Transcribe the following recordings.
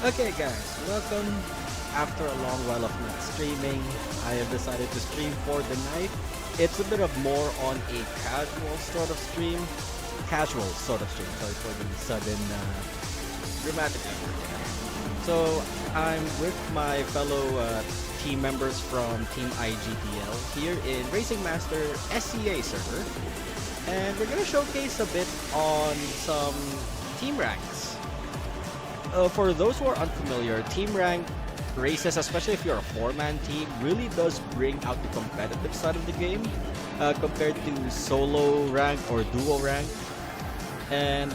Okay guys, welcome. After a long while of not streaming, I have decided to stream for the night. It's a bit of more on a casual sort of stream. Sorry for the sudden dramatic effort. So I'm with my fellow team members from Team IGTL here in Racing Master SCA server. And we're gonna showcase a bit on some team ranks. For those who are unfamiliar, team rank races, especially if you're a four-man team, really does bring out the competitive side of the game compared to solo rank or duo rank. And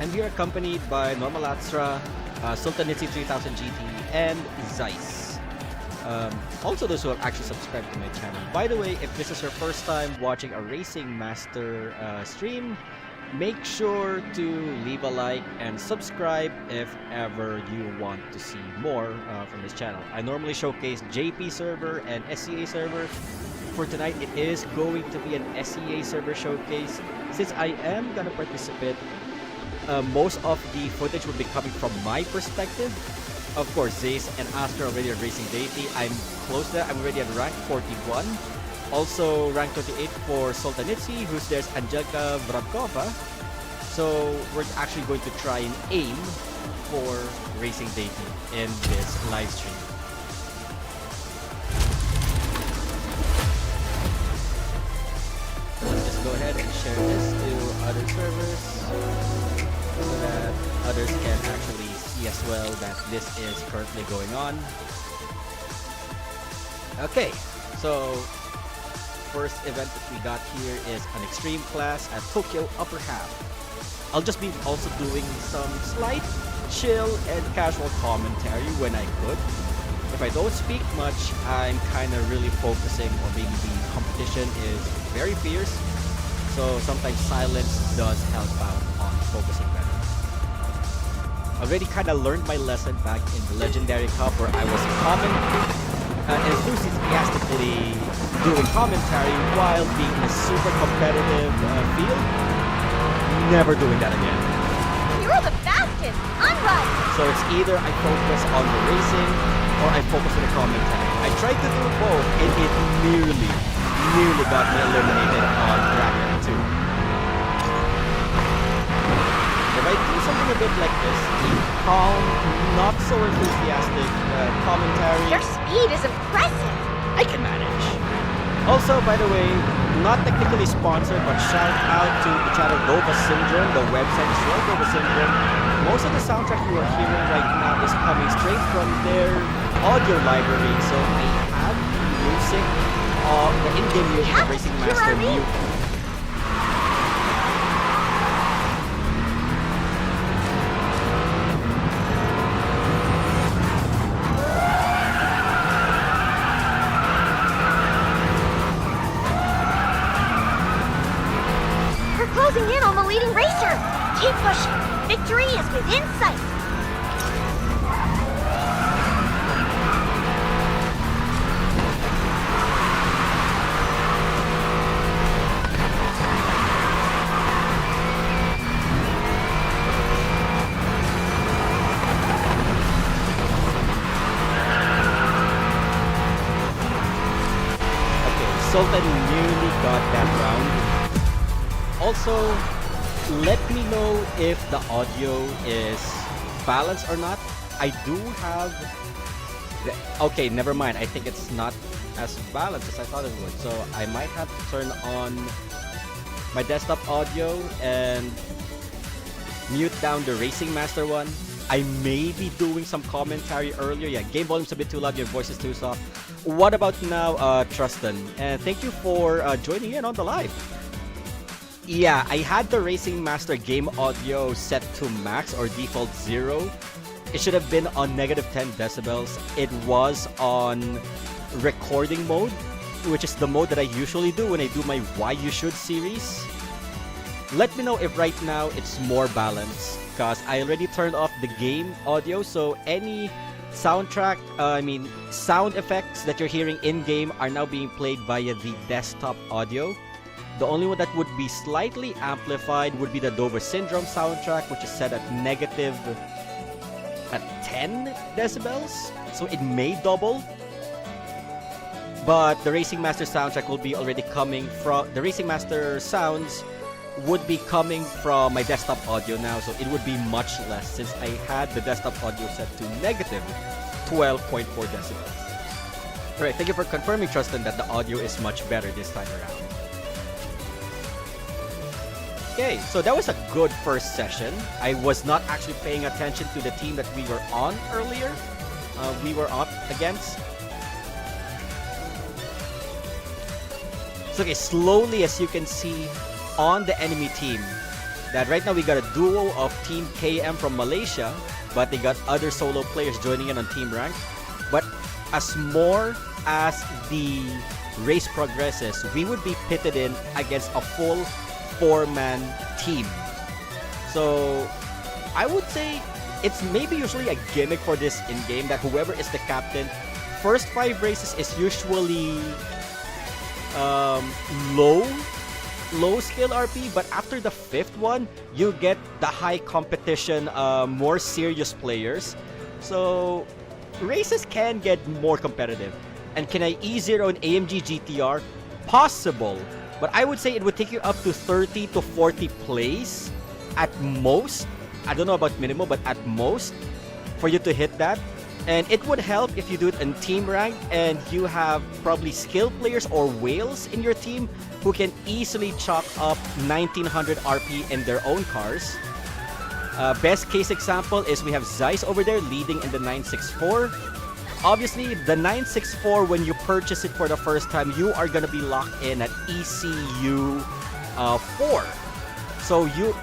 I'm here accompanied by Normalatra, Sultanitsi 3000 GT, and Zeiss. Also those who have actually subscribed to my channel. By the way, if this is your first time watching a Racing Master stream, make sure to leave a like and subscribe if ever you want to see more from this channel. I normally showcase JP server and SCA server. For tonight, it is going to be an SCA server showcase. Since I am gonna participate, most of the footage will be coming from my perspective. Of course, Zeiss and Astra already are racing deity. I'm close to that. I'm already at rank 41. Also, rank 28 for Soltanitsi, who's there's Angelika Vrabkova. So, we're actually going to try and aim for racing deity in this live stream. Let's just go ahead and share this to other servers so that others can actually see as well that this is currently going on. Okay, so first event that we got here is an extreme class at Tokyo Upper Half. I'll just be also doing some slight chill and casual commentary when I could. If I don't speak much, I'm kind of really focusing on maybe the competition is very fierce, so sometimes silence does help out on focusing better. I already kind of learned my lesson back in the Legendary Cup where I was enthusiastically doing commentary while being in a super competitive field. Never doing that again. You're the fastest! I'm right! So it's either I focus on the racing or I focus on the commentary. I tried to do both and it nearly got me eliminated on bracket 2. If I do something a bit like this, a calm, not so enthusiastic commentary, Your speed is impressive! I can manage. Also, by the way, not technically sponsored, but shout out to the channel Dova Syndrome, the website is called Dova Syndrome. Most of the soundtrack you are hearing right now is coming straight from their audio library, so I have music, the in-game music of Racing Master mute. Closing in on the leading racer! Keep pushing! Victory is within sight! Okay, Sultan nearly got that round. Also, let me know if the audio is balanced or not. I do have okay, never mind. I think it's not as balanced as I thought it would. So I might have to turn on my desktop audio and mute down the Racing Master one. I may be doing some commentary earlier. Yeah, game volume's a bit too loud, your voice is too soft. What about now, Trustin? And thank you for joining in on the live. Yeah, I had the Racing Master game audio set to max or default 0. It should have been on -10 decibels. It was on recording mode, which is the mode that I usually do when I do my Why You Should series. Let me know if right now it's more balanced, because I already turned off the game audio, so any soundtrack, sound effects that you're hearing in-game are now being played via the desktop audio. The only one that would be slightly amplified would be the Dover Syndrome soundtrack, which is set at -10 10 decibels, so it may double. But the Racing Master soundtrack will be already coming from the Racing Master sounds would be coming from my desktop audio now, so it would be much less since I had the desktop audio set to negative 12.4 decibels. Alright, thank you for confirming, Trustin, that the audio is much better this time around. Okay, so that was a good first session. I was not actually paying attention to the team that we were on earlier. We were up against. So okay, slowly as you can see on the enemy team, that right now we got a duo of Team KM from Malaysia, but they got other solo players joining in on Team Rank. But as more as the race progresses, we would be pitted in against a full 4-man team. So I would say it's maybe usually a gimmick for this in-game that whoever is the captain, first 5 races is usually low skill RP, but after the 5th one, you get the high competition, more serious players. So races can get more competitive. And can I E0 an AMG GTR? Possible. But I would say it would take you up to 30 to 40 plays at most. I don't know about minimum, but at most for you to hit that. And it would help if you do it in team rank and you have probably skill players or whales in your team who can easily chalk up 1900 RP in their own cars. Best case example is we have Zeiss over there leading in the 964. Obviously, the 964, when you purchase it for the first time, you are going to be locked in at ECU 4. So you,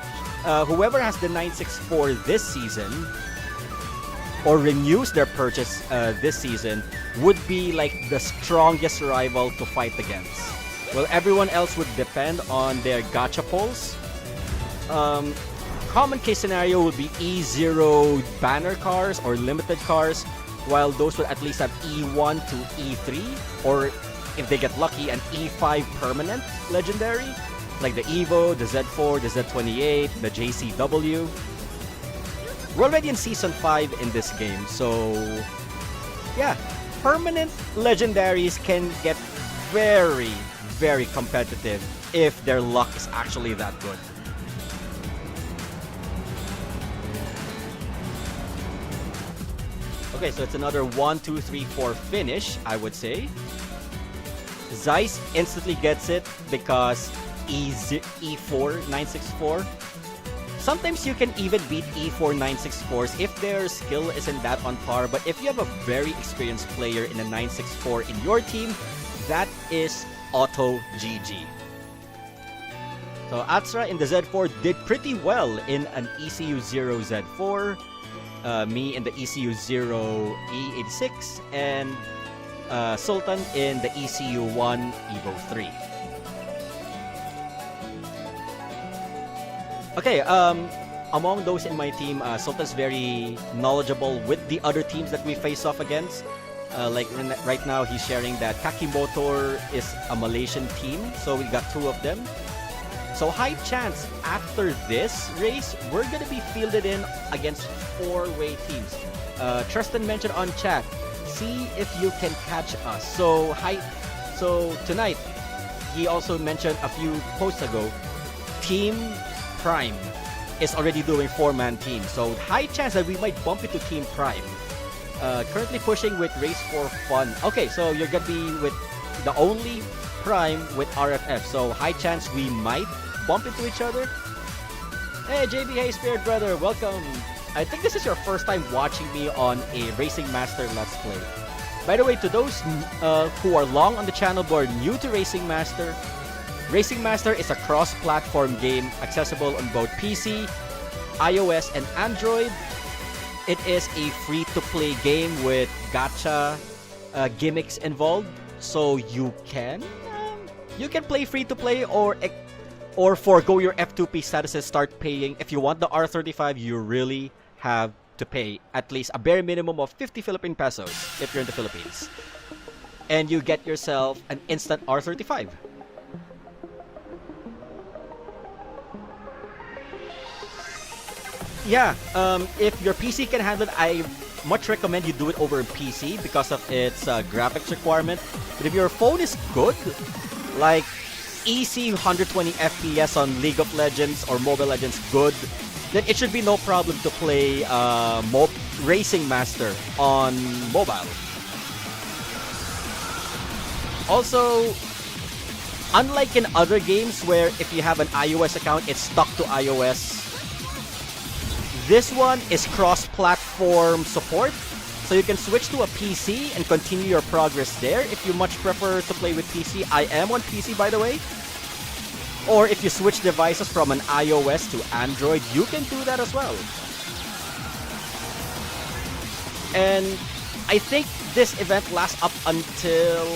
whoever has the 964 this season, or renews their purchase this season, would be like the strongest rival to fight against. Well, everyone else would depend on their gacha pulls. Common case scenario would be E0 banner cars or limited cars, while those would at least have E1 to E3, or if they get lucky, an E5 permanent legendary, like the Evo, the Z4, the Z28, the JCW. We're already in Season 5 in this game, so yeah, permanent legendaries can get very, very competitive if their luck is actually that good. Okay, so it's another 1, 2, 3, 4 finish, I would say. Zeiss instantly gets it because E4 964. Sometimes you can even beat E4 964s if their skill isn't that on par, but if you have a very experienced player in a 964 in your team, that is auto GG. So Atsra in the Z4 did pretty well in an ECU 0 Z4. Me in the ECU 0 E86, and Sultan in the ECU 1 Evo 3. Okay, among those in my team, Sultan's very knowledgeable with the other teams that we face off against. Like right now, he's sharing that Kaki Motor is a Malaysian team, so we got 2 of them. So high chance after this race, we're gonna be fielded in against 4-way teams. Tristan mentioned on chat, see if you can catch us. So tonight, he also mentioned a few posts ago, Team Prime is already doing 4-man teams. So high chance that we might bump into Team Prime. Currently pushing with Race for Fun. Okay, so you're gonna be with the only Prime with RFF. So high chance we might bump into each other. Hey JB, hey Spirit Brother, welcome. I think this is your first time watching me on a Racing Master Let's Play. By the way, to those who are long on the channel but are new to Racing Master is a cross-platform game accessible on both PC, iOS, and Android. It is a free-to-play game with gacha gimmicks involved, so you can play free-to-play or forgo your F2P status and start paying. If you want the R35, you really have to pay at least a bare minimum of 50 Philippine pesos if you're in the Philippines. And you get yourself an instant R35. Yeah, if your PC can handle it, much recommend you do it over PC because of its graphics requirement. But if your phone is good, like easy 120 FPS on League of Legends or Mobile Legends good, then it should be no problem to play Racing Master on mobile. Also, unlike in other games where if you have an iOS account, it's stuck to iOS, this one is cross-platform support, so you can switch to a PC and continue your progress there if you much prefer to play with PC. I am on PC, by the way. Or if you switch devices from an iOS to Android, you can do that as well. And I think this event lasts up until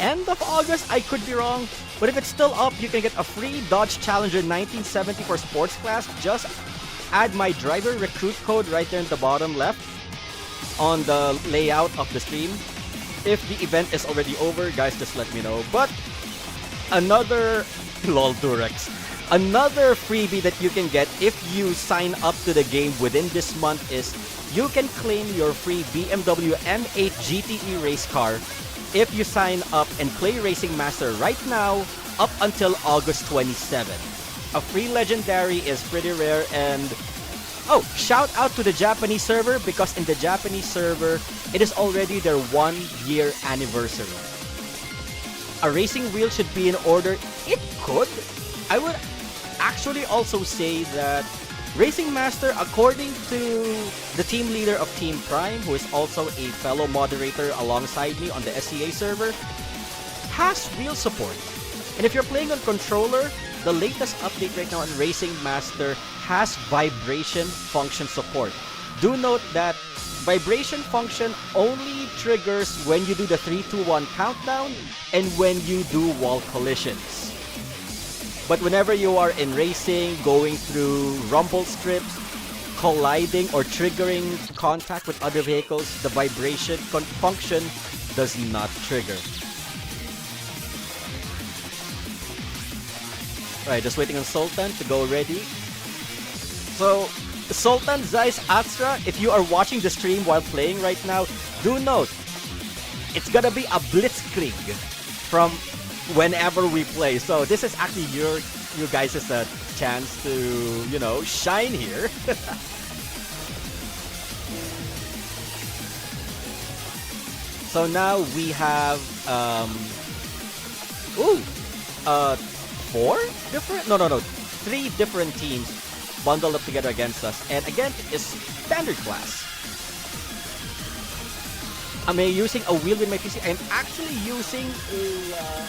end of August. I could be wrong. But if it's still up, you can get a free Dodge Challenger 1970 for sports class. Just add my driver recruit code right there in the bottom left on the layout of the stream. If the event is already over, guys, just let me know. But another lol Durex. Another freebie that you can get if you sign up to the game within this month is you can claim your free BMW M8 GTE race car if you sign up and play Racing Master right now up until August 27. A free legendary is pretty rare. And oh, shout out to the Japanese server, because in the Japanese server it is already their 1-year anniversary. A racing wheel should be in order. It could. I would actually also say that Racing Master, according to the team leader of Team Prime, who is also a fellow moderator alongside me on the SCA server, has wheel support. And if you're playing on controller, the latest update right now on Racing Master has vibration function support. Do note that vibration function only triggers when you do the 3, 2, 1 countdown and when you do wall collisions. But whenever you are in racing, going through rumble strips, colliding or triggering contact with other vehicles, the vibration function does not trigger. Alright, just waiting on Sultan to go ready. So, Sultan, Zeiss, Astra, if you are watching the stream while playing right now, do note, it's gonna be a blitzkrieg from whenever we play. So this is actually your guys' chance to, you know, shine here. So now we have 3 different teams bundled up together against us, and again it is standard class. Am I using a wheel with my PC? I'm actually using a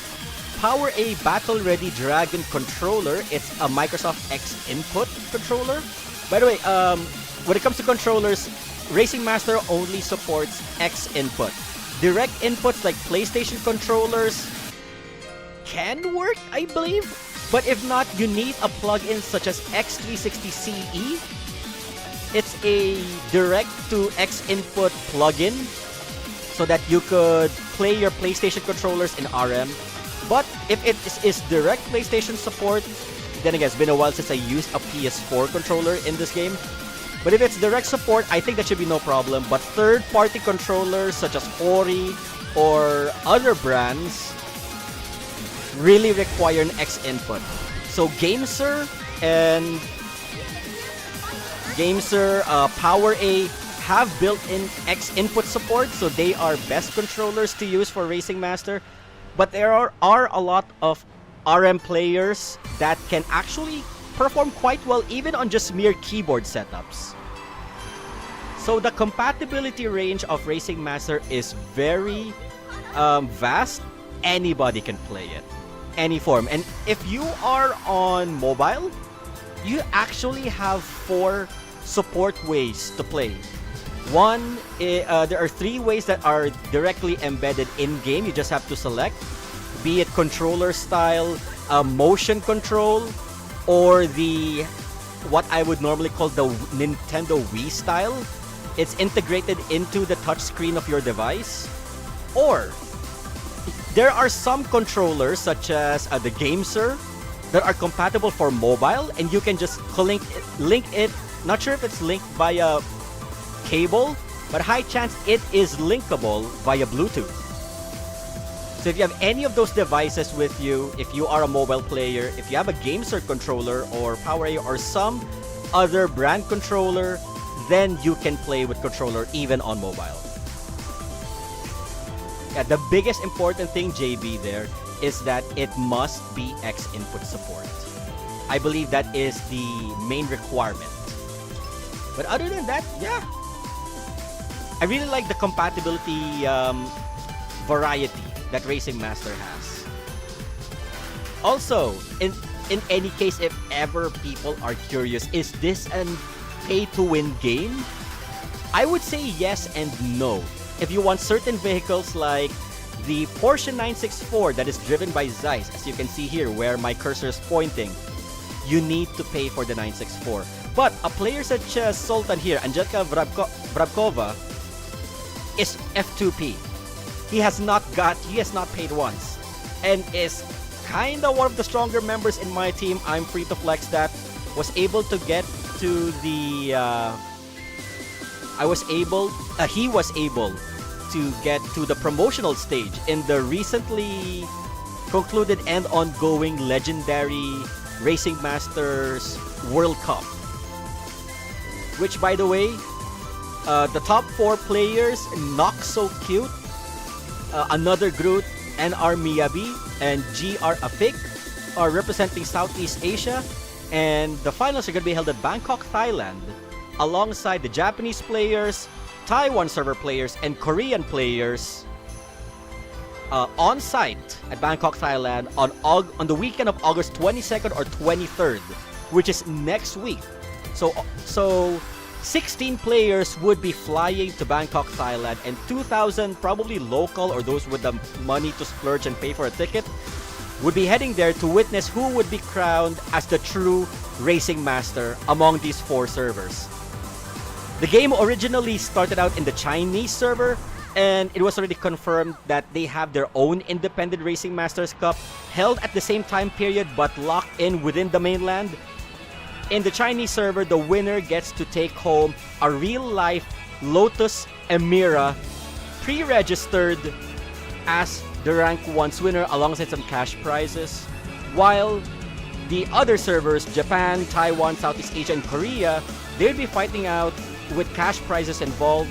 Power A Battle Ready Dragon controller. It's a Microsoft X input controller. By the way, when it comes to controllers, Racing Master only supports X input. Direct inputs like PlayStation controllers can work, I believe. But if not, you need a plugin such as X360CE. It's a direct to X input plugin so that you could play your PlayStation controllers in RM. But if it is direct PlayStation support, then again, it's been a while since I used a PS4 controller in this game. But if it's direct support, I think that should be no problem. But third-party controllers such as Hori or other brands really require an X input. So GameSir and Power A have built-in X input support, so they are best controllers to use for Racing Master. But there are a lot of RM players that can actually perform quite well even on just mere keyboard setups. So the compatibility range of Racing Master is very vast. Anybody can play it, any form. And if you are on mobile, you actually have 4 support ways to play. One, there are 3 ways that are directly embedded in-game. You just have to select, be it controller style, motion control, or the what I would normally call the Nintendo Wii style. It's integrated into the touchscreen of your device. Or there are some controllers such as the GameSir that are compatible for mobile, and you can just link it. Not sure if it's linked via cable, but high chance it is linkable via Bluetooth. So if you have any of those devices with you, if you are a mobile player, if you have a GameSir controller or PowerA or some other brand controller, then you can play with controller even on mobile. Yeah, the biggest important thing, JB, there is that it must be X input support. I believe that is the main requirement. But other than that, yeah. I really like the compatibility variety that Racing Master has. Also, in any case, if ever people are curious, is this an pay-to-win game? I would say yes and no. If you want certain vehicles like the Porsche 964 that is driven by Zeiss, as you can see here where my cursor is pointing, you need to pay for the 964. But a player such as Sultan here, Angelika Vrabkova, is F2P. He has not paid once, and is kinda one of the stronger members in my team. I'm free to flex that. Was able to get to the he was able to get to the promotional stage in the recently concluded and ongoing legendary Racing Masters World Cup. Which, by the way, the top 4 players, Not So Cute, Another Groot, NR Miyabi, and GR Afik are representing Southeast Asia. And the finals are going to be held at Bangkok, Thailand, alongside the Japanese players, Taiwan server players, and Korean players on site at Bangkok, Thailand on the weekend of August 22nd or 23rd, which is next week. So 16 players would be flying to Bangkok, Thailand, and 2,000 probably local or those with the money to splurge and pay for a ticket would be heading there to witness who would be crowned as the true Racing Master among these 4 servers. The game originally started out in the Chinese server, and it was already confirmed that they have their own independent Racing Masters Cup held at the same time period but locked in within the mainland. In the Chinese server, the winner gets to take home a real-life Lotus Emira pre-registered as the rank 1 winner alongside some cash prizes, while the other servers, Japan, Taiwan, Southeast Asia, and Korea, they'll be fighting out with cash prizes involved,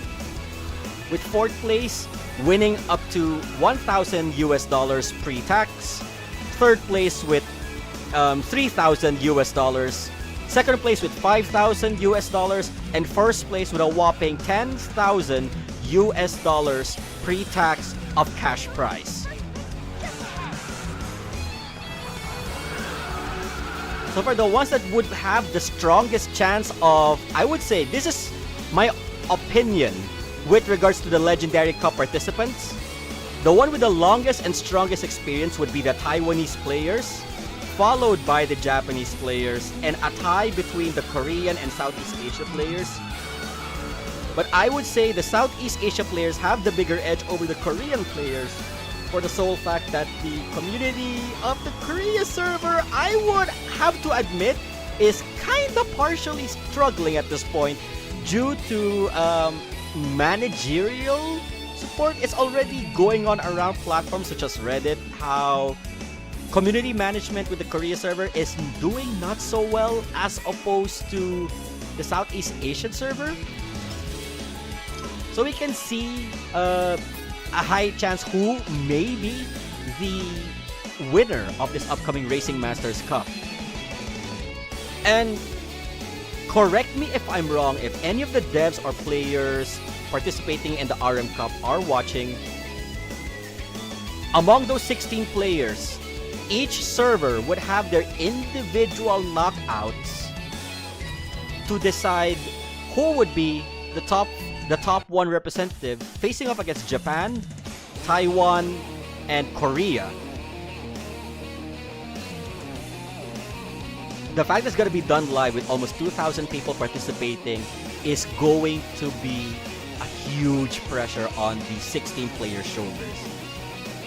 with 4th place winning up to $1,000 pre-tax, 3rd place with $3,000, 2nd place with $5,000, and 1st place with a whopping $10,000 pre-tax of cash prize. So for the ones that would have the strongest chance of, I would say, this is my opinion with regards to the Legendary Cup participants, the one with the longest and strongest experience would be the Taiwanese players, followed by the Japanese players, and a tie between the Korean and Southeast Asia players. But I would say the Southeast Asia players have the bigger edge over the Korean players for the sole fact that the community of the Korea server, I would have to admit, is kinda partially struggling at this point due to managerial support. It's already going on around platforms such as Reddit, how community management with the Korea server is doing not so well as opposed to the Southeast Asian server. So we can see a high chance who may be the winner of this upcoming Racing Masters Cup. And correct me if I'm wrong, if any of the devs or players participating in the RM Cup are watching, among those 16 players, each server would have their individual knockouts to decide who would be the top 1 representative facing off against Japan, Taiwan, and Korea. The fact that it's going to be done live with almost 2,000 people participating is going to be a huge pressure on the 16-player shoulders.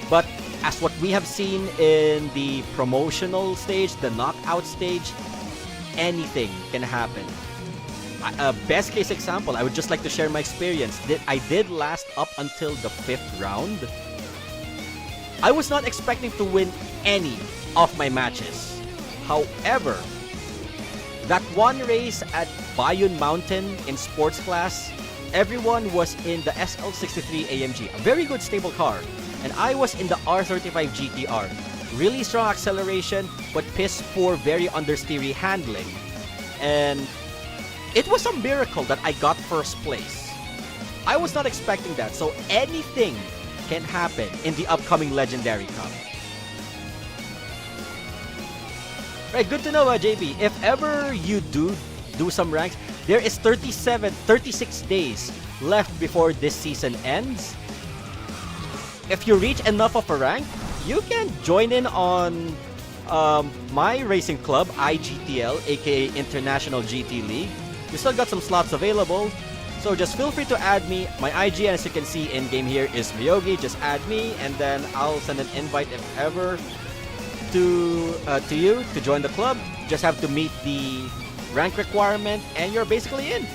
But as what we have seen in the promotional stage, the knockout stage, anything can happen. best case example, I would just like to share my experience. I did last up until the 5th round. I was not expecting to win any of my matches. However, that one race at Bayun Mountain in sports class, everyone was in the SL63 AMG, a very good stable car. And I was in the R35 GTR. Really strong acceleration, but piss poor, very understeery handling. And it was a miracle that I got first place. I was not expecting that, so anything can happen in the upcoming Legendary Cup. Right, good to know, JB. If ever you do some ranks, there is 36 days left before this season ends. If you reach enough of a rank, you can join in on my racing club, IGTL, aka International GT League. We still got some slots available, so just feel free to add me. My IG, as you can see in game here, is Miyogi. Just add me, and then I'll send an invite if ever to you to join the club. Just have to meet the rank requirement, and you're basically in.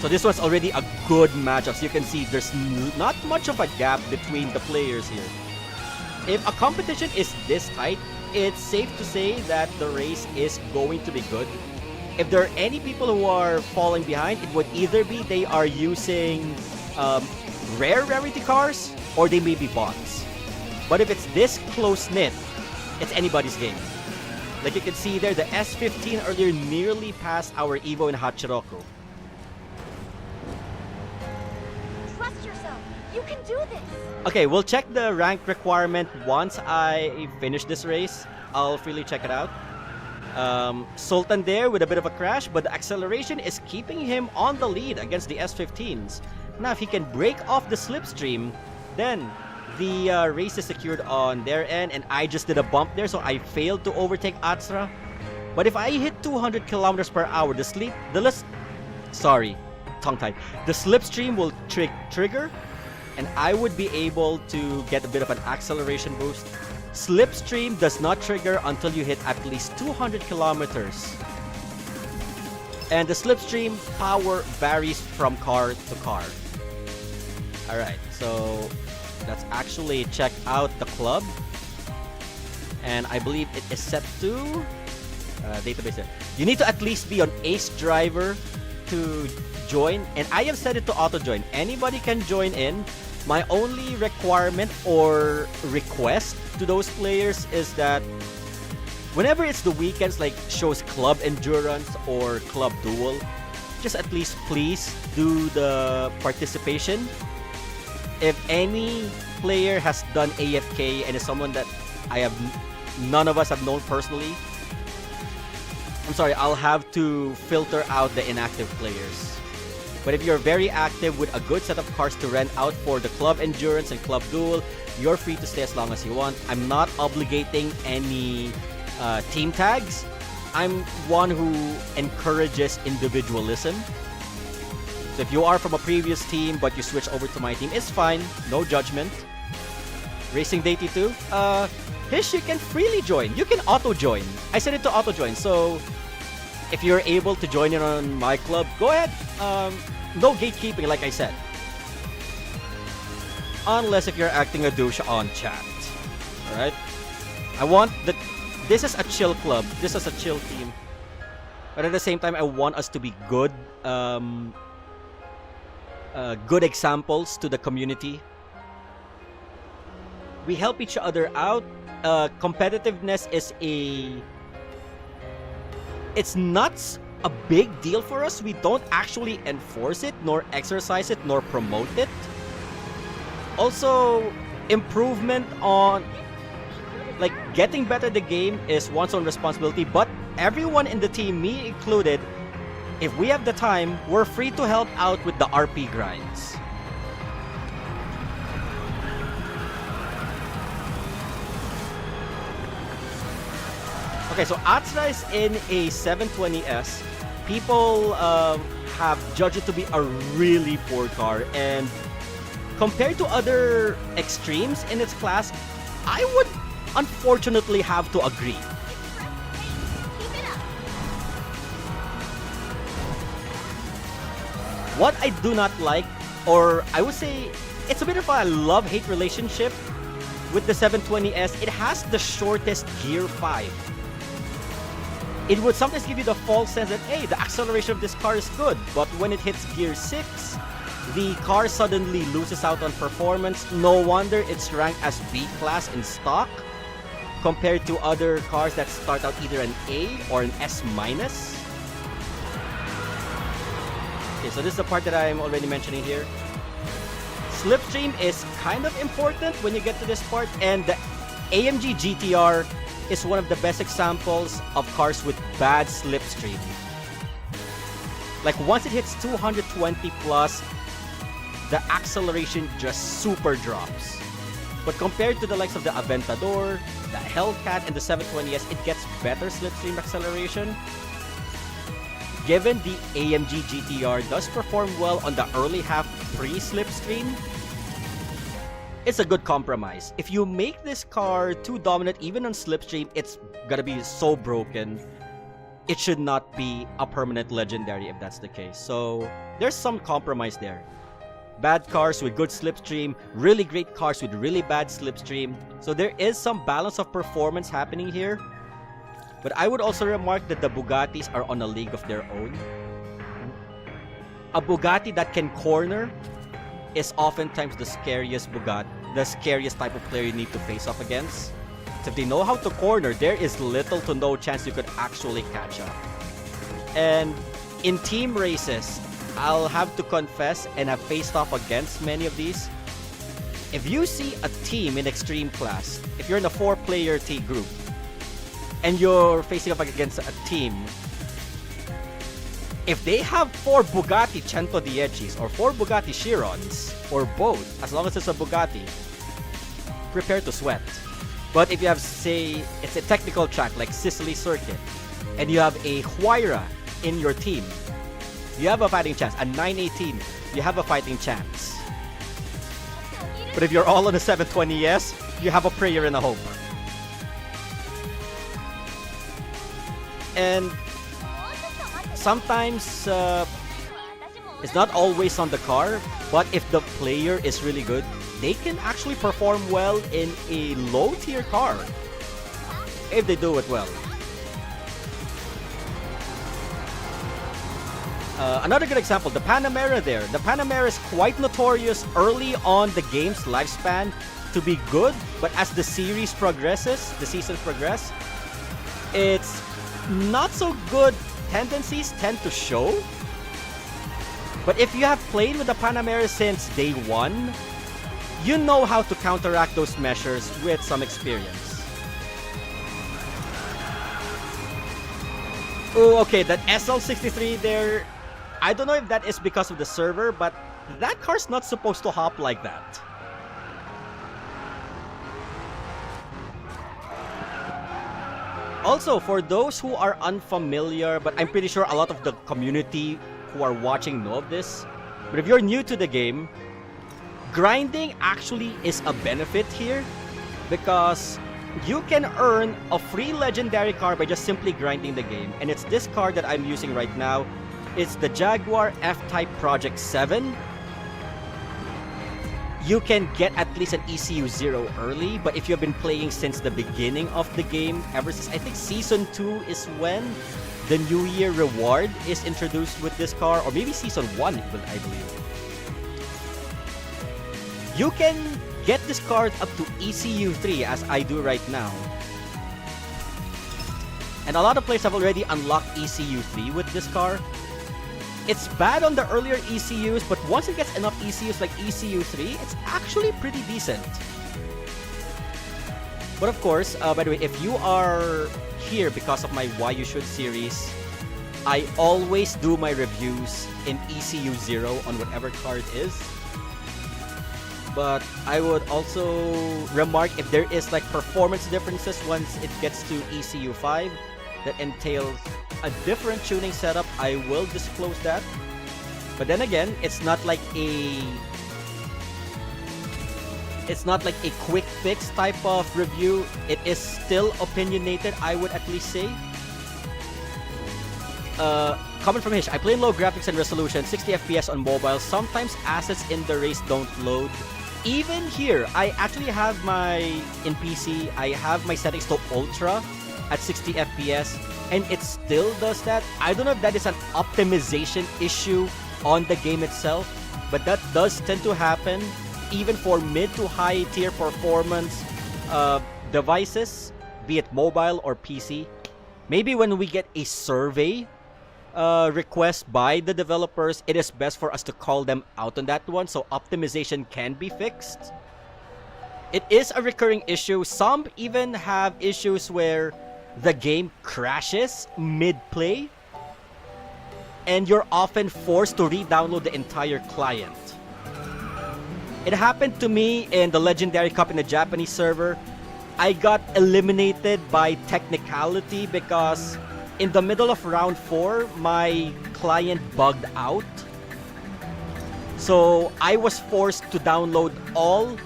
So this was already a good matchup. So you can see there's not much of a gap between the players here. If a competition is this tight, it's safe to say that the race is going to be good. If there are any people who are falling behind, it would either be they are using rare rarity cars or they may be bots. But if it's this close-knit, it's anybody's game. Like you can see there, the S15 earlier nearly passed our Evo in Hachiroku. You can do this! Okay, we'll check the rank requirement once I finish this race. I'll freely check it out. Sultan there with a bit of a crash, but the acceleration is keeping him on the lead against the S15s. Now, if he can break off the slipstream, then the race is secured on their end, and I just did a bump there, so I failed to overtake Atsura. But if I hit 200 kilometers per hour, the slipstream will trigger, and I would be able to get a bit of an acceleration boost. Slipstream does not trigger until you hit at least 200 kilometers. And the slipstream power varies from car to car. Alright, so let's actually check out the club. And I believe it is set to database there. You need to at least be on Ace Driver to join, and I have set it to auto join. Anybody can join in. My only requirement or request to those players is that whenever it's the weekends, like shows Club Endurance or Club Duel, just at least please do the participation. If any player has done AFK and is someone that none of us have known personally, I'm sorry, I'll have to filter out the inactive players. But if you're very active with a good set of cars to rent out for the Club Endurance and Club Duel, you're free to stay as long as you want. I'm not obligating any team tags. I'm one who encourages individualism. So if you are from a previous team but you switch over to my team, it's fine. No judgment. Racing Deity 2, Hish, you can freely join. You can auto-join. I set it to auto-join, so if you're able to join in on my club, go ahead. No gatekeeping, like I said. Unless if you're acting a douche on chat. Alright? This is a chill club. This is a chill team. But at the same time, I want us to be good, good examples to the community. We help each other out. Competitiveness is it's not a big deal for us. We don't actually enforce it, nor exercise it, nor promote it. Also, improvement on, like, getting better at the game is one's own responsibility, but everyone in the team, me included, if we have the time, we're free to help out with the RP grinds. Okay, so Atsura is in a 720S. People have judged it to be a really poor car, and compared to other extremes in its class, I would unfortunately have to agree. Keep it up. What I do not like, or I would say it's a bit of a love-hate relationship with the 720S. It has the shortest gear 5. It would sometimes give you the false sense that, hey, the acceleration of this car is good, but when it hits gear 6, the car suddenly loses out on performance. No wonder it's ranked as B-class in stock compared to other cars that start out either an A or an S-. Okay, so this is the part that I'm already mentioning here. Slipstream is kind of important when you get to this part, and the AMG GTR is one of the best examples of cars with bad slipstream. Like once it hits 220 plus, the acceleration just super drops. But compared to the likes of the Aventador, the Hellcat, and the 720S, it gets better slipstream acceleration. Given the AMG GTR does perform well on the early half pre-slipstream, it's a good compromise. If you make this car too dominant even on slipstream, it's gonna be so broken. It should not be a permanent legendary if that's the case. So there's some compromise there. Bad cars with good slipstream, really great cars with really bad slipstream. So there is some balance of performance happening here. But I would also remark that the Bugattis are on a league of their own. A Bugatti that can corner is oftentimes the scariest Bugatti, the scariest type of player you need to face up against. So if they know how to corner, there is little to no chance you could actually catch up. And in team races, I'll have to confess, and I've faced off against many of these. If you see a team in extreme class, if you're in a 4-player T group, and you're facing up against a team, if they have 4 Bugatti 110s or 4 Bugatti Chirons, or both, as long as it's a Bugatti, prepare to sweat. But if you have, say, it's a technical track like Sicily Circuit, and you have a Huayra in your team, you have a fighting chance. A 918, you have a fighting chance. But if you're all on a 720S, you have a prayer and a hope. And sometimes it's not always on the car, but if the player is really good, they can actually perform well in a low-tier car if they do it well. Another good example, the Panamera there. The Panamera is quite notorious early on the game's lifespan to be good, but as the series progresses, the seasons progress, its not so good tendencies tend to show. But if you have played with the Panamera since day one, you know how to counteract those measures with some experience. Oh, okay, that SL63 there, I don't know if that is because of the server, but that car's not supposed to hop like that. Also, for those who are unfamiliar, but I'm pretty sure a lot of the community who are watching know of this, but if you're new to the game, grinding actually is a benefit here because you can earn a free legendary car by just simply grinding the game. And it's this car that I'm using right now. It's the Jaguar F-Type Project 7. You can get at least an ECU 0 early, but if you've been playing since the beginning of the game, ever since I think Season 2 is when the New Year reward is introduced with this car, or maybe Season 1, I believe. You can get this card up to ECU 3 as I do right now. And a lot of players have already unlocked ECU 3 with this car. It's bad on the earlier ECUs, but once it gets enough ECUs like ECU 3, it's actually pretty decent. But of course, by the way, if you are here because of my Why You Should series, I always do my reviews in ECU 0 on whatever car it is. But I would also remark if there is like performance differences once it gets to ECU 5 that entails a different tuning setup, I will disclose that. But then again, it's not like a It's not like a quick fix type of review. It is still opinionated, I would at least say. Comment from Hish. I play in low graphics and resolution, 60 FPS on mobile. Sometimes assets in the race don't load. Even here, I actually have in PC, I have my settings to ultra at 60 FPS, and it still does that. I don't know if that is an optimization issue on the game itself, but that does tend to happen even for mid to high tier performance devices, be it mobile or PC. Maybe when we get a survey request by the developers, it is best for us to call them out on that one, so optimization can be fixed. It is a recurring issue. Some even have issues where the game crashes mid-play, and you're often forced to re-download the entire client. It happened to me in the Legendary Cup in the Japanese server. I got eliminated by technicality because in the middle of round 4, my client bugged out. So I was forced to download all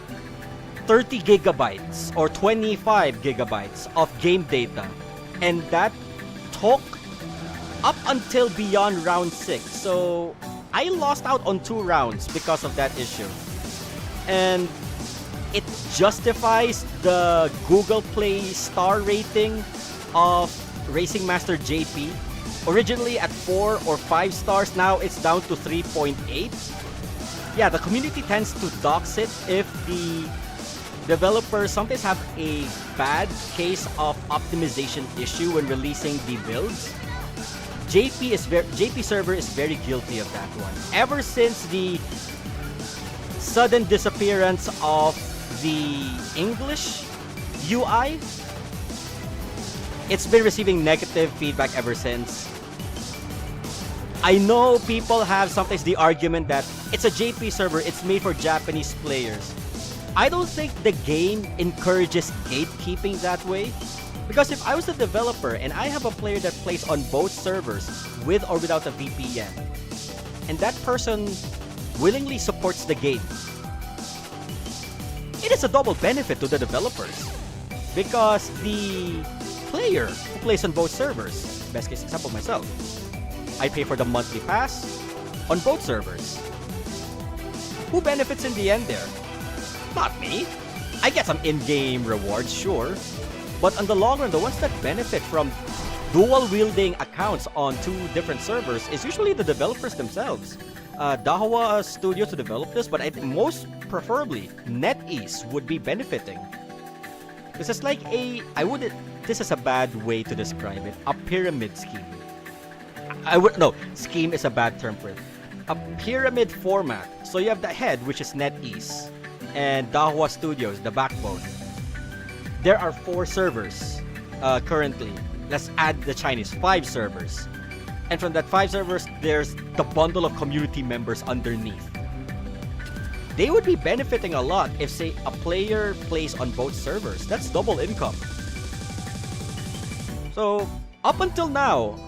30 gigabytes or 25 gigabytes of game data. And that took up until beyond round 6. So I lost out on 2 rounds because of that issue. And it justifies the Google Play star rating of Racing Master JP. Originally at 4 or 5 stars, now it's down to 3.8. Yeah, the community tends to dox it if the developers sometimes have a bad case of optimization issue when releasing the builds. JP server is very guilty of that one. Ever since the sudden disappearance of the English UI, it's been receiving negative feedback ever since. I know people have sometimes the argument that it's a JP server, it's made for Japanese players. I don't think the game encourages gatekeeping that way. Because if I was a developer and I have a player that plays on both servers with or without a VPN, and that person willingly supports the game, it is a double benefit to the developers. Because the player who plays on both servers, best case example myself, I pay for the monthly pass on both servers. Who benefits in the end there? Not me. I get some in-game rewards, sure. But on the long run, the ones that benefit from dual-wielding accounts on 2 different servers is usually the developers themselves. Dahua Studio to develop this, but I think most preferably, NetEase would be benefiting. This is like this is a bad way to describe it. A pyramid scheme. Scheme is a bad term for it. A pyramid format. So you have the head, which is NetEase, and Dahua Studios, the backbone. There are 4 servers currently. Let's add the Chinese, 5 servers. And from that 5 servers, there's the bundle of community members underneath. They would be benefiting a lot if, say, a player plays on both servers. That's double income. So, up until now,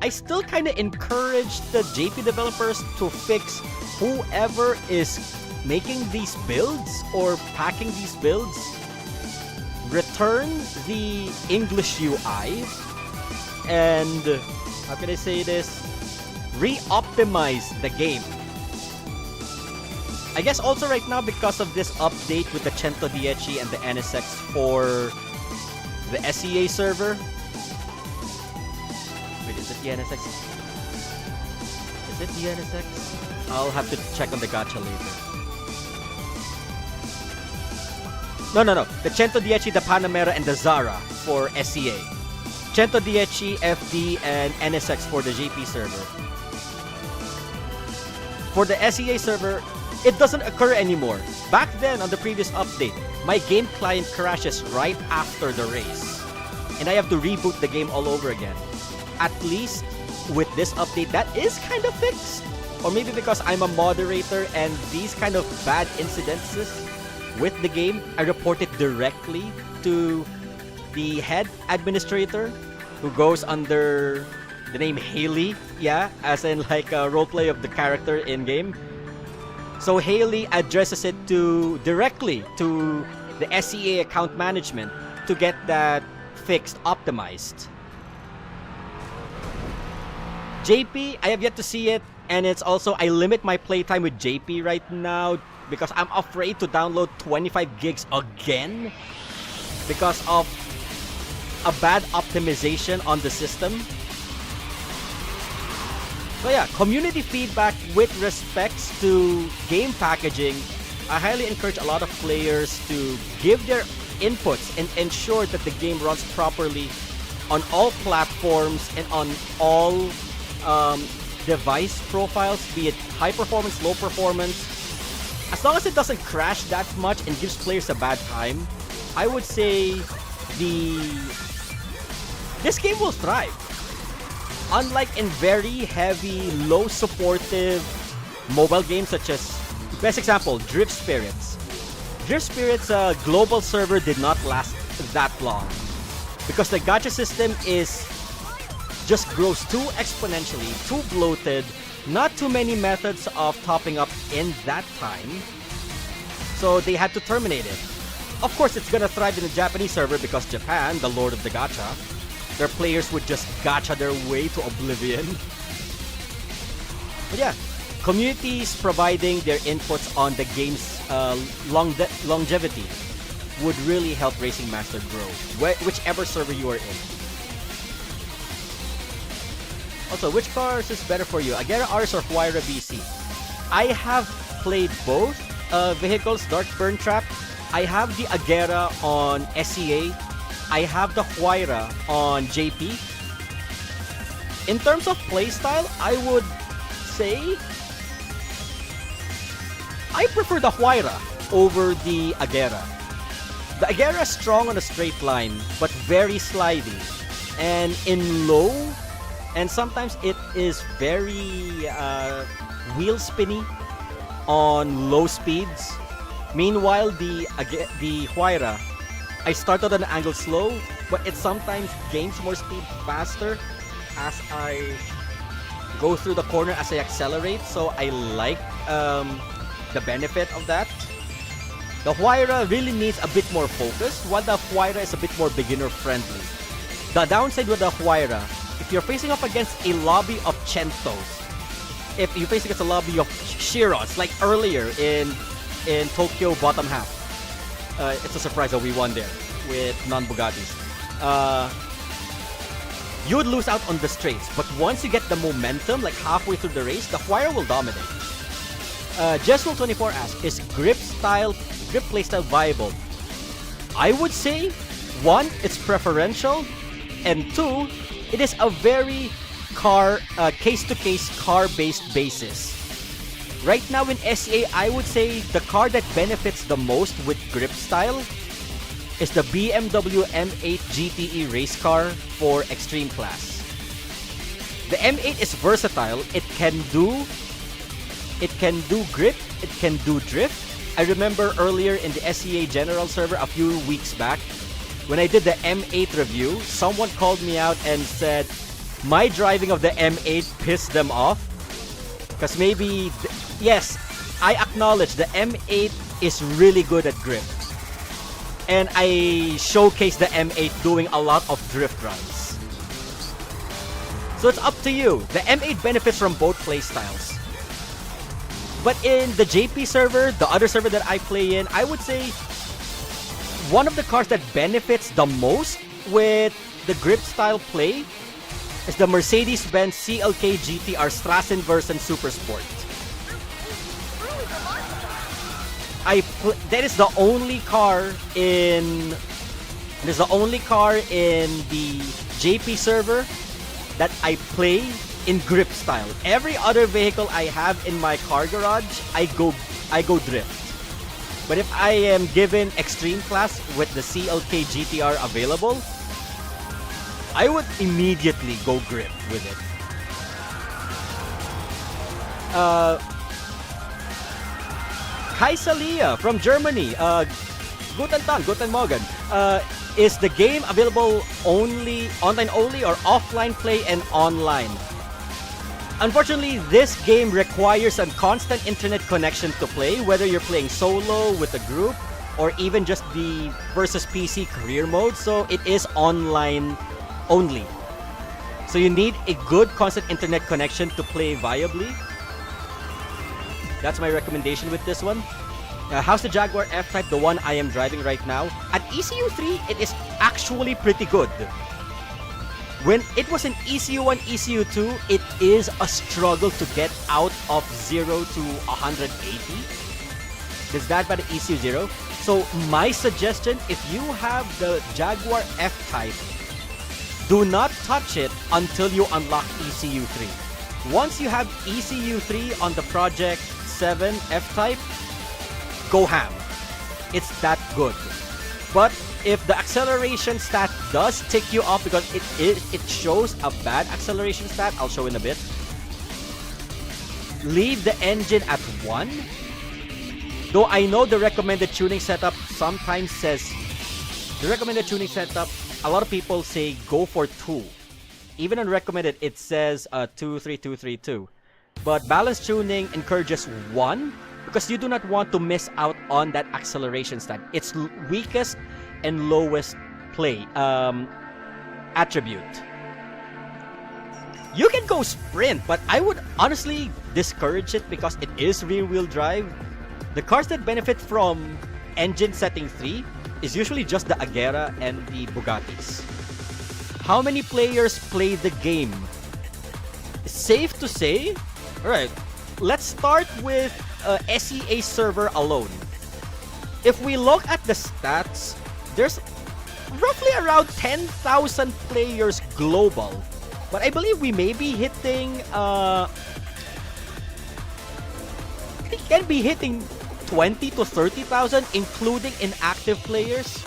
I still kind of encourage the JP developers to fix whoever is making these builds or packing these builds. Return the English UI and, how can I say this? Re-optimize the game. I guess also right now, because of this update with the 110 and the NSX for the SEA server. Wait, is it the NSX? Is it the NSX? I'll have to check on the gacha later. No. The 110, the Panamera, and the Zara for SEA. 110, FD, and NSX for the JP server. For the SEA server, it doesn't occur anymore. Back then, on the previous update, my game client crashes right after the race. And I have to reboot the game all over again. At least, with this update, that is kind of fixed. Or maybe because I'm a moderator and these kind of bad incidences with the game, I report it directly to the head administrator who goes under the name Haley, as in like a roleplay of the character in game. So Haley addresses it directly to the SEA account management to get that fixed, optimized. JP, I have yet to see it, and it's also, I limit my playtime with JP right now because I'm afraid to download 25 gigs again because of a bad optimization on the system. So yeah, community feedback with respects to game packaging. I highly encourage a lot of players to give their inputs and ensure that the game runs properly on all platforms and on all device profiles, be it high performance, low performance. As long as it doesn't crash that much and gives players a bad time, I would say this game will thrive. Unlike in very heavy, low supportive mobile games such as, best example, Drift Spirits. Drift Spirits' global server did not last that long because the gacha system just grows too exponentially, too bloated, not too many methods of topping up in that time. So they had to terminate it. Of course, it's gonna thrive in the Japanese server because Japan, the lord of the gacha, their players would just gacha their way to oblivion. But yeah, communities providing their inputs on the game's longevity would really help Racing Master grow, whichever server you are in. Also, which cars is better for you, Agera RS or Huayra BC? I have played both vehicles, Dark Burn Trap. I have the Agera on SEA. I have the Huayra on JP. In terms of playstyle, I would say I prefer the Huayra over the Agera. The Agera is strong on a straight line, but very slidey. And in low, and sometimes it is very wheel spinny on low speeds. Meanwhile, the Huayra, I started on an angle slow, but it sometimes gains more speed faster as I go through the corner, as I accelerate. So I like the benefit of that. The Huayra really needs a bit more focus, while the Huayra is a bit more beginner friendly. The downside with the Huayra, if you're facing up against a lobby of Centos, if you're facing against a lobby of Shiros, like earlier in Tokyo bottom half, it's a surprise that we won there with non-Bugattis. You would lose out on the straights, but once you get the momentum, like halfway through the race, the Huayra will dominate. Jeswell24 asks, is grip playstyle viable? I would say, 1, it's preferential, and 2, it is a very case-to-case car-based basis. Right now in SEA, I would say the car that benefits the most with grip style is the BMW M8 GTE race car for Extreme Class. The M8 is versatile. It can do grip, it can do drift. I remember earlier in the SEA General server a few weeks back, when I did the M8 review, someone called me out and said my driving of the M8 pissed them off. Because maybe, yes, I acknowledge the M8 is really good at grip. And I showcased the M8 doing a lot of drift runs. So it's up to you. The M8 benefits from both playstyles. But in the JP server, the other server that I play in, I would say one of the cars that benefits the most with the grip style play is the Mercedes-Benz CLK GTR Strassenversen Supersport. That is the only car in the JP server that I play in grip style. Every other vehicle I have in my car garage, I go drift. But if I am given Extreme Class with the CLK GTR available, I would immediately go grip with it. Kaisalia from Germany. Guten Tag, Guten Morgen. Is the game available only online only or offline play and online? Unfortunately, this game requires a constant internet connection to play, whether you're playing solo with a group or even just the versus PC career mode, so it is online only. So you need a good constant internet connection to play viably. That's my recommendation with this one. How's the Jaguar F-Type, the one I am driving right now? At ECU 3, it is actually pretty good. When it was in ECU 1, ECU 2, it is a struggle to get out of 0 to 180. It's that bad at ECU 0. So my suggestion, if you have the Jaguar F-Type, do not touch it until you unlock ECU 3. Once you have ECU 3 on the Project 7 F-Type, go ham. It's that good. But if the acceleration stat does tick you off because it shows a bad acceleration stat, I'll show in a bit. Leave the engine at 1. Though I know the recommended tuning setup sometimes says, the recommended tuning setup, a lot of people say go for 2. Even on recommended, it says 2, 3, 2, 3, 2. But balance tuning encourages 1 because you do not want to miss out on that acceleration stat. It's weakest and lowest play attribute. You can go sprint, but I would honestly discourage it because it is rear-wheel drive. The cars that benefit from engine setting 3 is usually just the Agera and the Bugattis. How many players play the game? Safe to say? Alright, let's start with SEA server alone. If we look at the stats, there's roughly around 10,000 players global. But I believe we may be hitting we can be hitting 20 to 30,000 including inactive players.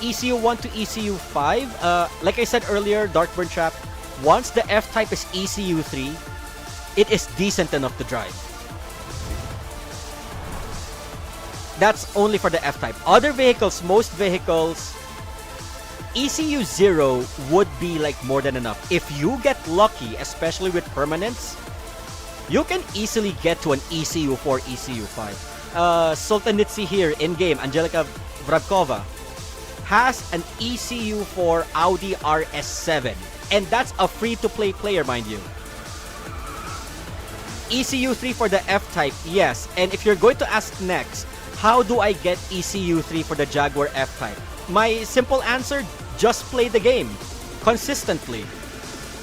ECU 1 to ECU 5. Like I said earlier, Darkburn Trap, once the F-Type is ECU 3, it is decent enough to drive. That's only for the F-Type. Other vehicles, most vehicles, ECU 0 would be like more than enough. If you get lucky, especially with permanents, you can easily get to an ECU 4, ECU 5. Sultanitsi here in-game, Angelica Vravkova, has an ECU 4 Audi RS7. And that's a free-to-play player, mind you. ECU 3 for the F-Type, yes. And if you're going to ask next, how do I get ECU 3 for the Jaguar F-Type? My simple answer, just play the game consistently.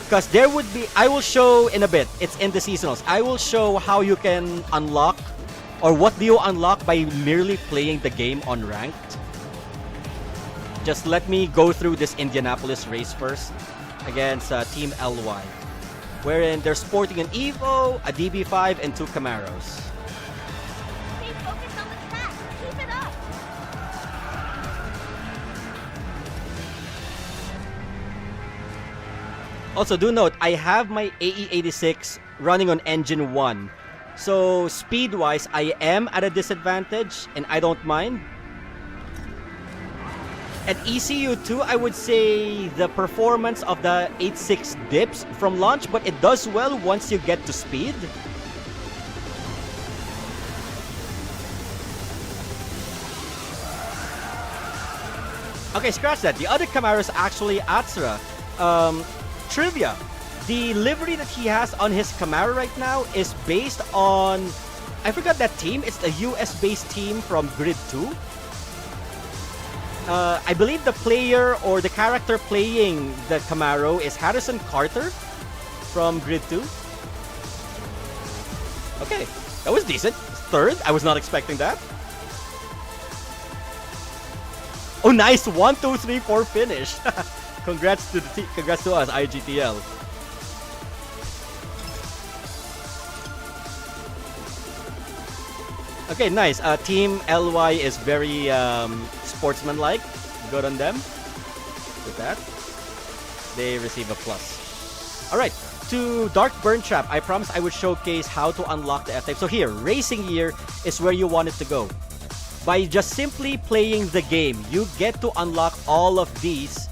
Because there would be, I will show in a bit, it's in the seasonals, I will show how you can unlock, or what do you unlock by merely playing the game on ranked. Just let me go through this Indianapolis race first against Team LY, wherein they're sporting an Evo, a DB5, and 2 Camaros. Stay focused on the track. Keep it up. Also, do note, I have my AE86 running on engine 1. So, speed-wise, I am at a disadvantage, and I don't mind. At ECU 2, I would say the performance of the 86 dips from launch, but it does well once you get to speed. Okay, scratch that. The other Camaro is actually Atsura. Trivia. The livery that he has on his Camaro right now is based on... I forgot that team. It's a US-based team from Grid 2. I believe the player or the character playing the Camaro is Harrison Carter from Grid 2. Okay, that was decent. Third, I was not expecting that. Oh, nice 1, 2, 3, 4 finish. Congrats to the congrats to us, IGTL. Okay, nice. Team LY is very sportsmanlike. Good on them. With that, they receive a plus. Alright, to Dark Burn Trap, I promised I would showcase how to unlock the F-Type. So here, Racing Year is where you want it to go. By just simply playing the game, you get to unlock all of these.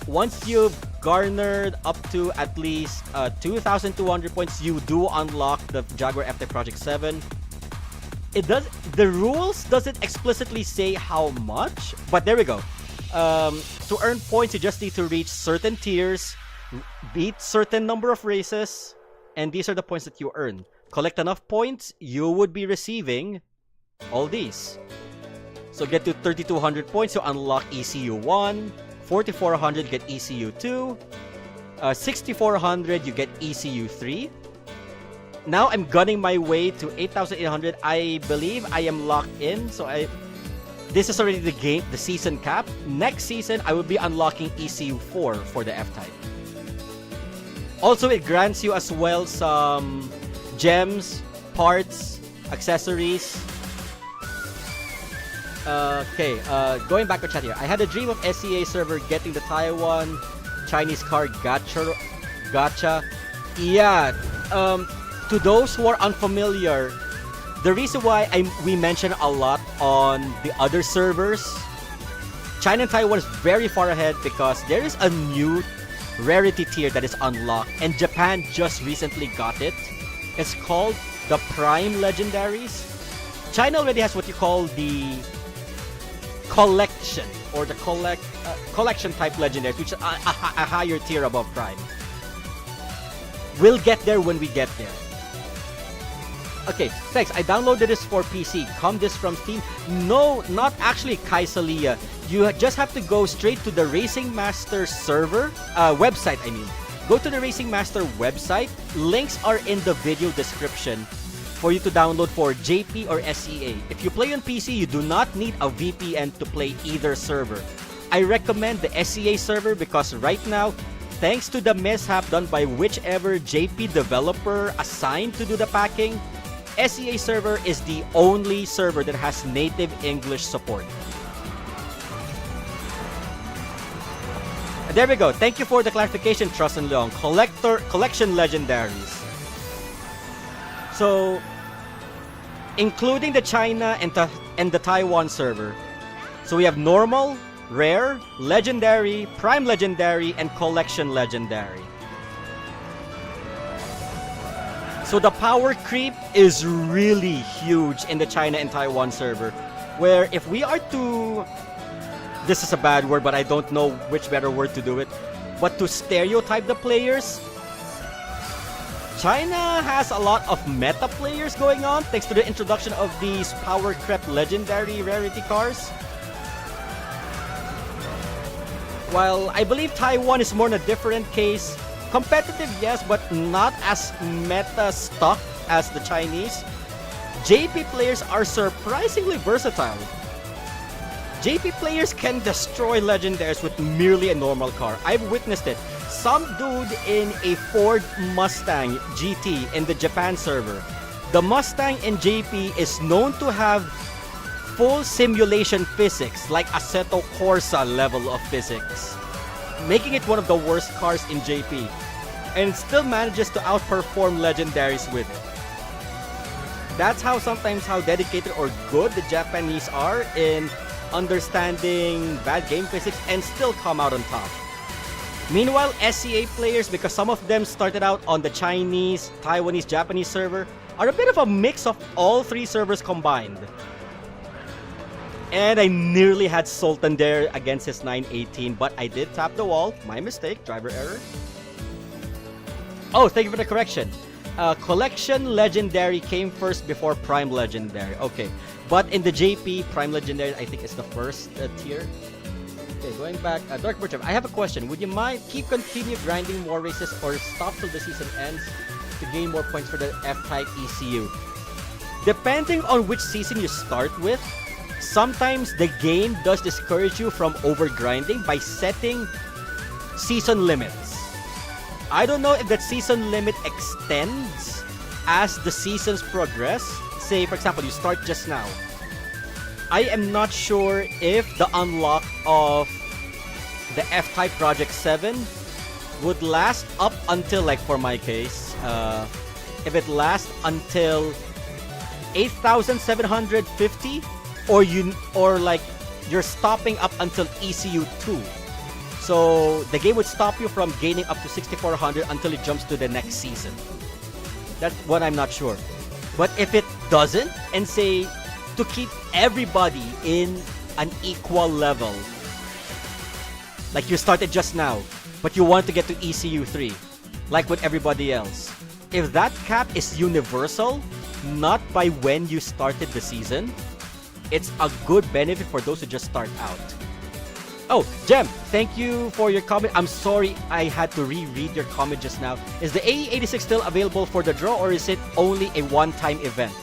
Once you've garnered up to at least 2,200 points, you do unlock the Jaguar F-Type Project 7. The rules doesn't explicitly say how much, but there we go. To earn points, you just need to reach certain tiers, beat certain number of races, and these are the points that you earn. Collect enough points, you would be receiving all these. So get to 3,200 points, you unlock ECU 1, 4,400 get ECU 2, 6,400 you get ECU 3. Now I'm gunning my way to 8,800. I believe I am locked in, so this is already the season cap. Next season, I will be unlocking ECU 4 for the F-Type. Also, it grants you as well some gems, parts, accessories. Going back to chat here. I had a dream of SEA server getting the Taiwan Chinese car gacha. Yeah, to those who are unfamiliar, the reason why we mention a lot on the other servers, China and Taiwan is very far ahead because there is a new rarity tier that is unlocked, and Japan just recently got it. It's called the Prime Legendaries. China already has what you call the collection or the collection type legendaries, which is a higher tier above Prime. We'll get there when we get there. Okay, thanks. I downloaded this for PC. Come this from Steam? No, not actually, Kaisalia. You just have to go straight to the Racing Master server, website, I mean. Go to the Racing Master website. Links are in the video description for you to download for JP or SEA. If you play on PC, you do not need a VPN to play either server. I recommend the SEA server because right now, thanks to the mishap done by whichever JP developer assigned to do the packing, SEA server is the only server that has native English support. There we go. Thank you for the clarification, Trust and Leong. Collection legendaries. So, including the China and the Taiwan server. So we have normal, rare, legendary, prime legendary, and collection legendary. So the power creep is really huge in the China and Taiwan server, where if we are to, this is a bad word, but I don't know which better word to do it, but to stereotype the players, China has a lot of meta players going on thanks to the introduction of these power creep legendary rarity cars. While I believe Taiwan is more in a different case. Competitive, yes, but not as meta stuck as the Chinese. JP players are surprisingly versatile. JP players can destroy legendaries with merely a normal car. I've witnessed it. Some dude in a Ford Mustang GT in the Japan server. The Mustang in JP is known to have full simulation physics, like Assetto Corsa level of physics, making it one of the worst cars in JP, and it still manages to outperform legendaries with it. That's how dedicated or good the Japanese are in understanding bad game physics and still come out on top. Meanwhile, SEA players, because some of them started out on the Chinese, Taiwanese, Japanese server, are a bit of a mix of all three servers combined. And I nearly had Sultan there against his 918, but I did tap the wall. My mistake, driver error. Oh, thank you for the correction. Collection Legendary came first before Prime Legendary. Okay, but in the JP, Prime Legendary, I think is the first tier. Okay, going back, Dark Butcher, I have a question. Would you mind continue grinding more races or stop till the season ends to gain more points for the F-Type ECU? Depending on which season you start with, sometimes the game does discourage you from overgrinding by setting season limits. I don't know if that season limit extends as the seasons progress. Say, for example, you start just now. I am not sure if the unlock of the F-Type Project 7 would last up until, like for my case, if it lasts until 8,750, or like you're stopping up until ECU 2. So the game would stop you from gaining up to 6400 until it jumps to the next season. That's what I'm not sure. But if it doesn't, and say to keep everybody in an equal level, like you started just now, but you want to get to ECU 3, like with everybody else. If that cap is universal, not by when you started the season, it's a good benefit for those who just start out. Oh, Jem, thank you for your comment. I'm sorry I had to reread your comment just now. Is the AE86 still available for the draw, or is it only a one-time event?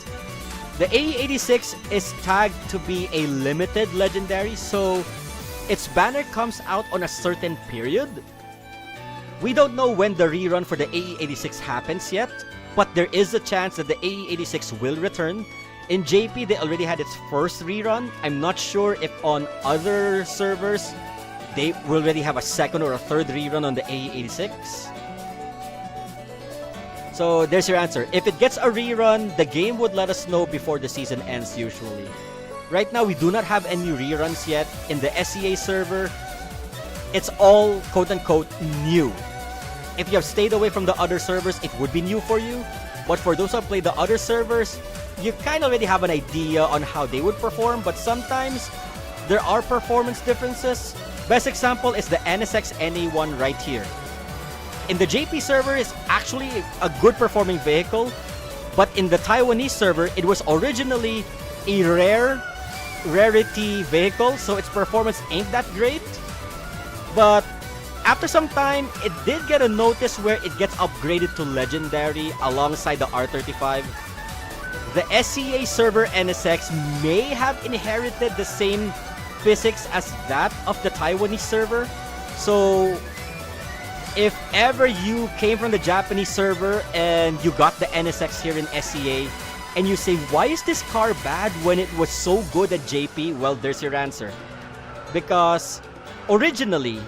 The AE86 is tagged to be a limited legendary, so its banner comes out on a certain period. We don't know when the rerun for the AE86 happens yet, but there is a chance that the AE86 will return. In JP, they already had its first rerun. I'm not sure if on other servers, they will already have a second or a third rerun on the AE86. So there's your answer. If it gets a rerun, the game would let us know before the season ends usually. Right now, we do not have any reruns yet in the SEA server. It's all quote-unquote new. If you have stayed away from the other servers, it would be new for you. But for those who have played the other servers, you kind of already have an idea on how they would perform, but sometimes there are performance differences. Best example is the NSX NA1 right here. In the JP server, it's actually a good performing vehicle, but in the Taiwanese server, it was originally a rarity vehicle, so its performance ain't that great. But after some time, it did get a notice where it gets upgraded to legendary alongside the R35. The SEA server NSX may have inherited the same physics as that of the Taiwanese server. So if ever you came from the Japanese server and you got the NSX here in SEA and you say, why is this car bad when it was so good at JP? Well, there's your answer. Because originally,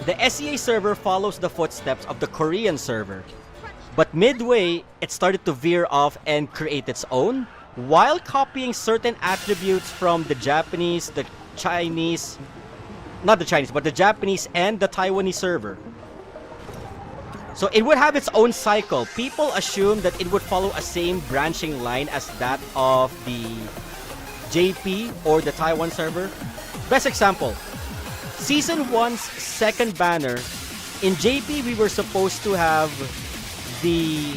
the SEA server follows the footsteps of the Korean server. But midway, it started to veer off and create its own, while copying certain attributes from the Japanese, the Chinese, not the Chinese, but the Japanese and the Taiwanese server. So it would have its own cycle. People assume that it would follow a same branching line as that of the JP or the Taiwan server. Best example, Season 1's second banner, in JP we were supposed to have the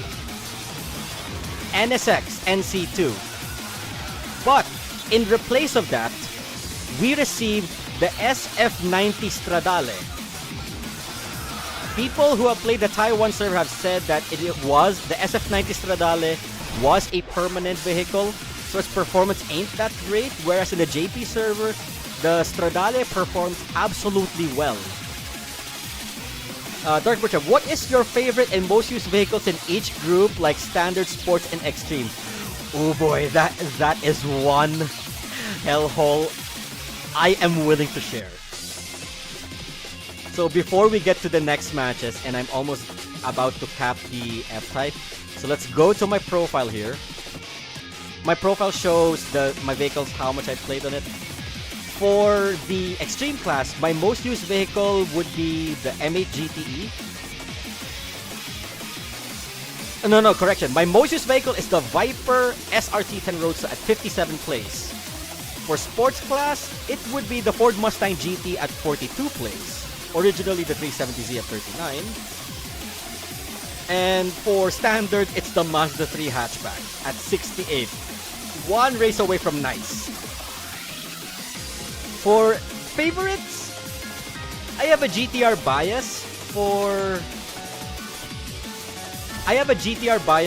NSX NC2. But in replace of that, we received the SF90 Stradale. People who have played the Taiwan server have said that the SF90 Stradale was a permanent vehicle, so its performance ain't that great, whereas in the JP server, the Stradale performs absolutely well. Dark Butcher, what is your favorite and most used vehicles in each group, like Standard, Sports, and Extreme? Oh boy, that is one hellhole I am willing to share. So before we get to the next matches, and I'm almost about to cap the F-Type, so let's go to my profile here. My profile shows my vehicles, how much I played on it. For the Extreme class, my most used vehicle would be the M8 GTE. No, correction. My most used vehicle is the Viper SRT 10 Roadster at 57 plays. For sports class, it would be the Ford Mustang GT at 42 plays. Originally the 370Z at 39. And for standard, it's the Mazda 3 hatchback at 68. One race away from nice. For favorites, I have a GTR bias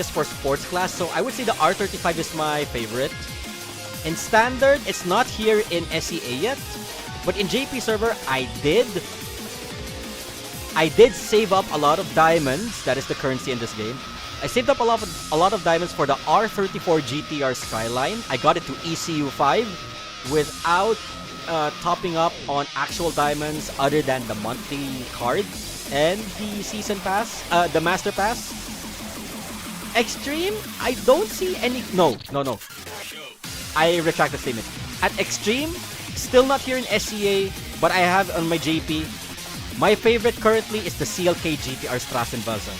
for sports class, so I would say the R35 is my favorite. In standard, it's not here in SEA yet, but in JP server, I did save up a lot of diamonds. That is the currency in this game. I saved up a lot of diamonds for the R34 GTR Skyline. I got it to ECU 5 without topping up on actual diamonds other than the monthly card and the season pass, the master pass. Extreme, I don't see any. No. I retract the statement. At Extreme, still not here in SEA, but I have on my JP. My favorite currently is the CLK GTR Strassenbuzzer.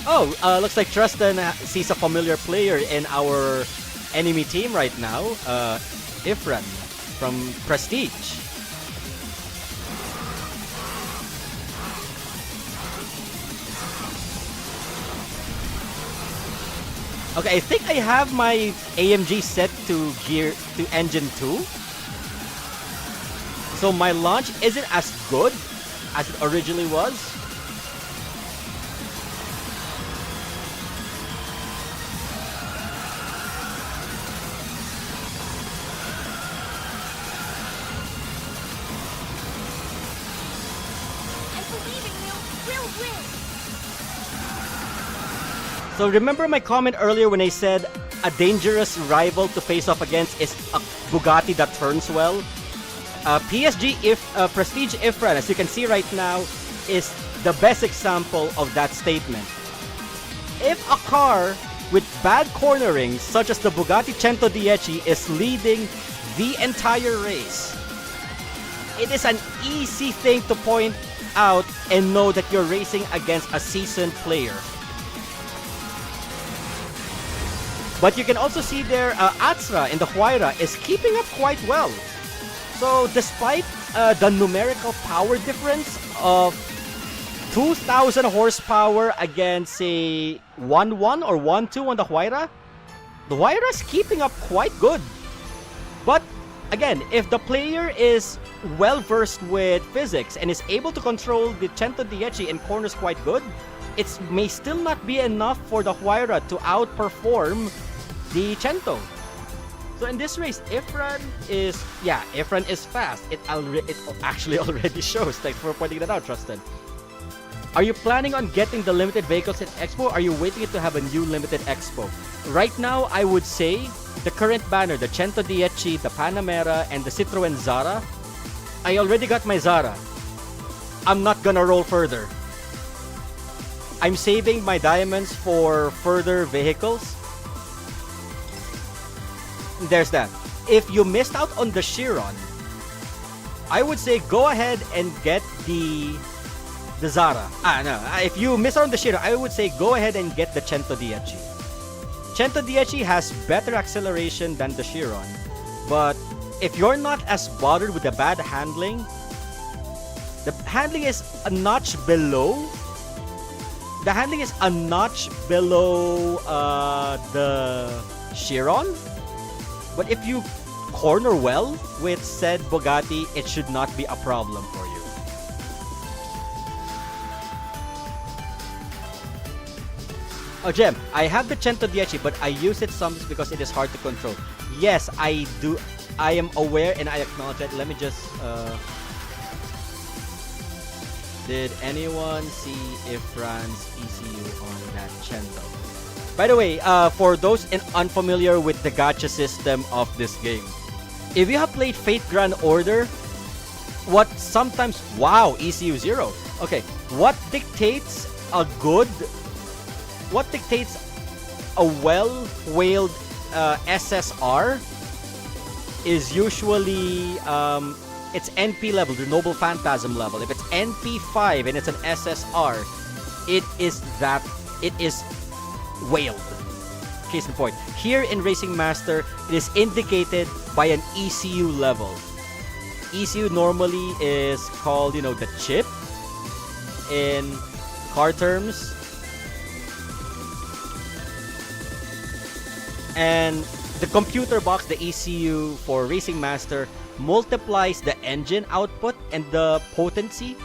Oh, looks like Tristan sees a familiar player in our enemy team right now. Ifran from Prestige. Okay, I think I have my AMG set to engine 2. So my launch isn't as good as it originally was. So remember my comment earlier when I said a dangerous rival to face off against is a Bugatti that turns well? Prestige Ifran, as you can see right now, is the best example of that statement. If a car with bad cornering, such as the Bugatti 110 is leading the entire race, it is an easy thing to point out and know that you're racing against a seasoned player. But you can also see there, Atsra in the Huayra is keeping up quite well. So despite the numerical power difference of 2,000 horsepower against say 1-1 or 1-2 on the Huayra is keeping up quite good. But again, if the player is well versed with physics and is able to control the 110 in corners quite good, it may still not be enough for the Huayra to outperform the Cento. So in this race, Ifran is fast. It actually already shows. Thanks for pointing that out, Tristan. Are you planning on getting the limited vehicles at Expo? Are you waiting it to have a new limited Expo? Right now, I would say the current banner, the 110, the Panamera, and the Citroen Zara. I already got my Zara. I'm not gonna roll further. I'm saving my diamonds for further vehicles. There's that. If you missed out on the Chiron, I would say go ahead and get the Zara. If you missed out on the Chiron, I would say go ahead and get the 110. 110 has better acceleration than the Chiron, but if you're not as bothered with the bad handling, the handling is a notch below. The handling is a notch below the Chiron. But if you corner well with said Bugatti, it should not be a problem for you. Oh, Jem, I have the 110, but I use it sometimes because it is hard to control. Yes, I do. I am aware and I acknowledge that. Let me just... Did anyone see Ifran's ECU on that Cento? By the way, for those unfamiliar with the gacha system of this game, if you have played Fate Grand Order, what sometimes... Wow, ECU 0. Okay, what dictates a well-whaled SSR is usually its NP level, the Noble Phantasm level. If it's NP5 and it's an SSR, it is whaled. Case in point. Here in Racing Master, it is indicated by an ECU level. ECU normally is called, the chip in car terms. And the computer box, the ECU for Racing Master, multiplies the engine output and the potency.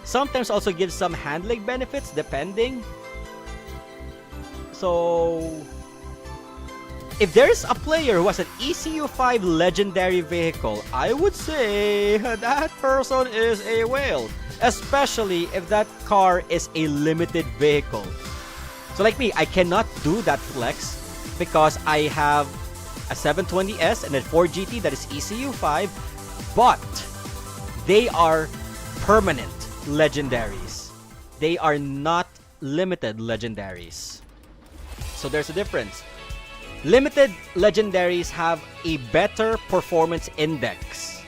Sometimes also gives some handling benefits depending. So, if there's a player who has an ECU5 legendary vehicle, I would say that person is a whale. Especially if that car is a limited vehicle. So like me, I cannot do that flex because I have a 720S and a 4GT that is ECU5, but they are permanent legendaries. They are not limited legendaries. So there's a difference. Limited legendaries have a better performance index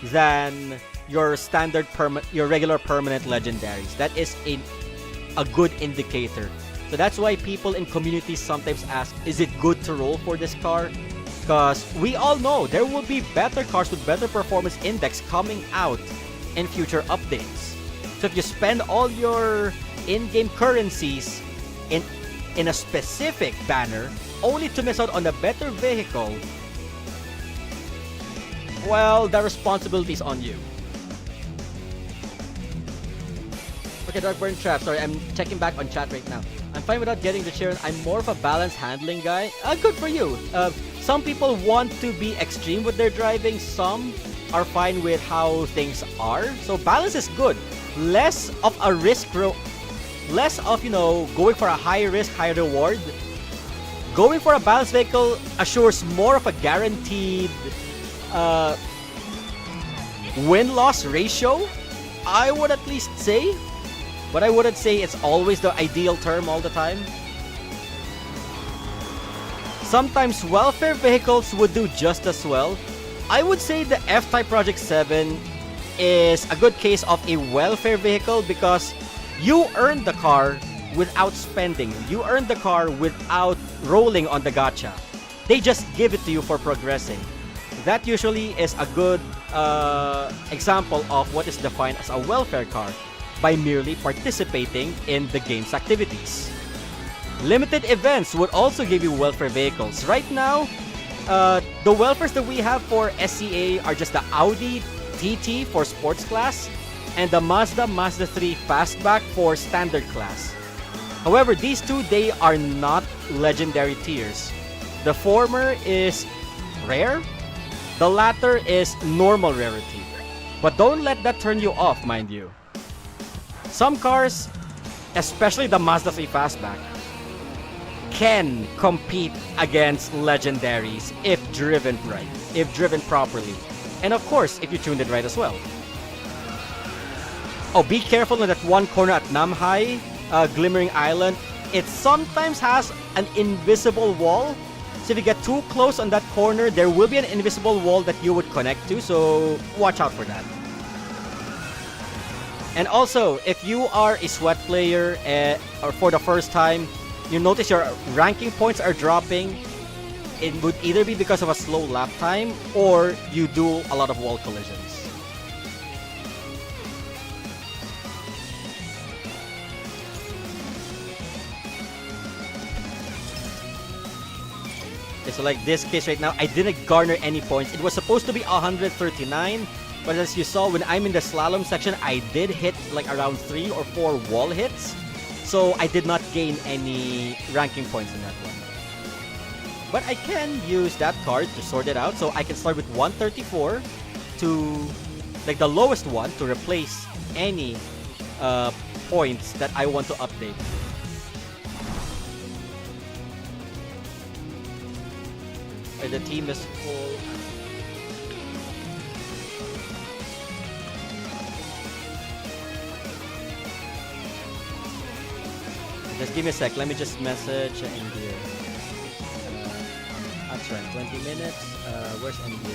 than your standard your regular permanent legendaries. That is a good indicator. So that's why people in communities sometimes ask, is it good to roll for this car? Because we all know there will be better cars with better performance index coming out in future updates. So if you spend all your in-game currencies in a specific banner only to miss out on a better vehicle, well, the responsibility is on you. Okay, Darkburn Trap. Sorry, I'm checking back on chat right now. I'm fine without getting the chair. I'm more of a balanced handling guy. Good for you. Some people want to be extreme with their driving. Some are fine with how things are. So balance is good. Less of a less of, going for a high risk, high reward. Going for a balanced vehicle assures more of a guaranteed win-loss ratio, I would at least say. But I wouldn't say it's always the ideal term all the time. Sometimes welfare vehicles would do just as well. I would say the F-Type Project 7 is a good case of a welfare vehicle because you earned the car without spending. You earned the car without rolling on the gacha. They just give it to you for progressing. That usually is a good example of what is defined as a welfare car, by merely participating in the game's activities. Limited events would also give you welfare vehicles. Right now, the welfares that we have for SCA are just the Audi TT for sports class and the Mazda 3 Fastback for standard class. However, these two, they are not legendary tiers. The former is rare, the latter is normal rarity. But don't let that turn you off, mind you. Some cars, especially the Mazda 3 Fastback, can compete against legendaries if driven right, if driven properly. And of course, if you tuned it right as well. Oh, be careful in that one corner at Namhai, Glimmering Island. It sometimes has an invisible wall. So if you get too close on that corner, there will be an invisible wall that you would connect to. So watch out for that. And also, if you are a sweat player or for the first time, you notice your ranking points are dropping, it would either be because of a slow lap time or you do a lot of wall collisions. Okay, so like this case right now, I didn't garner any points. It was supposed to be 139. But as you saw, when I'm in the slalom section, I did hit like around 3 or 4 wall hits. So I did not gain any ranking points in that one. But I can use that card to sort it out. So I can start with 134 to like the lowest one to replace any points that I want to update. The team is full. Just give me a sec. Let me just message in here. That's right. 20 minutes. Where's MD?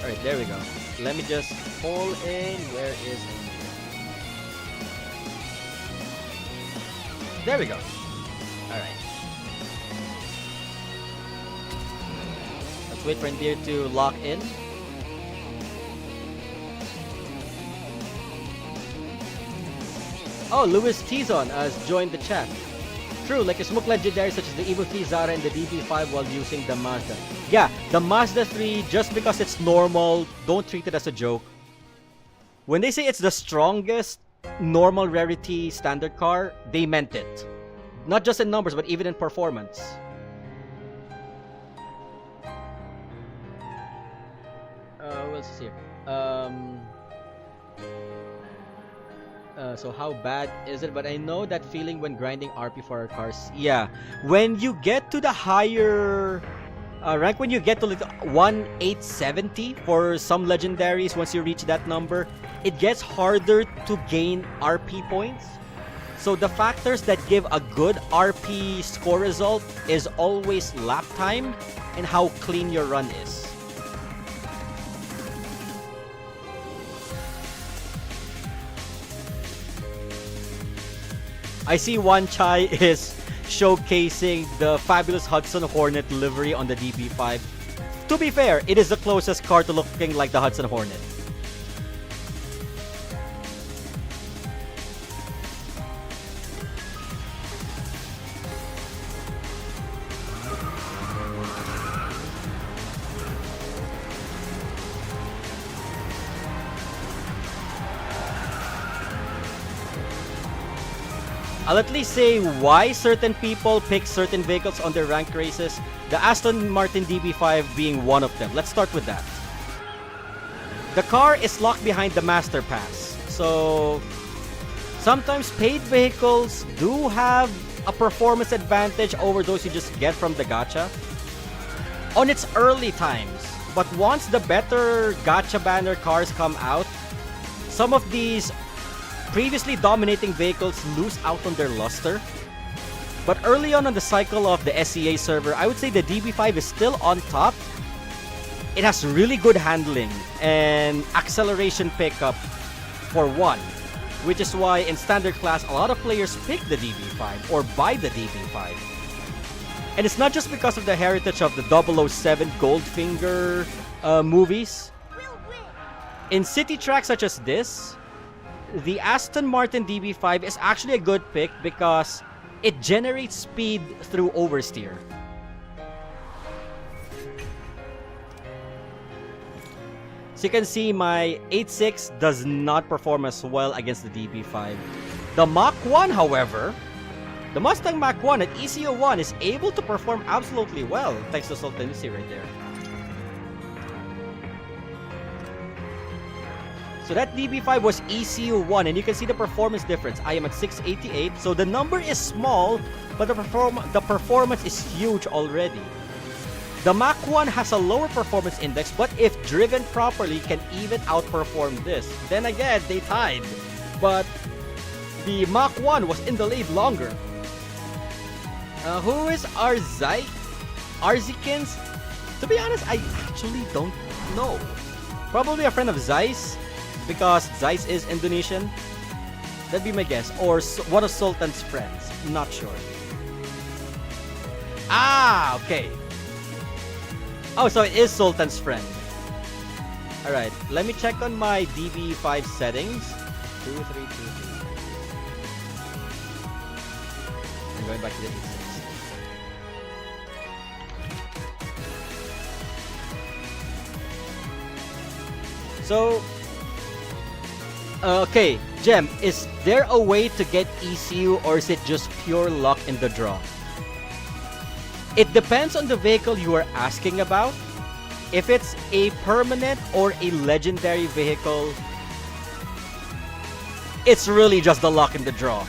Alright, there we go. Let me just pull in. Where is MD? There we go. Alright. Let's wait for Indir to lock in. Oh, Louis Tizon has joined the chat. True, like a smoke legendary such as the Evo 3 Zara and the DB5 while using the Mazda. Yeah, the Mazda 3, just because it's normal, don't treat it as a joke. When they say it's the strongest normal rarity standard car, they meant it. Not just in numbers, but even in performance. What else is here? So how bad is it? But I know that feeling when grinding RP for our cars. Yeah, when you get to the higher Rank when you get to like 1870 for some legendaries. Once you reach that number, it gets harder to gain RP points. So the factors that give a good RP score result is always lap time and how clean your run is. I see Wan Chai is showcasing the fabulous Hudson Hornet livery on the DB5. To be fair, it is the closest car to looking like the Hudson Hornet. I'll at least say why certain people pick certain vehicles on their ranked races. The Aston Martin DB5 being one of them. Let's start with that. The car is locked behind the Master Pass. So sometimes paid vehicles do have a performance advantage over those you just get from the gacha on its early times. But once the better gacha banner cars come out, some of these previously dominating vehicles lose out on their luster. But early on the cycle of the SEA server, I would say the DB5 is still on top. It has really good handling and acceleration pickup for one, which is why in standard class a lot of players pick the DB5 or buy the DB5. And it's not just because of the heritage of the 007 Goldfinger movies. In city tracks such as this, the Aston Martin DB5 is actually a good pick because it generates speed through oversteer. So you can see my 8.6 does not perform as well against the DB5. The Mach 1, however, the Mustang Mach 1 at ECU 1 is able to perform absolutely well thanks to Sultanusi right there. So that DB5 was ECU 1 and you can see the performance difference. I am at 688, so the number is small, but the performance is huge already. The Mach 1 has a lower performance index, but if driven properly can even outperform this. Then again, they tied, but the Mach 1 was in the lead longer. Who is Arzikins? To be honest, I actually don't know. Probably a friend of Zeiss, because Zeiss is Indonesian. That'd be my guess. Or one of Sultan's friends. Not sure. Ah, okay. Oh, so it is Sultan's friend. Alright, let me check on my DB5 settings. 2323. I'm going back to the 86. So, okay, Gem, is there a way to get ECU or is it just pure luck in the draw? It depends on the vehicle you are asking about. If it's a permanent or a legendary vehicle, it's really just the luck in the draw.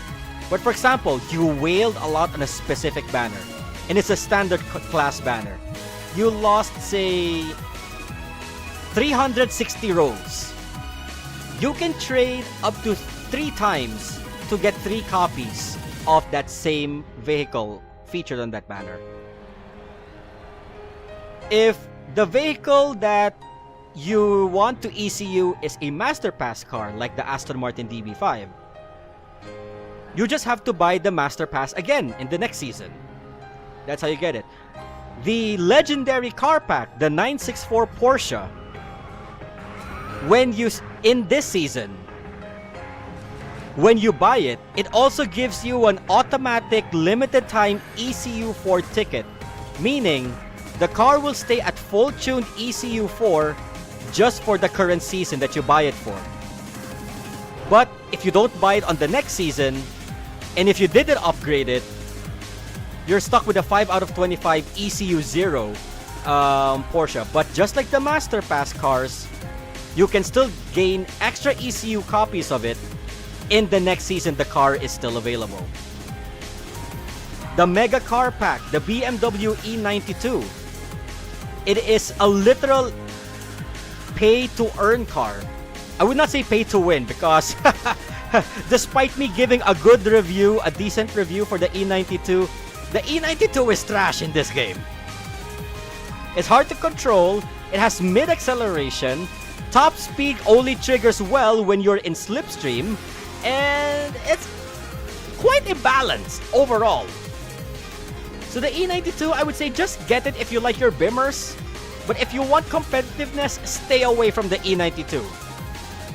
But for example, you wailed a lot on a specific banner, and it's a standard class banner. You lost, say, 360 rolls. You can trade up to 3 times to get 3 copies of that same vehicle featured on that banner. If the vehicle that you want to ECU is a Master Pass car like the Aston Martin DB5, you just have to buy the Master Pass again in the next season. That's how you get it. The legendary car pack, the 964 Porsche, when you in this season, when you buy it, it also gives you an automatic limited time ECU4 ticket, meaning the car will stay at full tuned ECU4 just for the current season that you buy it for. But if you don't buy it on the next season, and if you didn't upgrade it, you're stuck with a 5 out of 25 ECU0 Porsche. But just like the Master Pass cars, you can still gain extra ECU copies of it in the next season the car is still available. The Mega Car Pack, the BMW E92. It is a literal pay-to-earn car. I would not say pay-to-win because despite me giving a good review, a decent review for the E92, the E92 is trash in this game. It's hard to control, it has mid-acceleration, top speed only triggers well when you're in slipstream, and it's quite imbalanced overall. So the E92, I would say just get it if you like your bimmers, but if you want competitiveness, stay away from the E92.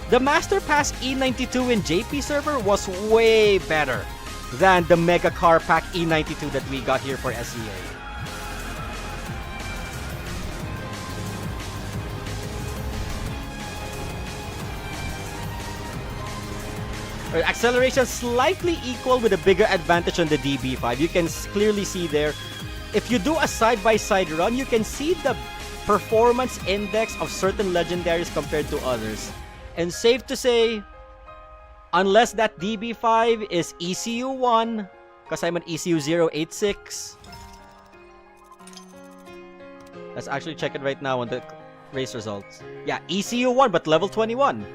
The Master Pass E92 in JP server was way better than the Mega Car Pack E92 that we got here for SEA. Acceleration slightly equal with a bigger advantage on the DB5. You can clearly see there. If you do a side-by-side run, you can see the performance index of certain legendaries compared to others. And safe to say, unless that DB5 is ECU 1, because I'm an ECU 086. Let's actually check it right now on the race results. Yeah, ECU 1, but level 21.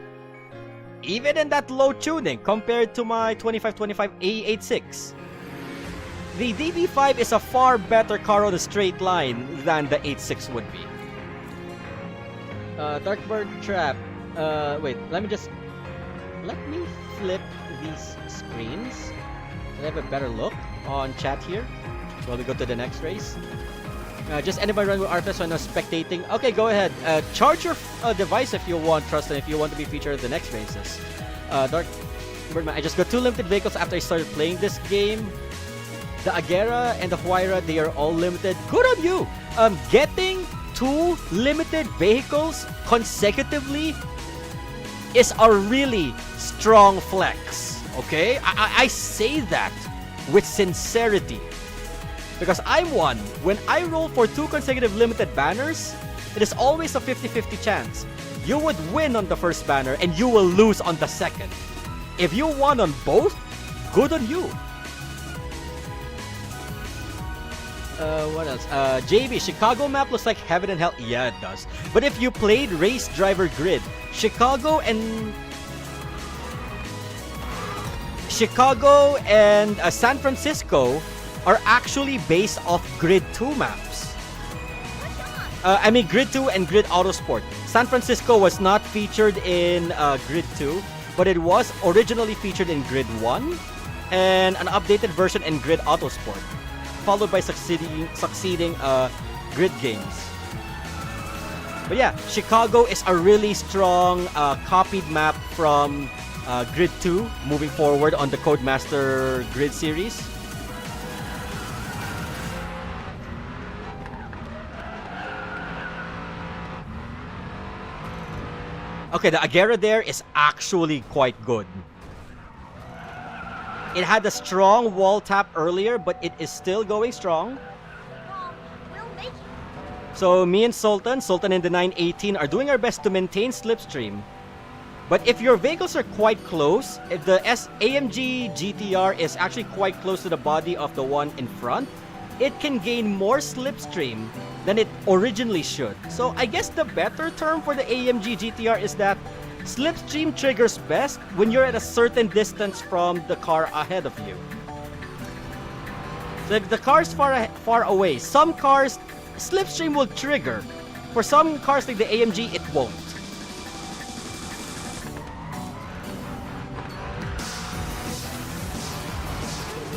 Even in that low tuning compared to my 2525 A86. The DB5 is a far better car on a straight line than the 86 would be. Darkbird Trap. Wait, let me flip these screens so I have a better look on chat here while we go to the next race. Just anybody run with Artistry when spectating? Okay, go ahead. Charge your device if you want, Trustin, if you want to be featured in the next races. Dark Birdman, I just got 2 limited vehicles after I started playing this game. The Agera and the Huayra, they are all limited. Good on you! Getting 2 limited vehicles consecutively is a really strong flex. Okay? I say that with sincerity. Because I'm one. When I roll for 2 consecutive limited banners, it is always a 50-50 chance. You would win on the first banner and you will lose on the second. If you won on both, good on you. What else? JB, Chicago map looks like heaven and hell. Yeah, it does. But if you played Race Driver Grid, Chicago and San Francisco are actually based off Grid 2 maps. I mean Grid 2 and Grid Autosport. San Francisco was not featured in Grid 2, but it was originally featured in Grid 1 and an updated version in Grid Autosport, followed by succeeding Grid games. But yeah, Chicago is a really strong copied map from Grid 2 moving forward on the Codemaster Grid series. Okay, the Agera there is actually quite good. It had a strong wall tap earlier, but it is still going strong. So me and Sultan in the 918 are doing our best to maintain slipstream. But if your vehicles are quite close, if the AMG GTR is actually quite close to the body of the one in front, it can gain more slipstream than it originally should. So I guess the better term for the AMG GTR is that slipstream triggers best when you're at a certain distance from the car ahead of you. So if the car is far away, some cars slipstream will trigger. For some cars like the AMG, it won't.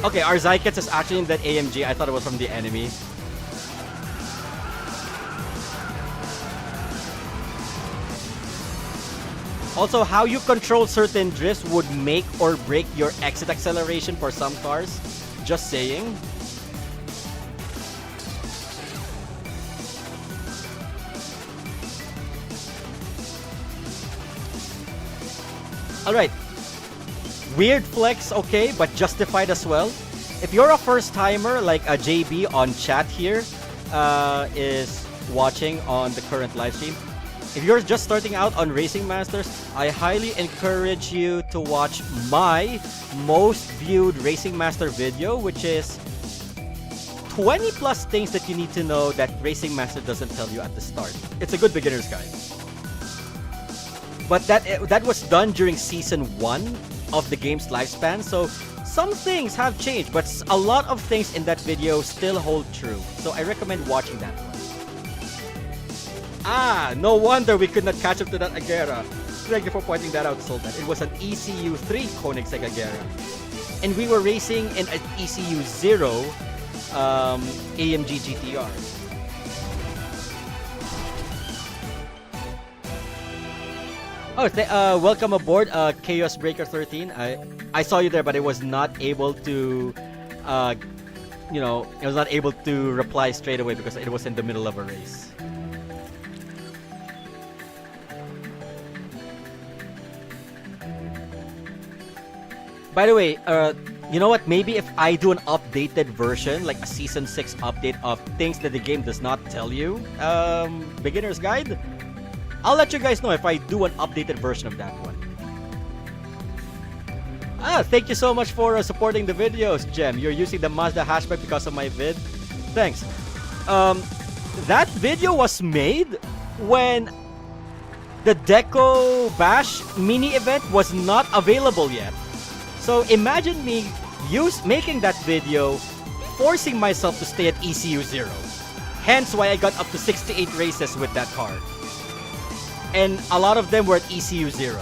Okay, our Zykets is actually in that AMG. I thought it was from the enemy. Also, how you control certain drifts would make or break your exit acceleration for some cars. Just saying. Alright. Weird flex, okay, but justified as well. If you're a first timer like a JB on chat here is watching on the current live stream, if you're just starting out on Racing Masters, I highly encourage you to watch my most viewed Racing Master video, which is 20 plus things that you need to know that Racing Master doesn't tell you at the start. It's a good beginner's guide. But that was done during season 1 of the game's lifespan, so some things have changed, but a lot of things in that video still hold true. So I recommend watching that one. Ah, no wonder we could not catch up to that Agera. Thank you for pointing that out, Sultan. It was an ECU3 Koenigsegg Agera. And we were racing in an ECU0 AMG GTR. Oh, welcome aboard, Chaos Breaker 13. I saw you there, but I was not able to, I was not able to reply straight away because it was in the middle of a race. By the way, you know what? Maybe if I do an updated version, like a Season 6 update of things that the game does not tell you, beginner's guide, I'll let you guys know if I do an updated version of that one. Thank you so much for supporting the videos, Jem. You're using the Mazda hatchback because of my vid. Thanks. That video was made when the Deco Bash mini event was not available yet. So imagine me making that video, forcing myself to stay at ECU0. Hence why I got up to 68 races with that car. And a lot of them were at ECU0.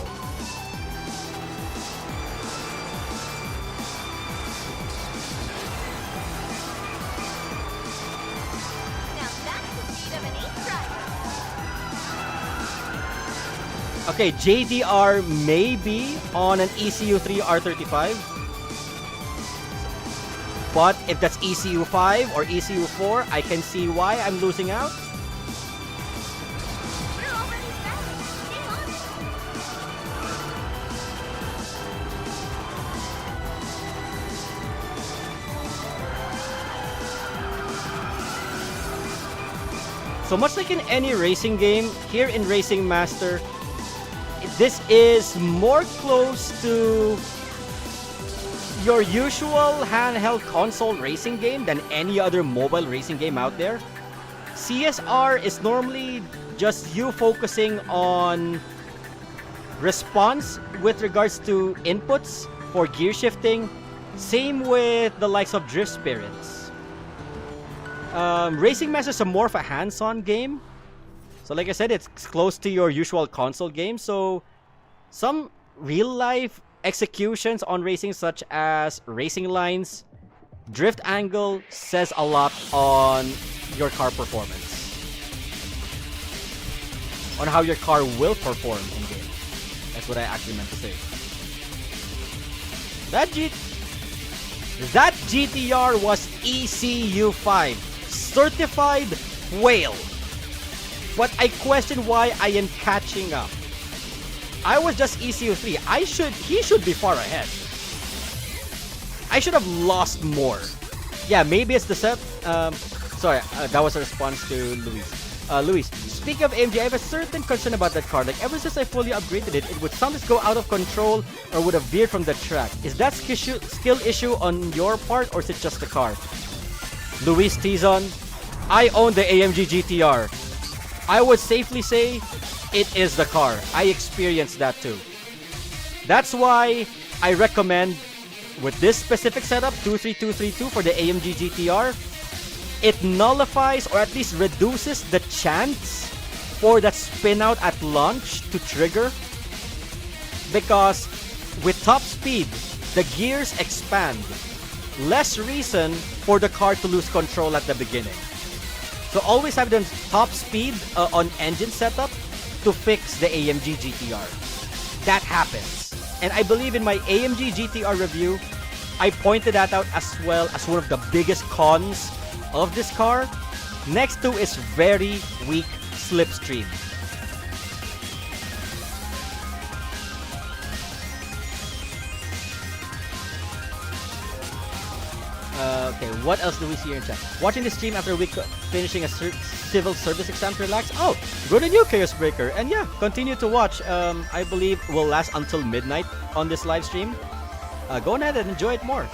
Okay, JDR may be on an ECU3 R35. But if that's ECU5 or ECU4, I can see why I'm losing out. So much like in any racing game, here in Racing Master, this is more close to your usual handheld console racing game than any other mobile racing game out there. CSR is normally just you focusing on response with regards to inputs for gear shifting. Same with the likes of Drift Spirits. Racing Master is more of a hands-on game. So like I said, it's close to your usual console game. So some real-life executions on racing, such as racing lines, drift angle, says a lot on your car performance. On how your car will perform in game. That's what I actually meant to say. That GTR was ECU5, certified whale. But I question why I am catching up. I was just ECU3. He should be far ahead. I should have lost more. Yeah, maybe it's the set. Sorry, that was a response to Luis. Luis, speaking of AMG, I have a certain concern about that car. Like, ever since I fully upgraded it, it would sometimes go out of control or would have veered from the track. Is that skill issue on your part, or is it just the car? Luis Tizon, I own the AMG GTR. I would safely say it is the car. I experienced that too. That's why I recommend, with this specific setup, 23232 for the AMG GTR, it nullifies or at least reduces the chance for that spin out at launch to trigger. Because with top speed, the gears expand. Less reason for the car to lose control at the beginning. So always have the top speed on engine setup to fix the AMG GTR. That happens. And I believe in my AMG GTR review, I pointed that out as well as one of the biggest cons of this car. Next to is very weak slipstream. Okay, what else do we see here in chat? Watching the stream after a week finishing a civil service exam to relax. Oh, good on you, Chaos Breaker. And yeah, continue to watch. I believe will last until midnight on this live stream. Go ahead and enjoy it more.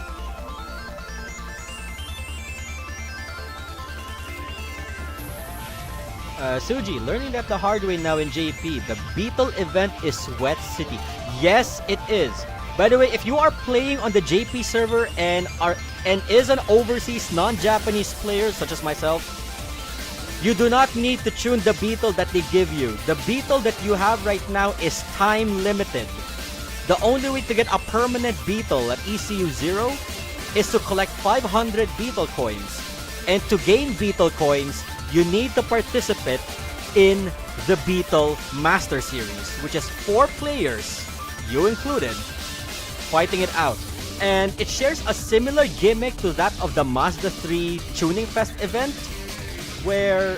Suji, learning that the hard way now in JP. The Beetle event is Sweat City. Yes, it is. By the way, if you are playing on the JP server and is an overseas non-Japanese player such as myself, you do not need to tune the Beetle that they give you. The Beetle that you have right now is time limited. The only way to get a permanent Beetle at ECU 0 is to collect 500 Beetle coins. And to gain Beetle coins, you need to participate in the Beetle Master Series, which is 4 players, you included, fighting it out. And it shares a similar gimmick to that of the Mazda 3 Tuning Fest event, where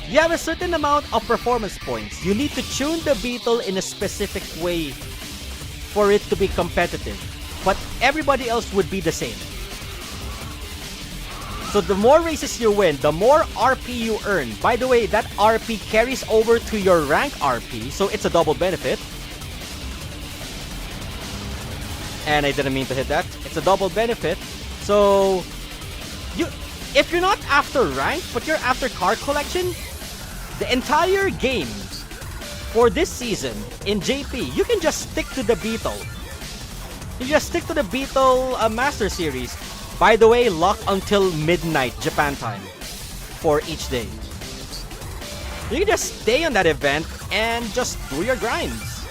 you have a certain amount of performance points. You need to tune the Beetle in a specific way for it to be competitive, but everybody else would be the same. So the more races you win, the more RP you earn. By the way, that RP carries over to your rank RP, so it's a double benefit. And I didn't mean to hit that. It's a double benefit. So if you're not after rank, but you're after car collection, the entire game for this season in JP, you can just stick to the Beetle. You just stick to the Beetle Master Series. By the way, locked until midnight Japan time for each day. You can just stay on that event and just do your grinds.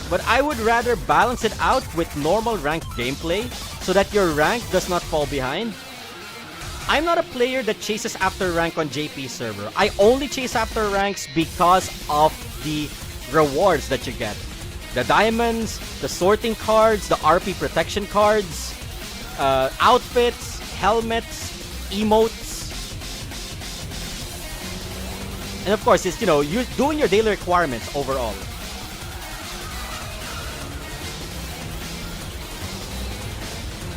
But I would rather balance it out with normal ranked gameplay so that your rank does not fall behind. I'm not a player that chases after rank on JP server. I only chase after ranks because of the rewards that you get. The diamonds, the sorting cards, the RP protection cards, outfits, helmets, emotes. And of course, it's, you're doing your daily requirements overall.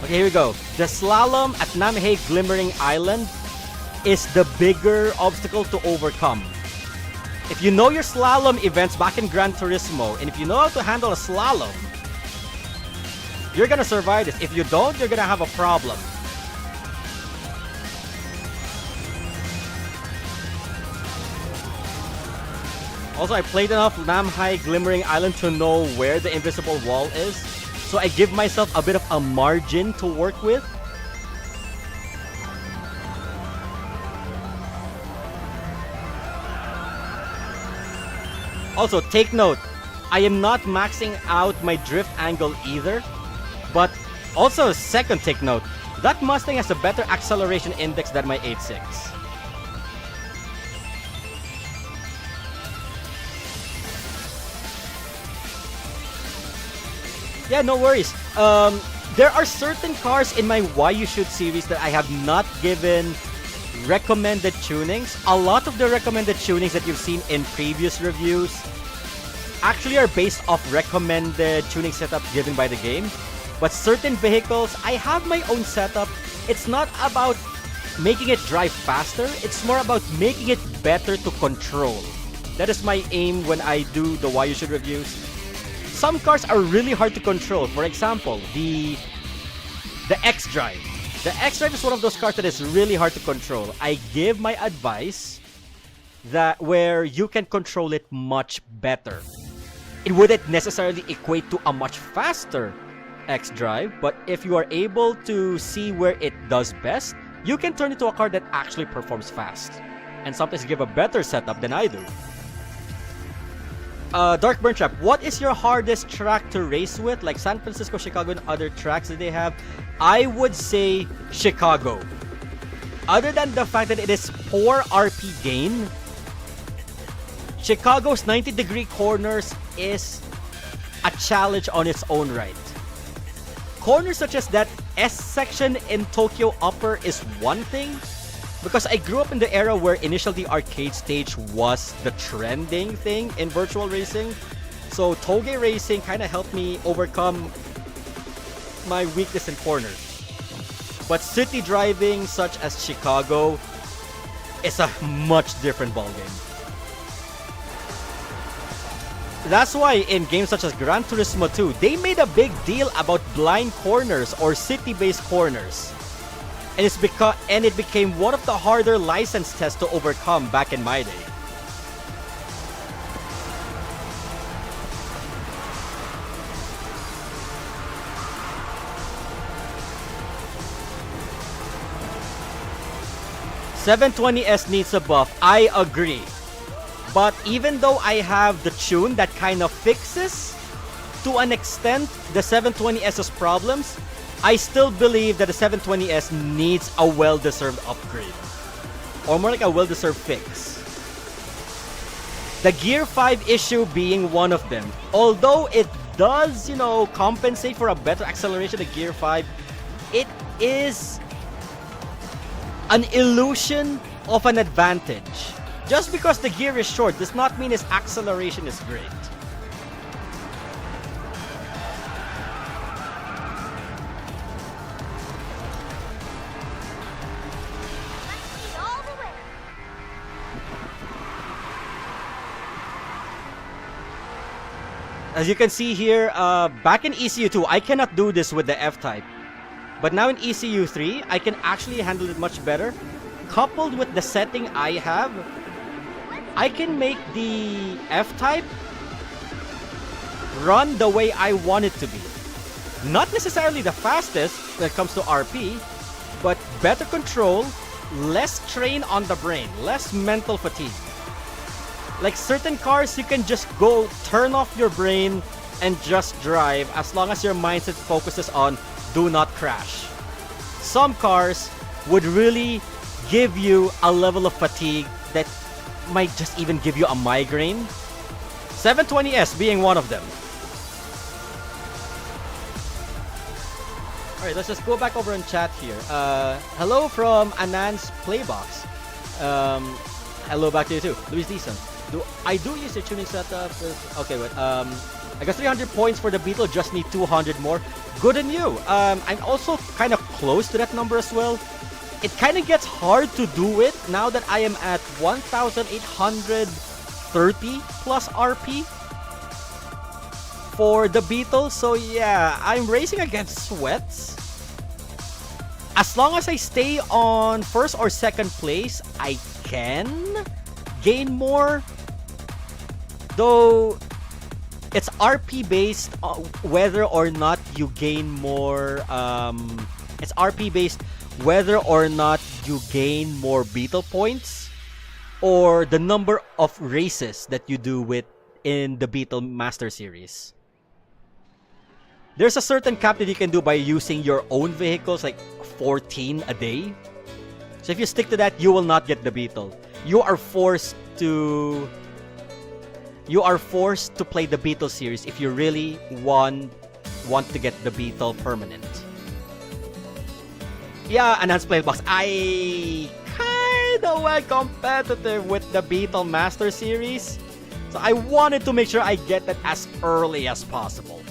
Okay, here we go. The slalom at Namehei Glimmering Island is the bigger obstacle to overcome. If you know your slalom events back in Gran Turismo, and if you know how to handle a slalom, you're gonna survive this. If you don't, you're gonna have a problem. Also, I played enough Namehei Glimmering Island to know where the invisible wall is. So I give myself a bit of a margin to work with. Also, take note, I am not maxing out my drift angle either. But also, second take note, that Mustang has a better acceleration index than my 8.6. Yeah, no worries. There are certain cars in my Why You Should series that I have not given recommended tunings. A lot of the recommended tunings that you've seen in previous reviews actually are based off recommended tuning setup given by the game. But certain vehicles, I have my own setup. It's not about making it drive faster. It's more about making it better to control. That is my aim when I do the Why You Should reviews. Some cars are really hard to control. For example, the X-Drive. The X-Drive is one of those cars that is really hard to control. I give my advice that where you can control it much better. It wouldn't necessarily equate to a much faster X-Drive, but if you are able to see where it does best, you can turn it to a car that actually performs fast. And sometimes give a better setup than I do. Dark Burn Trap, what is your hardest track to race with? Like San Francisco, Chicago, and other tracks that they have? I would say Chicago. Other than the fact that it is poor RP gain, Chicago's 90-degree corners is a challenge on its own right. Corners such as that S section in Tokyo Upper is one thing, because I grew up in the era where initially the arcade stage was the trending thing in virtual racing. So Toge racing kind of helped me overcome my weakness in corners. But city driving such as Chicago is a much different ballgame. That's why in games such as Gran Turismo 2, they made a big deal about blind corners or city-based corners. and it became one of the harder license tests to overcome back in my day. $720S needs a buff. I agree. But even though I have the tune that kind of fixes, to an extent, the 720S's problems, I still believe that the 720S needs a well-deserved upgrade. Or more like a well-deserved fix. The Gear 5 issue being one of them. Although it does, compensate for a better acceleration of Gear 5, it is an illusion of an advantage. Just because the gear is short does not mean its acceleration is great. As you can see here, back in ECU2, I cannot do this with the F-Type. But now in ECU3, I can actually handle it much better. Coupled with the setting I have, I can make the F-Type run the way I want it to be. Not necessarily the fastest when it comes to RP, but better control, less strain on the brain, less mental fatigue. Like certain cars, you can just go turn off your brain and just drive as long as your mindset focuses on do not crash. Some cars would really give you a level of fatigue that might just even give you a migraine. 720S being one of them. Alright, let's just go back over and chat here. Hello from Anand's Playbox. Hello back to you too. Luis Deason. I do use your tuning setup. Okay, wait. I got 300 points for the Beetle, just need 200 more. Good on you. I'm also kind of close to that number as well. It kind of gets hard to do it now that I am at 1,830 plus RP for the Beetle. So yeah, I'm racing against sweats. As long as I stay on first or second place, I can gain more. Though it's RP based whether or not you gain more. It's RP based whether or not you gain more Beetle points or the number of races that you do with in the Beetle Master Series. There's a certain cap that you can do by using your own vehicles, like 14 a day. So if you stick to that, you will not get the Beetle. You are forced to play the Beetle series if you really want to get the Beetle permanent. Yeah, Enhanced Playbox. I kinda went competitive with the Beetle Master Series. So I wanted to make sure I get that as early as possible.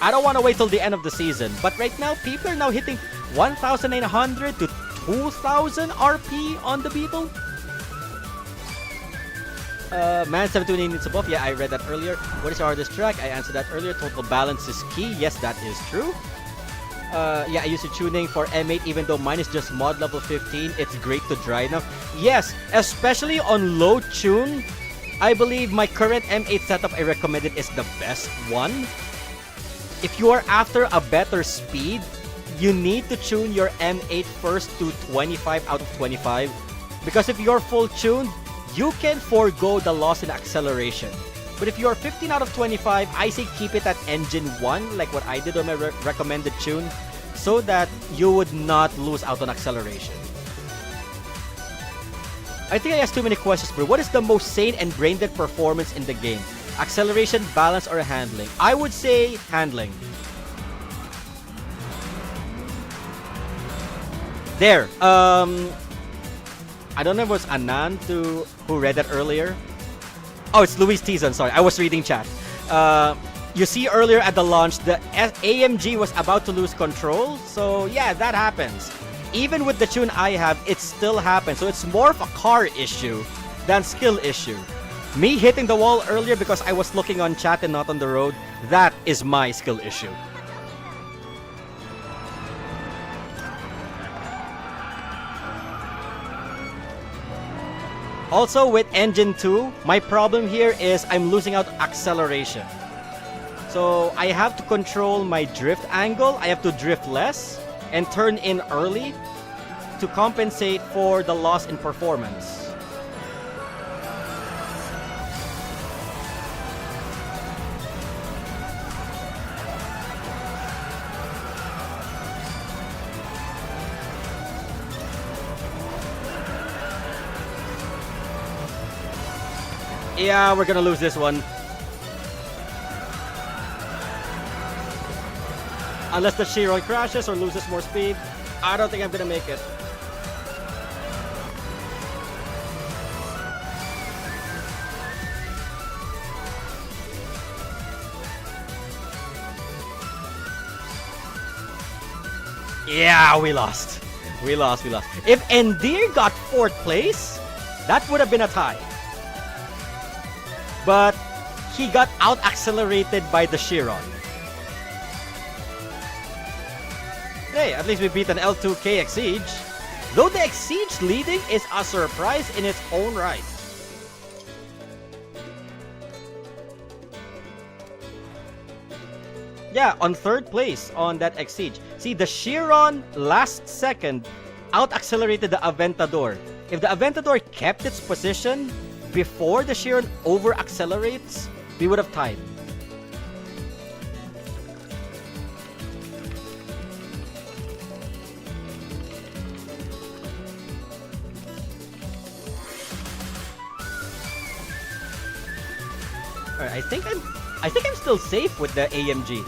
I don't want to wait till the end of the season. But right now, people are now hitting 1,900 to 2,000 RP on the Beetle. Man 728 needs a buff. Yeah, I read that earlier. What is your hardest track? I answered that earlier. Total balance is key. Yes, that is true. Yeah, I use the tuning for M8 even though mine is just mod level 15. It's great to drive now. Yes, especially on low tune. I believe my current M8 setup I recommended is the best one. If you are after a better speed, you need to tune your M8 first to 25 out of 25. Because if you're full tuned, you can forego the loss in acceleration. But if you're 15 out of 25, I say keep it at engine 1, like what I did on my recommended tune, so that you would not lose out on acceleration. I think I asked too many questions, but what is the most sane and brain-dead performance in the game? Acceleration, balance, or handling? I would say handling. There. I don't know if it was Anand who read that earlier. Oh, it's Luis Tizon. Sorry, I was reading chat. You see earlier at the launch, the AMG was about to lose control. So yeah, that happens. Even with the tune I have, it still happens. So it's more of a car issue than skill issue. Me hitting the wall earlier because I was looking on chat and not on the road, that is my skill issue. Also with Engine 2, my problem here is I'm losing out acceleration. So I have to control my drift angle. I have to drift less and turn in early to compensate for the loss in performance. Yeah, we're gonna lose this one. Unless the Chiron crashes or loses more speed, I don't think I'm gonna make it. Yeah, we lost. We lost. If Endear got 4th place, that would have been a tie. But he got out-accelerated by the Chiron. Hey, at least we beat an L2K Exige. Though the Exige leading is a surprise in its own right. Yeah, on 3rd place on that Exige. See, the Chiron last second out-accelerated the Aventador. If the Aventador kept its position before the Chiron over-accelerates, we would have tied. Alright, I think I'm still safe with the AMG.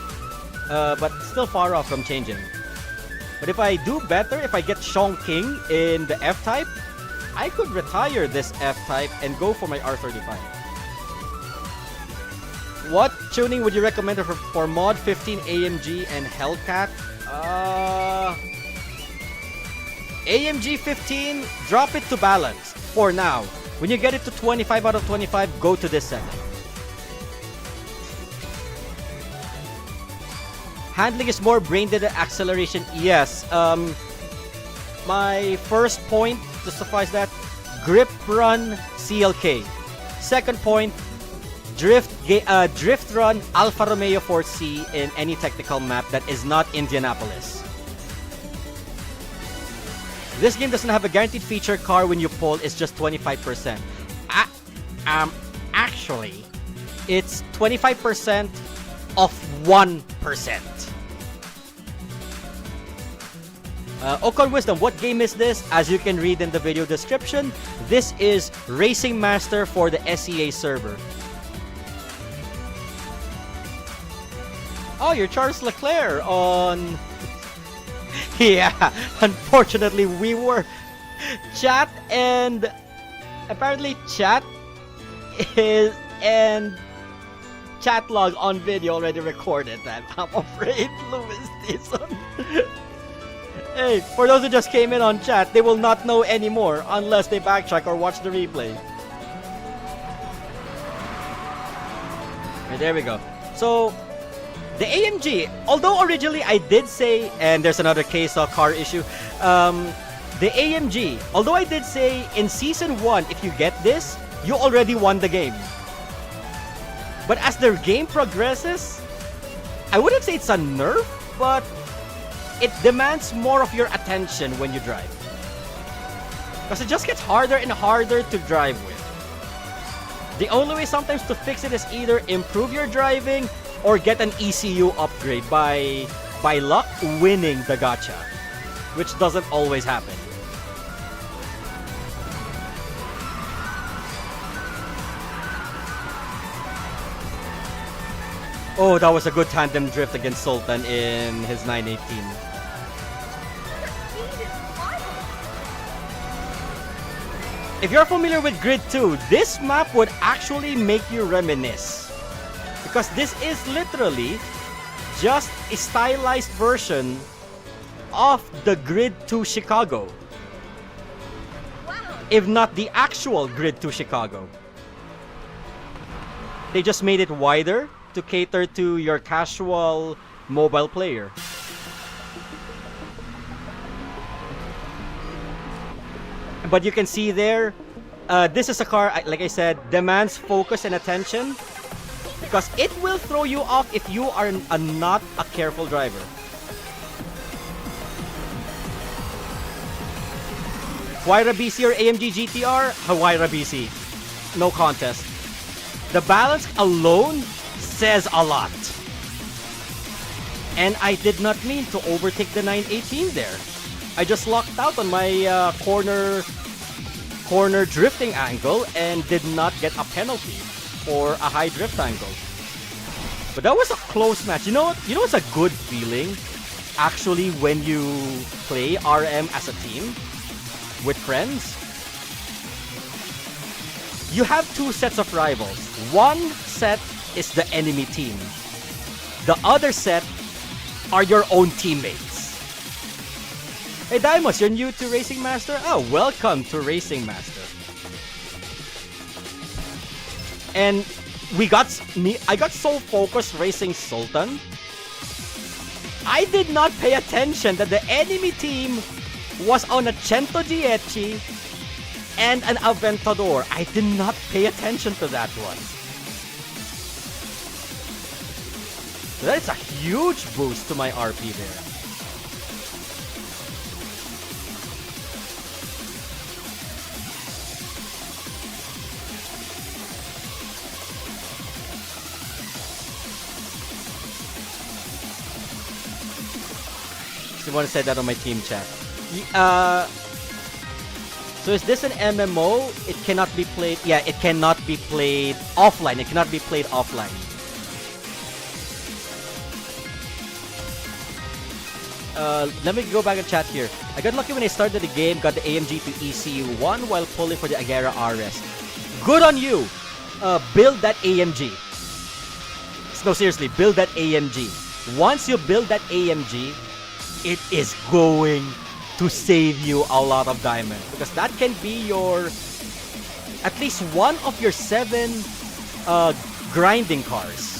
But still far off from changing. But if I do better, if I get Shong King in the F-Type, I could retire this F-Type and go for my R35. What tuning would you recommend for Mod 15 AMG and Hellcat? AMG 15, drop it to balance for now. When you get it to 25 out of 25, go to this setting. Handling is more brain dead than acceleration. Yes. My first point justifies that. Grip run CLK. Second point, drift run Alfa Romeo 4C in any technical map that is not Indianapolis. This game doesn't have a guaranteed feature car when you pull. It's just 25%. Actually, it's 25% of 1%. Ocon Wisdom, what game is this? As you can read in the video description, this is Racing Master for the SEA server. Oh, you're Charles Leclerc on... Yeah, unfortunately we were... Chat and... Apparently chat is... And... Chat log on video already recorded that. I'm afraid Lewis Dixon. Hey, for those who just came in on chat, they will not know anymore unless they backtrack or watch the replay. Okay, there we go. So, the AMG, although originally I did say, and there's another case of car issue, the AMG, although I did say in Season 1, if you get this, you already won the game. But as the game progresses, I wouldn't say it's a nerf, but it demands more of your attention when you drive. Because it just gets harder and harder to drive with. The only way sometimes to fix it is either improve your driving or get an ECU upgrade by luck winning the gacha, which doesn't always happen. Oh, that was a good tandem drift against Sultan in his 918. If you're familiar with Grid 2, this map would actually make you reminisce. Because this is literally just a stylized version of the Grid 2 Chicago. Wow. If not the actual Grid 2 Chicago. They just made it wider to cater to your casual mobile player. But you can see there, This is a car, like I said, demands focus and attention because it will throw you off if you are not a careful driver. Huayra BC or AMG GTR? Huayra BC. No contest. The balance alone says a lot. And I did not mean to overtake the 918 there. I just locked out on my corner drifting angle and did not get a penalty for a high drift angle. But that was a close match. You know what? You know what's a good feeling? Actually, when you play RM as a team with friends, you have two sets of rivals. One set is the enemy team. The other set are your own teammates. Hey Daimos, you're new to Racing Master? Oh, welcome to Racing Master. And I got so focused racing Sultan, I did not pay attention that the enemy team was on a Centodieci and an Aventador. I did not pay attention to that one. So that's a huge boost to my RP there. Just want to say that on my team chat. So is this an MMO? It cannot be played. Yeah, it cannot be played offline. It cannot be played offline. Let me go back and chat here. I got lucky when I started the game, got the AMG to ECU1 while pulling for the Agera RS. Good on you! Build that AMG. No, seriously, build that AMG. Once you build that AMG, it is going to save you a lot of diamond. Because that can be your... at least one of your 7 grinding cars.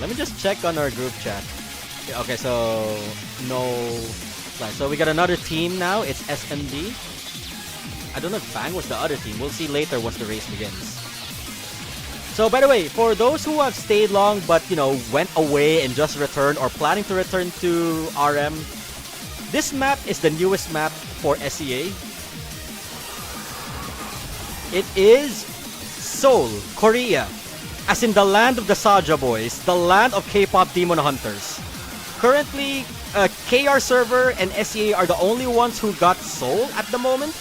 Let me just check on our group chat. Okay, so no flash. So we got another team now. It's SMD. I don't know if Bang was the other team. We'll see later once the race begins. So by the way, for those who have stayed long but went away and just returned or planning to return to RM, this map is the newest map for SEA. It is Seoul, Korea. As in the land of the Saja boys, the land of K-pop demon hunters. Currently, KR server and SEA are the only ones who got Seoul at the moment.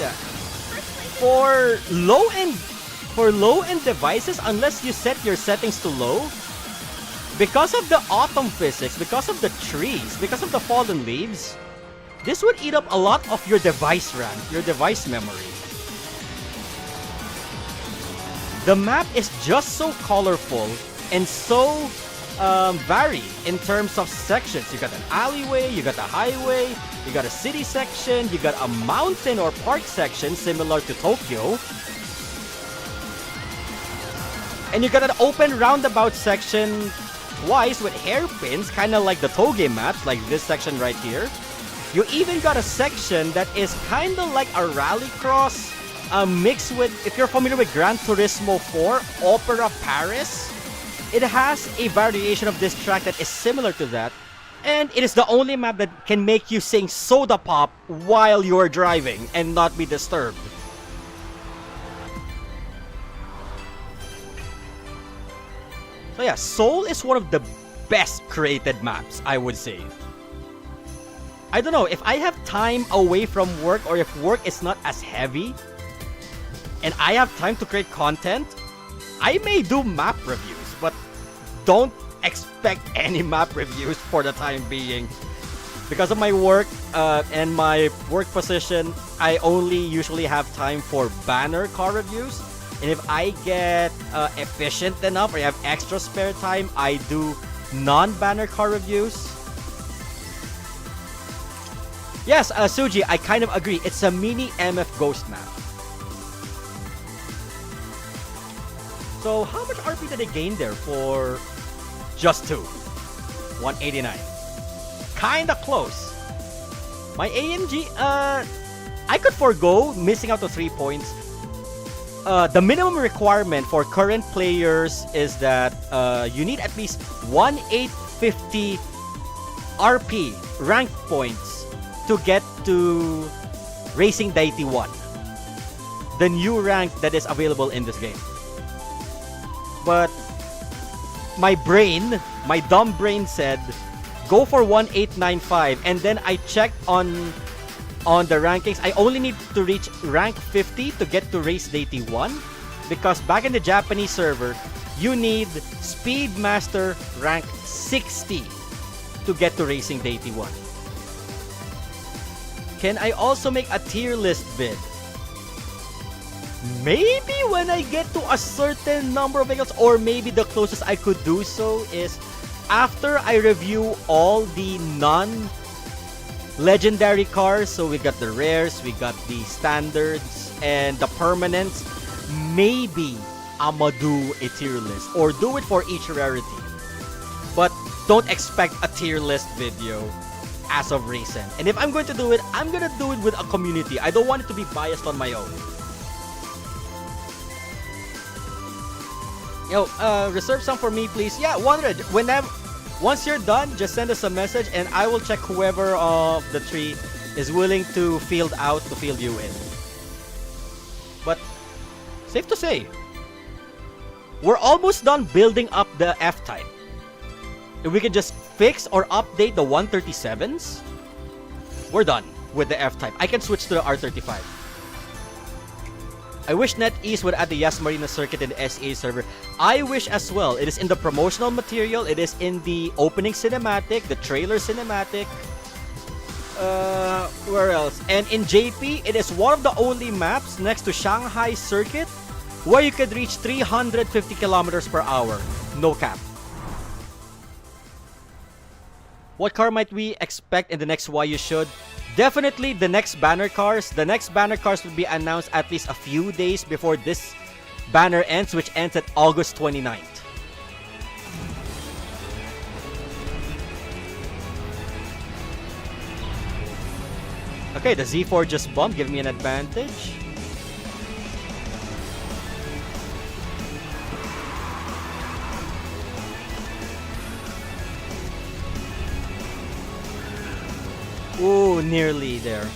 Yeah. For low-end devices, unless you set your settings to low, because of the autumn physics, because of the trees, because of the fallen leaves, this would eat up a lot of your device RAM, your device memory. The map is just so colorful and so varied in terms of sections. You got an alleyway, you got a highway, you got a city section, you got a mountain or park section similar to Tokyo, and you got an open roundabout section twice with hairpins, kind of like the Toge maps, like this section right here. You even got a section that is kind of like a rallycross mixed with, if you're familiar with Gran Turismo 4, Opera Paris, it has a variation of this track that is similar to that, and it is the only map that can make you sing Soda Pop while you're driving and not be disturbed. So yeah, Seoul is one of the best created maps, I would say. I don't know, if I have time away from work or if work is not as heavy and I have time to create content, I may do map reviews, but don't expect any map reviews for the time being. Because of my work and my work position, I only usually have time for banner car reviews. And if I get efficient enough or I have extra spare time, I do non-banner car reviews. Yes, Suji, I kind of agree. It's a mini MF Ghost map. So how much RP did they gain there for just 2? 189. Kinda close. My AMG, I could forego missing out on 3 points. The minimum requirement for current players is that you need at least 1850 RP rank points to get to Racing Deity 1, the new rank that is available in this game. But my dumb brain said, go for 1895, and then I checked on the rankings. I only need to reach rank 50 to get to Race Deity 1, because back in the Japanese server, you need Speedmaster rank 60 to get to Racing Deity 1. Can I also make a tier list bid? Maybe when I get to a certain number of vehicles, or maybe the closest I could do so is after I review all the non-legendary cars. So we got the rares, we got the standards, and the permanents. Maybe I'ma do a tier list, or do it for each rarity. But don't expect a tier list video as of recent. And if I'm going to do it, I'm gonna do it with a community. I don't want it to be biased on my own. Yo, reserve some for me, please. Yeah, 100. Once you're done, just send us a message, and I will check whoever of the three is willing to field you in. But safe to say, we're almost done building up the F-Type. If we can just fix or update the 137s, we're done with the F-Type. I can switch to the R35. I wish NetEase would add the Yas Marina circuit in the SEA server. I wish as well. It is in the promotional material. It is in the opening cinematic, the trailer cinematic. Where else? And in JP, it is one of the only maps next to Shanghai circuit where you could reach 350 kilometers per hour. No cap. What car might we expect in the next Why You Should? Definitely the next banner cars. The next banner cars will be announced at least a few days before this banner ends, which ends at August 29th. Okay, the Z4 just bumped, give me an advantage. Ooh, nearly there.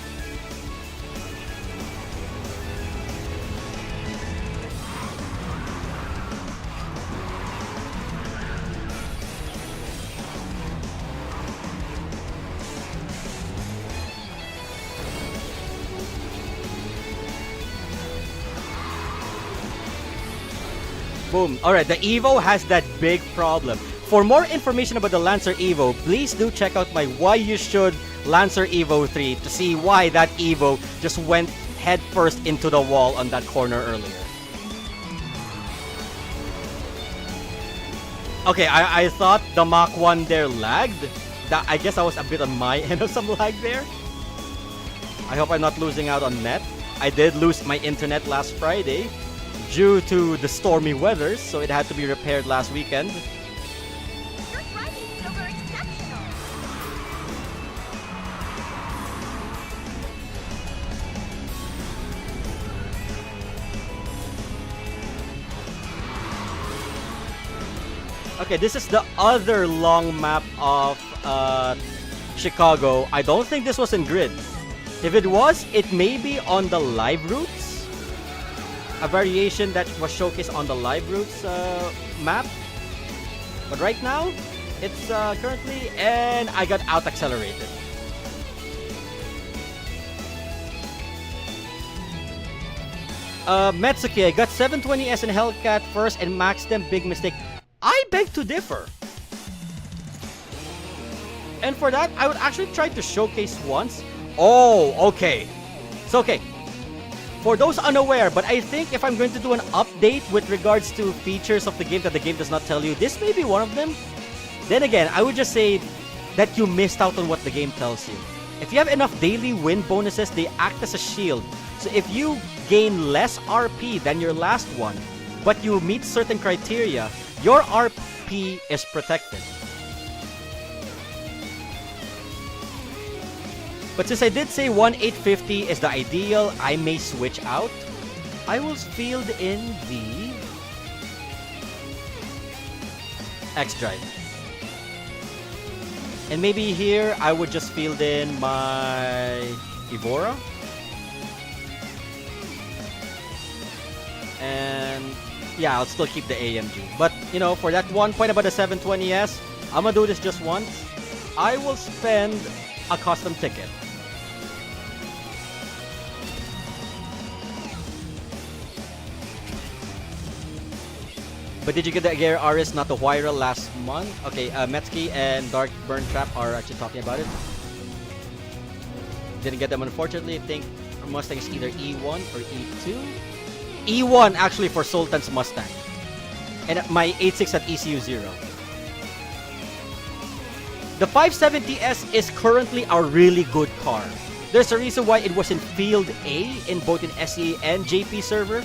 Boom. Alright, the Evo has that big problem. For more information about the Lancer Evo, please do check out my Why You Should Lancer Evo 3 to see why that Evo just went headfirst into the wall on that corner earlier. Okay, I thought the Mach 1 there lagged. I guess I was a bit on my end of some lag there. I hope I'm not losing out on net. I did lose my internet last Friday due to the stormy weather, so it had to be repaired last weekend. Your driving skills are exceptional. Okay, this is the other long map of Chicago. I don't think this was in grid. If it was, it may be on the live routes. A variation that was showcased on the live routes map. But right now, it's currently, and I got out accelerated. Metsuki, I got 720S and Hellcat first and maxed them, big mistake. I beg to differ. And for that, I would actually try to showcase once. Oh, okay. It's okay. For those unaware, but I think if I'm going to do an update with regards to features of the game that the game does not tell you, this may be one of them. Then again, I would just say that you missed out on what the game tells you. If you have enough daily win bonuses, they act as a shield. So if you gain less RP than your last one, but you meet certain criteria, your RP is protected. But since I did say 1,850 is the ideal, I may switch out. I will field in the X-Drive. And maybe here, I would just field in my Evora. And yeah, I'll still keep the AMG. But, you know, for that 1 point about the 720S, I'm gonna do this just once. I will spend a custom ticket. But did you get the Gear Aris, not the Huayra last month? Okay, Metsky and Dark Burn Trap are actually talking about it. Didn't get them, unfortunately. I think Mustang is either E1 or E2. E1 actually for Sultan's Mustang. And my 86 at ECU 0. The 570S is currently a really good car. There's a reason why it was in Field A in both in SE and JP server.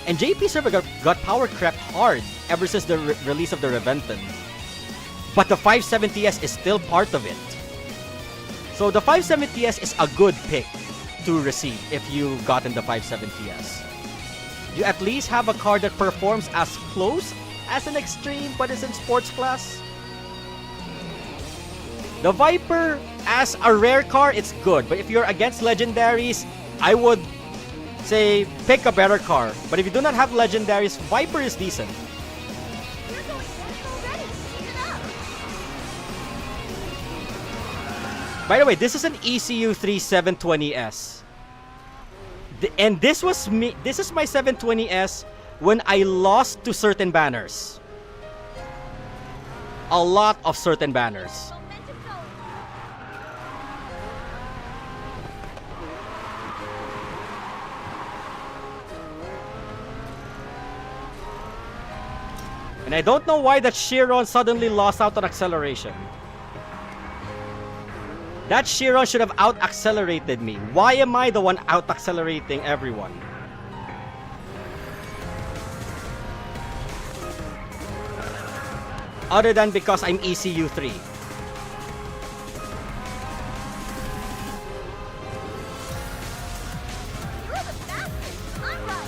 And JP server got power crept hard ever since the release of the Reventon. But the 570S is still part of it. So the 570S is a good pick to receive if you gotten the 570S. You at least have a car that performs as close as an Extreme but is in sports class. The Viper as a rare car, it's good. But if you're against legendaries, I would say pick a better car. But if you do not have legendaries, Viper is decent. You're going already. Speed it up. By the way, this is an ECU 3 720S. And this was me. This is my 720S when I lost to certain banners. A lot of certain banners. Momentum go. And I don't know why that Chiron suddenly lost out on acceleration. That Chiron should have out-accelerated me. Why am I the one out-accelerating everyone? Other than because I'm ECU 3. You're the fastest. I'm right.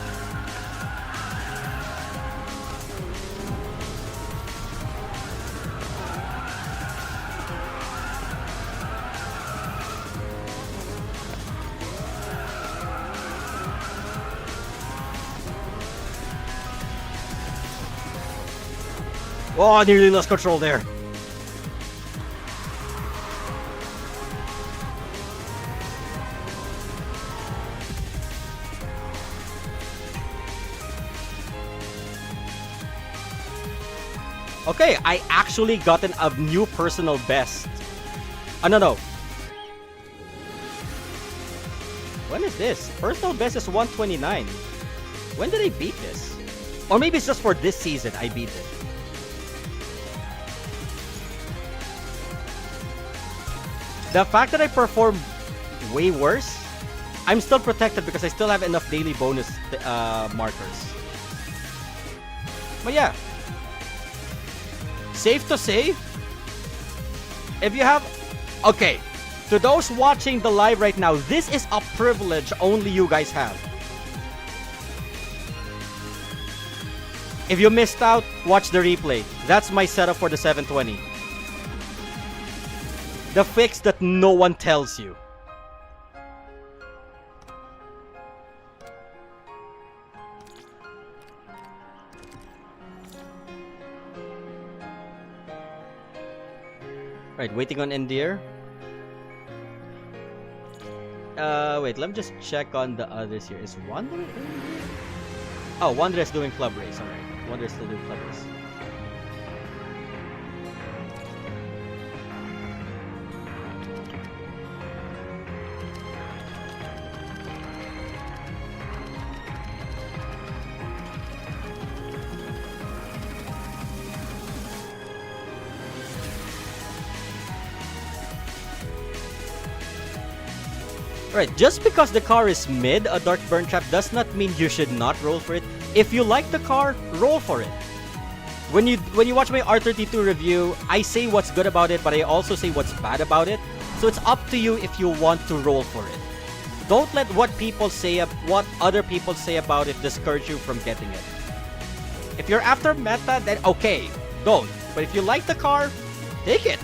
Oh, I nearly lost control there. Okay, I actually gotten a new personal best. No. When is this? Personal best is 129. When did I beat this? Or maybe it's just for this season I beat it. The fact that I performed way worse, I'm still protected because I still have enough daily bonus markers. But yeah, safe to say, if you have... Okay, to those watching the live right now, this is a privilege only you guys have. If you missed out, watch the replay. That's my setup for the 720. The fix that no one tells you. Right, waiting on Endear. Wait, let me just check on the others here. Is Wanderer? Oh, Wanderer is doing club race. Alright, Wanderer is still doing club race. Right, just because the car is mid, a Dark Burn Trap, does not mean you should not roll for it. If you like the car, roll for it. When you watch my R32 review, I say what's good about it, but I also say what's bad about it. So it's up to you if you want to roll for it. Don't let what other people say about it discourage you from getting it. If you're after meta, then okay, don't. But if you like the car, take it.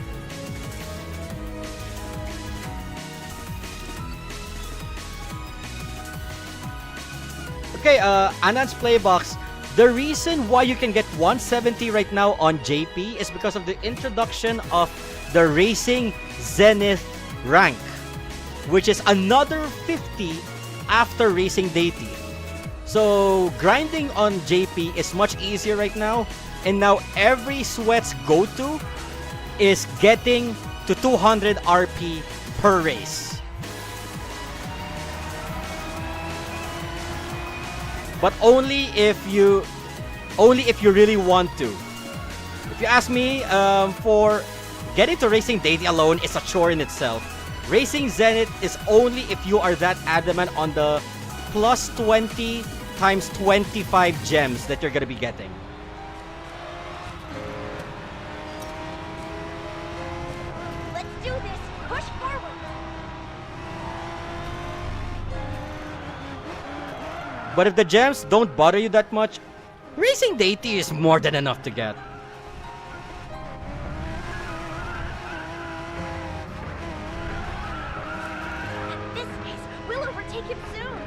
Okay, Anand's Playbox. The reason why you can get 170 right now on JP is because of the introduction of the Racing Zenith rank, which is another 50 after Racing Deity. So grinding on JP is much easier right now, and now every sweat's go-to is getting to 200 RP per race. But only if you really want to. If you ask me, for getting to Racing Deity alone is a chore in itself. Racing Zenith is only if you are that adamant on the plus 20 times 25 gems that you're gonna be getting. Let's do this. Push forward. But if the gems don't bother you that much, Racing Deity is more than enough to get. At this pace, we'll overtake him soon.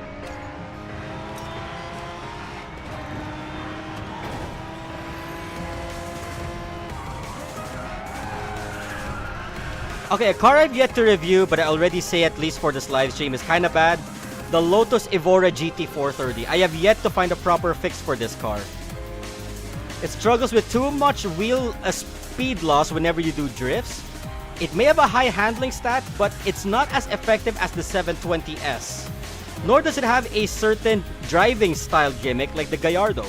Okay, a car I've yet to review, but I already say at least for this live stream is kind of bad. The Lotus Evora GT430. I have yet to find a proper fix for this car. It struggles with too much wheel speed loss whenever you do drifts. It may have a high handling stat, but it's not as effective as the 720S. Nor does it have a certain driving style gimmick like the Gallardo.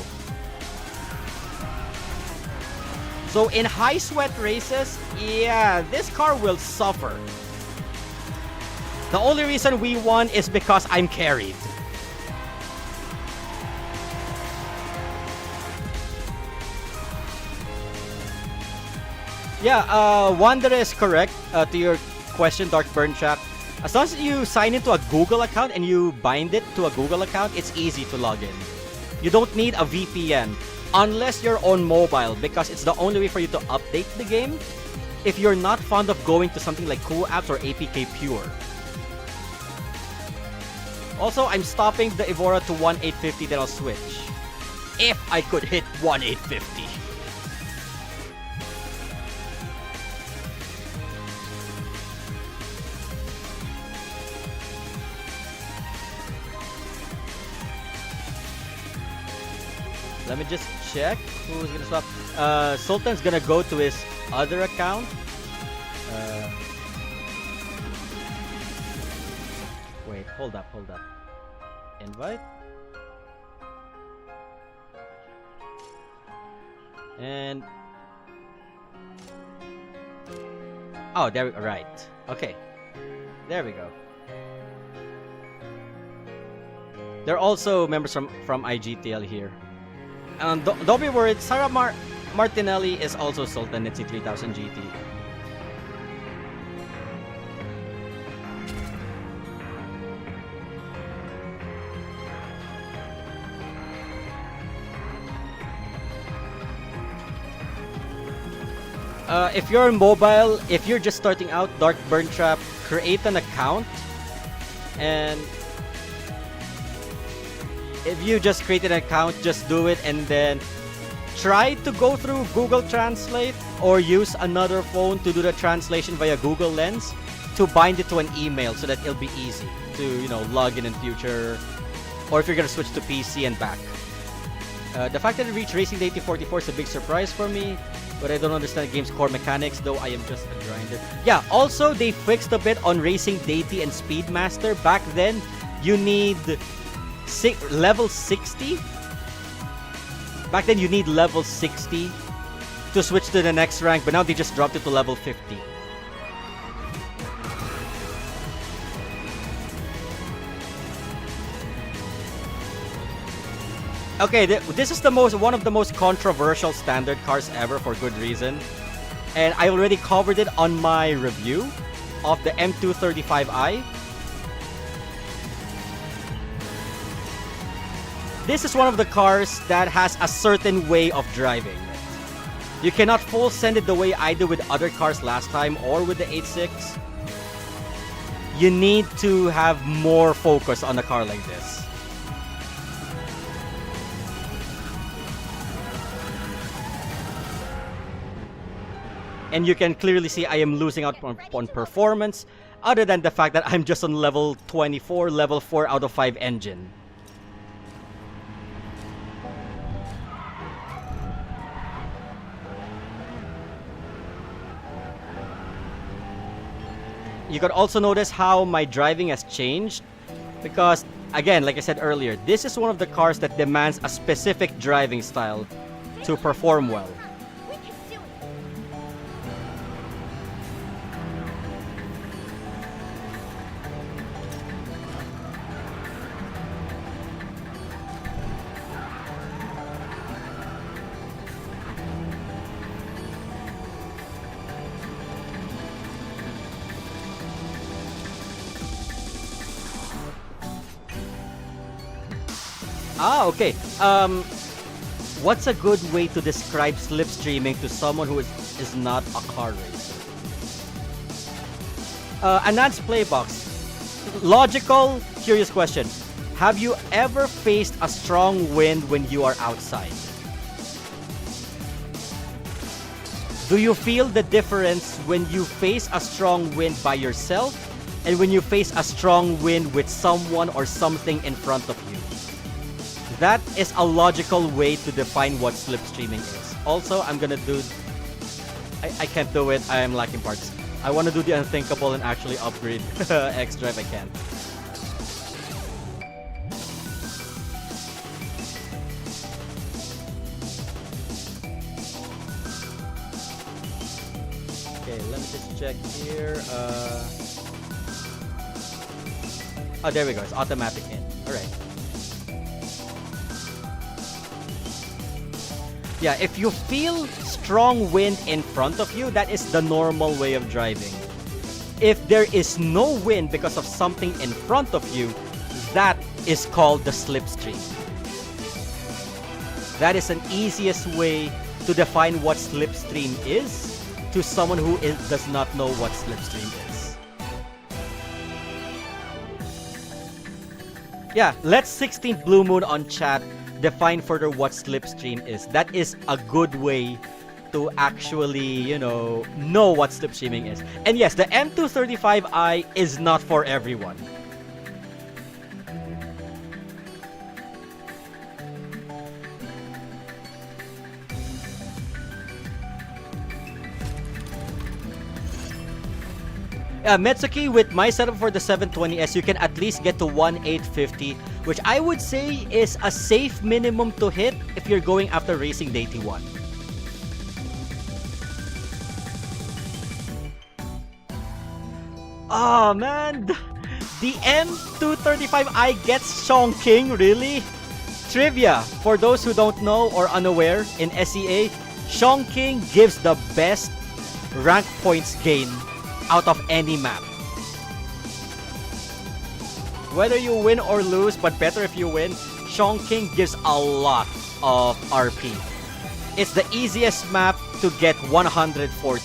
So in high sweat races, yeah, this car will suffer. The only reason we won is because I'm carried. Yeah, Wanderer is correct to your question, Dark Burn Trap. As long as you sign into a Google account and you bind it to a Google account, it's easy to log in. You don't need a VPN unless you're on mobile, because it's the only way for you to update the game if you're not fond of going to something like Cool Apps or APK Pure. Also, I'm stopping the Evora to 1850, then I'll switch. If I could hit 1850. Let me just check who's gonna swap. Sultan's gonna go to his other account. Wait, hold up. Invite. And oh, there we go. Right. Okay. There we go. There are also members from IGTL here. And don't be worried, Sarah Martinelli is also Sultan at C3000 GT. If you're mobile, if you're just starting out, Dark Burn Trap, create an account, and if you just create an account, just do it, and then try to go through Google Translate or use another phone to do the translation via Google Lens to bind it to an email so that it'll be easy to, log in future, or if you're gonna switch to PC and back. The fact that it reached Racing Deity 44 is a big surprise for me, but I don't understand the game's core mechanics, though I am just a grinder. Yeah, also they fixed a bit on Racing Deity and Speedmaster. Back then, you need level 60. Back then, you need level 60 to switch to the next rank, but now they just dropped it to level 50. Okay, this is one of the most controversial standard cars ever for good reason. And I already covered it on my review of the M235i. This is one of the cars that has a certain way of driving. You cannot full send it the way I did with other cars last time or with the 8.6. You need to have more focus on a car like this. And you can clearly see I am losing out on performance, other than the fact that I'm just on level 24, level 4 out of 5 engine. You can also notice how my driving has changed, because again, like I said earlier, this is one of the cars that demands a specific driving style to perform well. Okay. What's a good way to describe slipstreaming to someone who is not a car racer? Anand's Playbox. Logical, curious question. Have you ever faced a strong wind when you are outside? Do you feel the difference when you face a strong wind by yourself and when you face a strong wind with someone or something in front of you? That is a logical way to define what slipstreaming is. Also, I'm gonna do... I can't do it, I am lacking parts. I want to do the unthinkable and actually upgrade X Drive. I can't. Okay, let me just check here. Oh, there we go. It's automatic in. Alright. Yeah, if you feel strong wind in front of you, that is the normal way of driving. If there is no wind because of something in front of you, that is called the slipstream. That is an easiest way to define what slipstream is to someone who does not know what slipstream is. Yeah, let's 16th Blue Moon on chat define further what slipstream is. That is a good way to actually, you know what slipstreaming is. And yes, the M235i is not for everyone. Metsuki, with my setup for the 720S, you can at least get to 1,850, which I would say is a safe minimum to hit if you're going after racing day T1. Oh man, the M235i gets Chongqing, really? Trivia, for those who don't know or unaware, in SEA, Chongqing gives the best rank points gain out of any map. Whether you win or lose, but better if you win, Chongqing gives a lot of RP. It's the easiest map to get 140.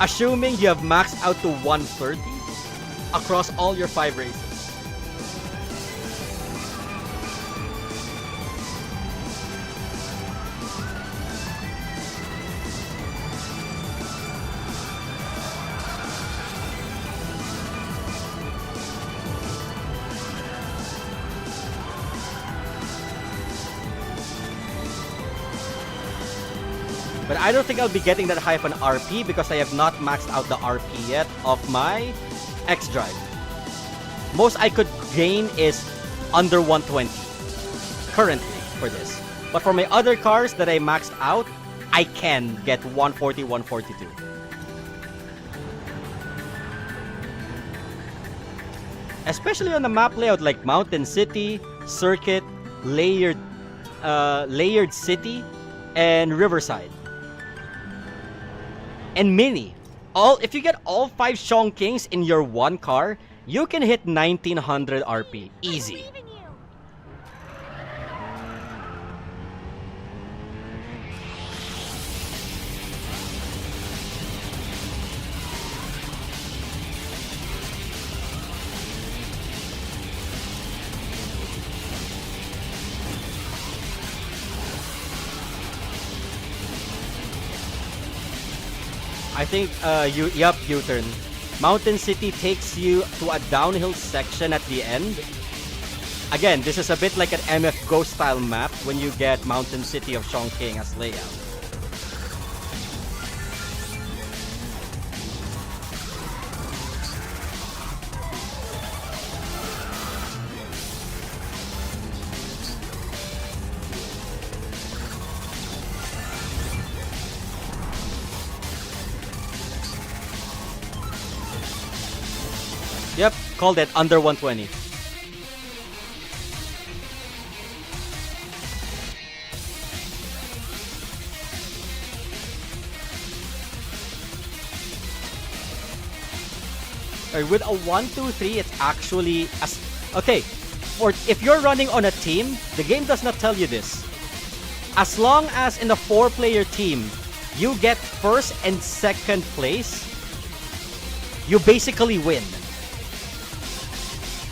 Assuming you have maxed out to 130 across all your 5 races. But I don't think I'll be getting that high of an RP because I have not maxed out the RP yet of my X Drive. Most I could gain is under 120 currently for this. But for my other cars that I maxed out, I can get 140, 142. Especially on the map layout like Mountain City, Circuit, layered, layered city, and riverside. And mini. If you get all 5 Shong Kings in your one car, you can hit 1900 RP. Easy. I think U-turn. Mountain City takes you to a downhill section at the end. Again, this is a bit like an MF Go style map when you get Mountain City of Chongqing as layout. Yep, called it under 120. With a 1-2-3, it's actually okay. If you're running on a team, the game does not tell you this. As long as in a 4-player team, you get first and second place, you basically win.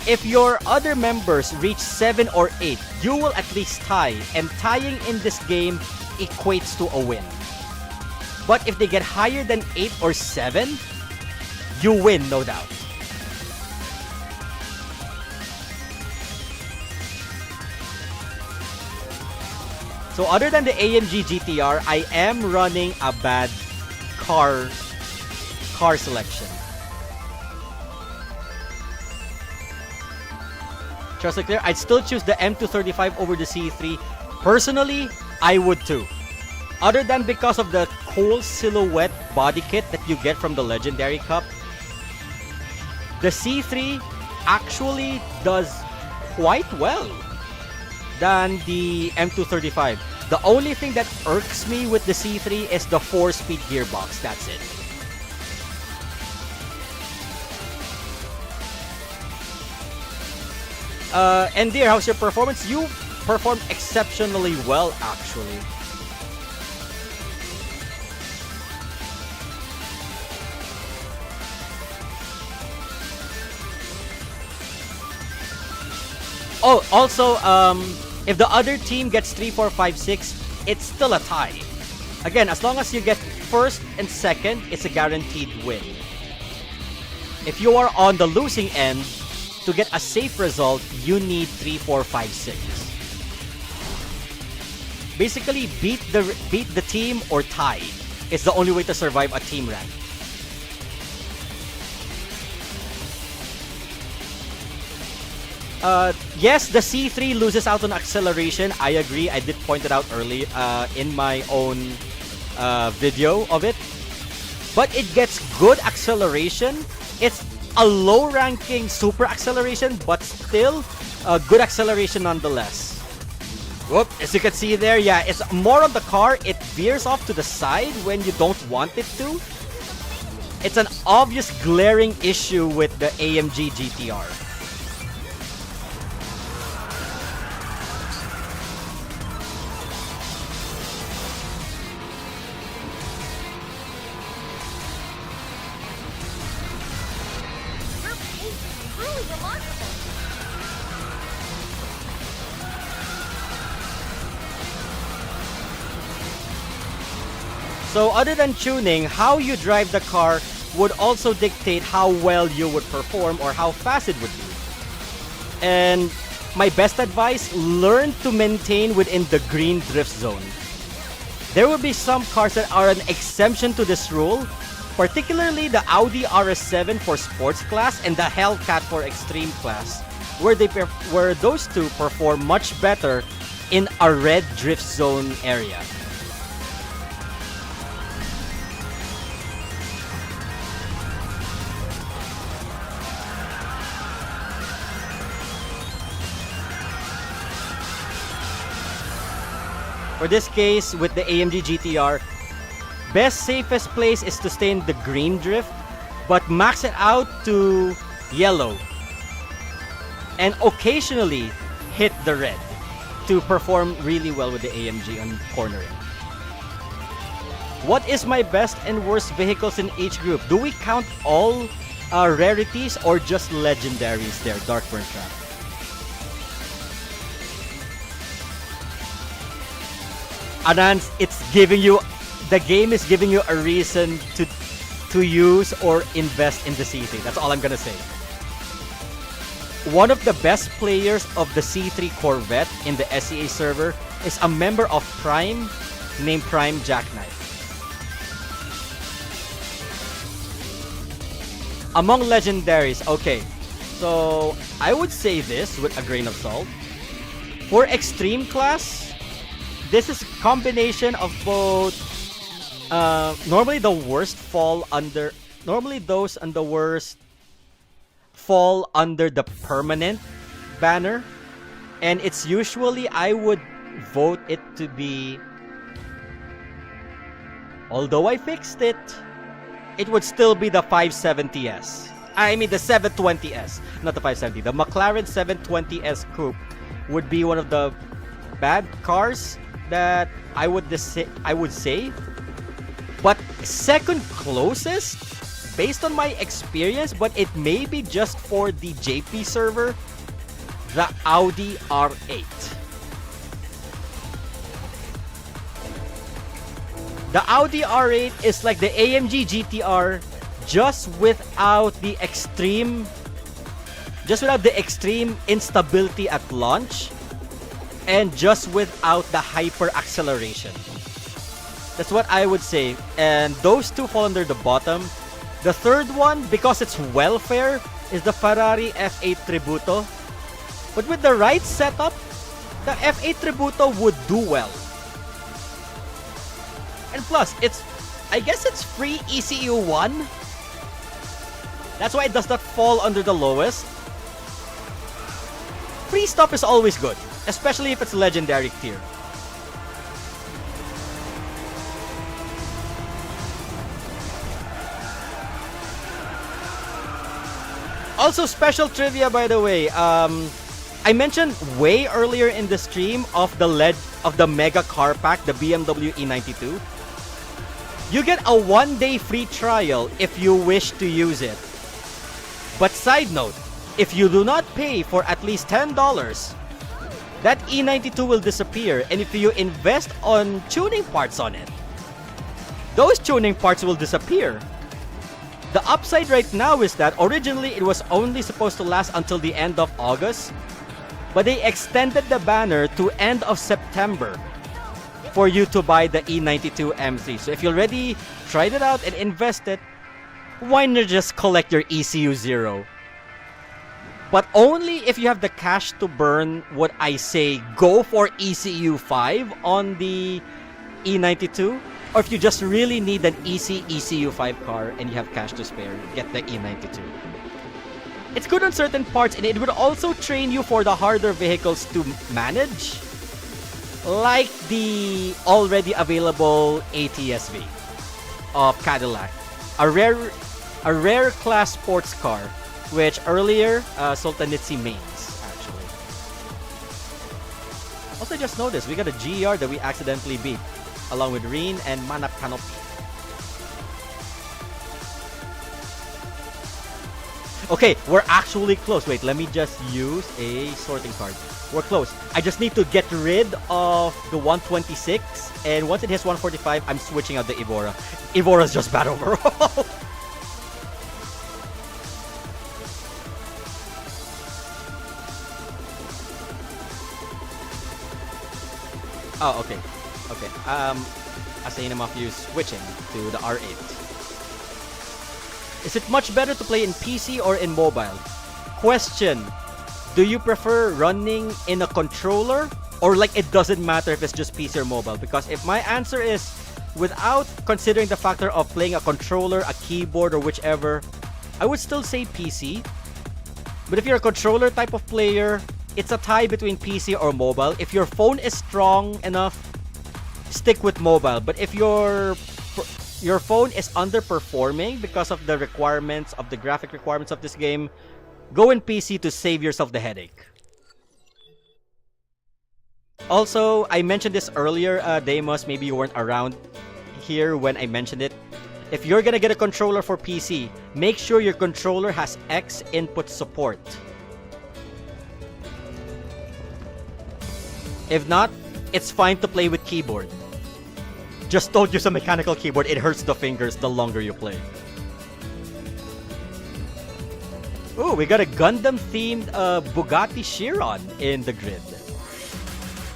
If your other members reach 7 or 8, you will at least tie, and tying in this game equates to a win. But if they get higher than 8 or 7, you win, no doubt. So other than the AMG GTR, I am running a bad car selection. Just like clear, I'd still choose the M235 over the C3. Personally, I would too. Other than because of the cool silhouette body kit that you get from the Legendary Cup, the C3 actually does quite well than the M235. The only thing that irks me with the C3 is the 4-speed gearbox. That's it. And dear, how's your performance? You performed exceptionally well, actually. Oh, also, if the other team gets 3, 4, 5, 6, it's still a tie. Again, as long as you get first and second, it's a guaranteed win. If you are on the losing end, to get a safe result, you need 3, 4, 5, 6. Basically, beat the team or tie. It's the only way to survive a team rank. Yes, the C3 loses out on acceleration. I agree. I did point it out early in my own video of it. But it gets good acceleration. It's a low-ranking super acceleration, but still good acceleration nonetheless. Whoop, as you can see there, yeah, it's more on the car. It veers off to the side when you don't want it to. It's an obvious glaring issue with the AMG GTR. So other than tuning, how you drive the car would also dictate how well you would perform or how fast it would be. And my best advice, learn to maintain within the green drift zone. There will be some cars that are an exemption to this rule, particularly the Audi RS7 for sports class and the Hellcat for extreme class, where those two perform much better in a red drift zone area. For this case, with the AMG GTR, best safest place is to stay in the green drift, but max it out to yellow. And occasionally hit the red to perform really well with the AMG on cornering. What is my best and worst vehicles in each group? Do we count all rarities or just legendaries there, Darkburn Trap? Anand, it's giving you, the game is giving you a reason to use or invest in the C3. That's all I'm gonna say. One of the best players of the C3 Corvette in the SEA server is a member of Prime named Prime Jackknife. Among legendaries, okay, so I would say this with a grain of salt. For extreme class, this is a combination of both. Normally the worst fall under. Normally those and the worst fall under the permanent banner, and it's usually, I would vote it to be. Although I fixed it, it would still be the 570S. I mean the 720S, not the 570. The McLaren 720S Coupe would be one of the bad cars that I would say. But second closest, based on my experience, but it may be just for the JP server, the Audi R8. The Audi R8 is like the AMG GTR, just without the extreme instability at launch, and just without the hyper acceleration. That's what I would say. And those two fall under the bottom. The third one, because it's welfare, is the Ferrari F8 Tributo. But with the right setup, the F8 Tributo would do well. And plus, I guess it's free ECU 1. That's why it does not fall under the lowest. Free stuff is always good, especially if it's legendary tier. Also, special trivia, by the way. I mentioned way earlier in the stream of the mega car pack, the BMW E92. You get a 1-day free trial if you wish to use it. But side note, if you do not pay for at least $10, that E92 will disappear, and if you invest on tuning parts on it, those tuning parts will disappear. The upside right now is that originally it was only supposed to last until the end of August, but they extended the banner to end of September for you to buy the E92 M3. So if you already tried it out and invested, why not just collect your ECU 0? But only if you have the cash to burn, would I say go for ECU 5 on the E92. Or if you just really need an easy ECU 5 car and you have cash to spare, get the E92. It's good on certain parts, and it would also train you for the harder vehicles to manage, like the already available ATSV of Cadillac, a rare class sports car, which earlier Soltanitsi mains actually. Also, just noticed we got a GR that we accidentally beat, along with Reen and Manap Canopy. Okay, we're actually close. Wait, let me just use a sorting card. We're close. I just need to get rid of the 126, and once it hits 145, I'm switching out the Evora. Evora's just bad overall. Oh, okay. Okay. Assign of you switching to the R8. Is it much better to play in PC or in mobile? Question. Do you prefer running in a controller, or like it doesn't matter if it's just PC or mobile? Because if my answer is without considering the factor of playing a controller, a keyboard, or whichever, I would still say PC. But if you're a controller type of player, it's a tie between PC or mobile. If your phone is strong enough, stick with mobile. But if your phone is underperforming because of the requirements of the graphic requirements of this game, go in PC to save yourself the headache. Also, I mentioned this earlier, Deimos, maybe you weren't around here when I mentioned it. If you're gonna get a controller for PC, make sure your controller has X input support. If not, it's fine to play with keyboard. Just don't use a mechanical keyboard, it hurts the fingers the longer you play. Ooh, we got a Gundam-themed Bugatti Chiron in the grid.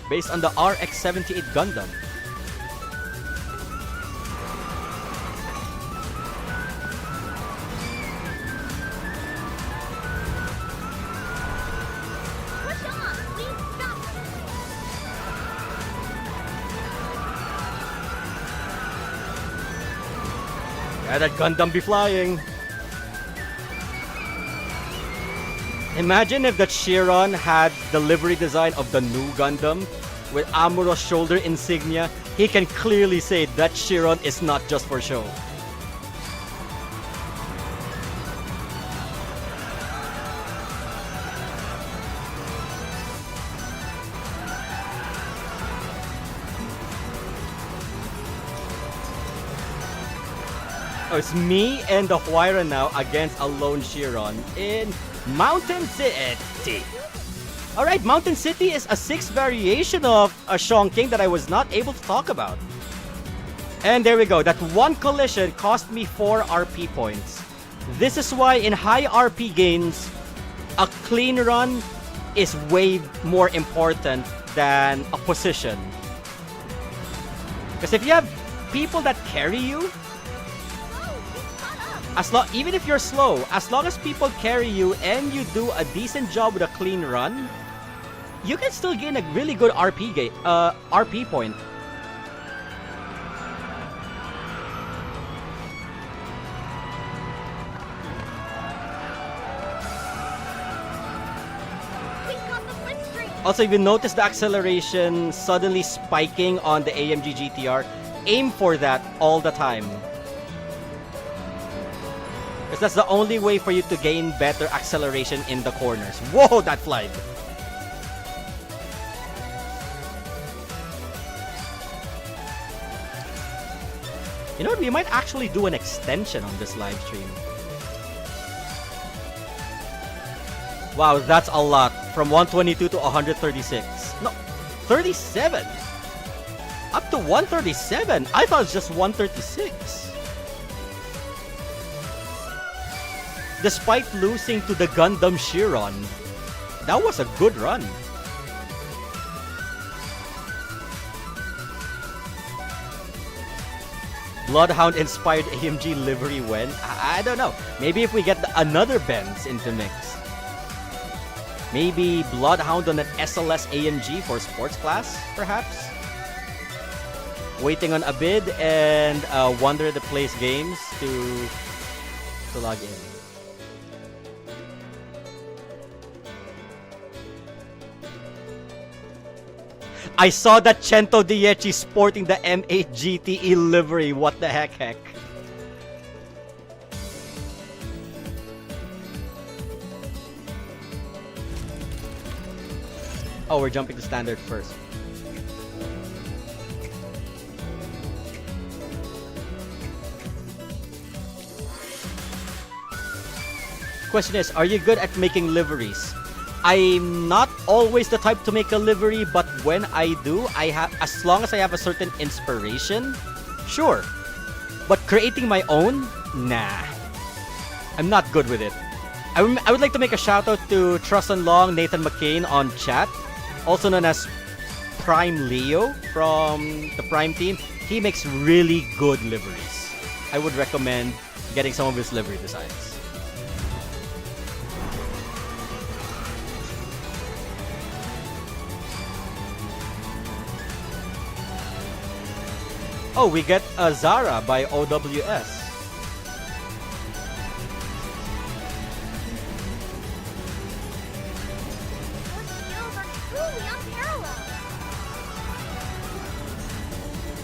Based on the RX-78 Gundam. Push on! Please stop! Yeah, that Gundam be flying. Imagine if that Chiron had the livery design of the new Gundam with Amuro's shoulder insignia. He can clearly say that Chiron is not just for show. Oh, it's me and the Huayra now against a lone Chiron in Mountain City. Alright, Mountain City is a 6th variation of a Shong King that I was not able to talk about. And there we go, that one collision cost me 4 RP points. This is why in high RP games, a clean run is way more important than a position. Because if you have people that carry you, even if you're slow, as long as people carry you and you do a decent job with a clean run, you can still gain a really good RP point. Also, if you notice the acceleration suddenly spiking on the AMG GTR, aim for that all the time. Because that's the only way for you to gain better acceleration in the corners. Whoa, that flied! You know what? We might actually do an extension on this live stream. Wow, that's a lot. From 122 to 136. No, 37! Up to 137! I thought it was just 136. Despite losing to the Gundam Chiron, that was a good run. Bloodhound inspired AMG livery when? I don't know. Maybe if we get another Benz into mix. Maybe Bloodhound on an SLS AMG for sports class, perhaps? Waiting on a bid and Wonder the Place Games to log in. I saw that Cento Dieci sporting the M8 GTE livery. What the heck? Oh, we're jumping to standard first. Question is, are you good at making liveries? I'm not always the type to make a livery, but when I do, as long as I have a certain inspiration, sure. But creating my own, nah. I'm not good with it. I would like to make a shout out to Trust and Long, Nathan McCain on chat, also known as Prime Leo from the Prime team. He makes really good liveries. I would recommend getting some of his livery designs. Oh, we get a Zara by OWS.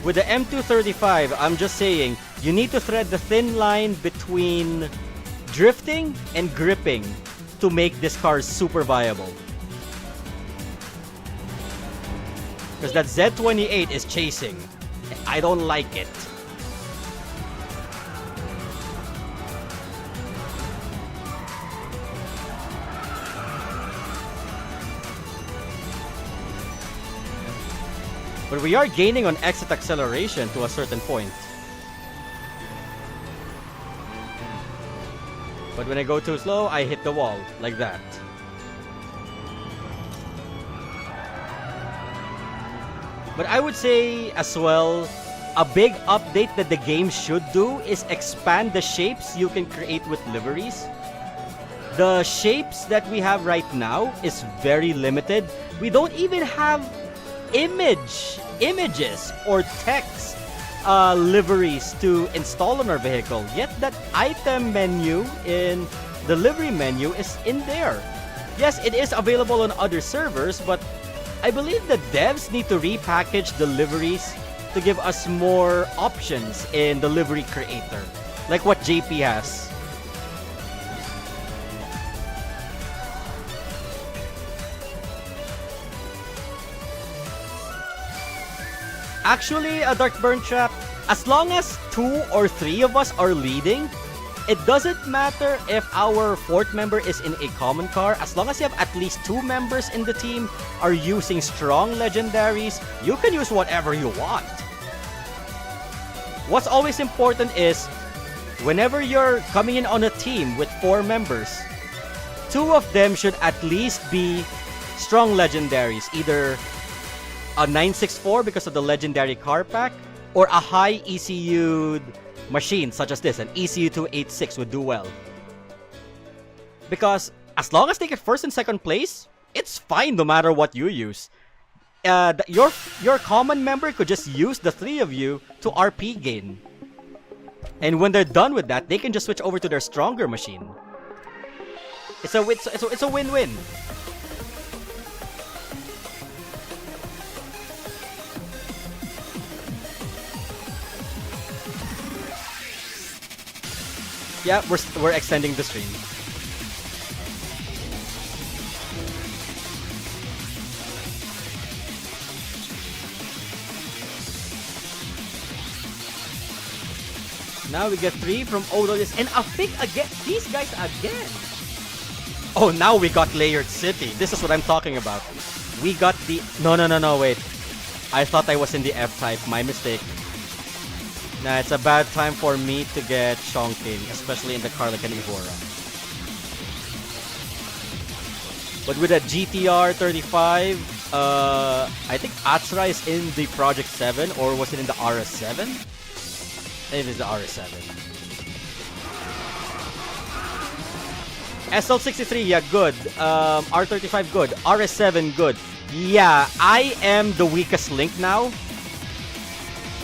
With the M235, I'm just saying, you need to thread the thin line between drifting and gripping to make this car super viable. Because that Z28 is chasing. I don't like it. But we are gaining on exit acceleration to a certain point. But when I go too slow, I hit the wall, like that. But I would say as well, a big update that the game should do is expand the shapes you can create with liveries. The shapes that we have right now is very limited. We don't even have images or text liveries to install on our vehicle, yet that item menu in the livery menu is in there. Yes, it is available on other servers, but I believe the devs need to repackage the liveries to give us more options in the livery creator, like what JP has. Actually, a Dark Burn Trap, as long as 2 or 3 of us are leading, it doesn't matter if our 4th member is in a common car. As long as you have at least 2 members in the team are using strong legendaries, you can use whatever you want. What's always important is, whenever you're coming in on a team with 4 members, 2 of them should at least be strong legendaries, either a 964 because of the legendary car pack, or a high ECU'd machine such as this, an ECU 286 would do well. Because as long as they get first and second place, it's fine no matter what you use. Your common member could just use the 3 of you to RP gain. And when they're done with that, they can just switch over to their stronger machine. It's a win-win. Yeah, we're extending the stream. Now we get 3 from Odolis and a pick again. These guys again. Oh, now we got Layered City. This is what I'm talking about. We got the... No, wait. I thought I was in the F-type. My mistake. Nah, it's a bad time for me to get Shonking, especially in the car like an Evora. But with a GTR 35, I think Atra is in the Project 7, or was it in the RS7? It is the RS7. SL63, yeah, good. R35, good. RS7, good. Yeah, I am the weakest link now.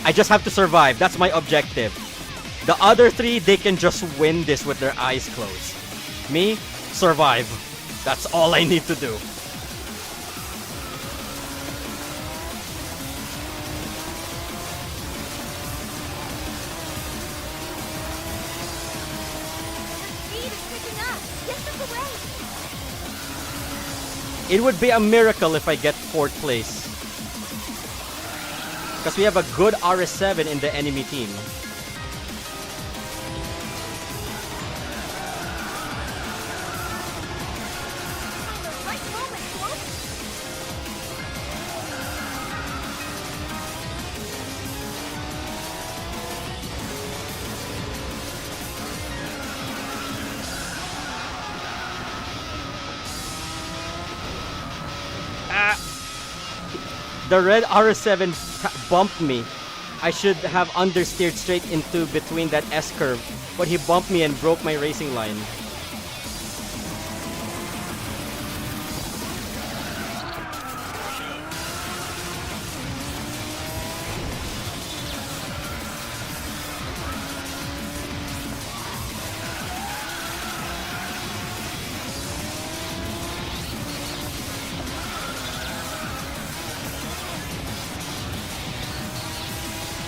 I just have to survive. That's my objective. The other 3, they can just win this with their eyes closed. Me, survive. That's all I need to do. It would be a miracle if I get 4th place. Because we have a good RS7 in the enemy team. The red RS7 bumped me. I should have understeered straight into between that S-curve, but he bumped me and broke my racing line.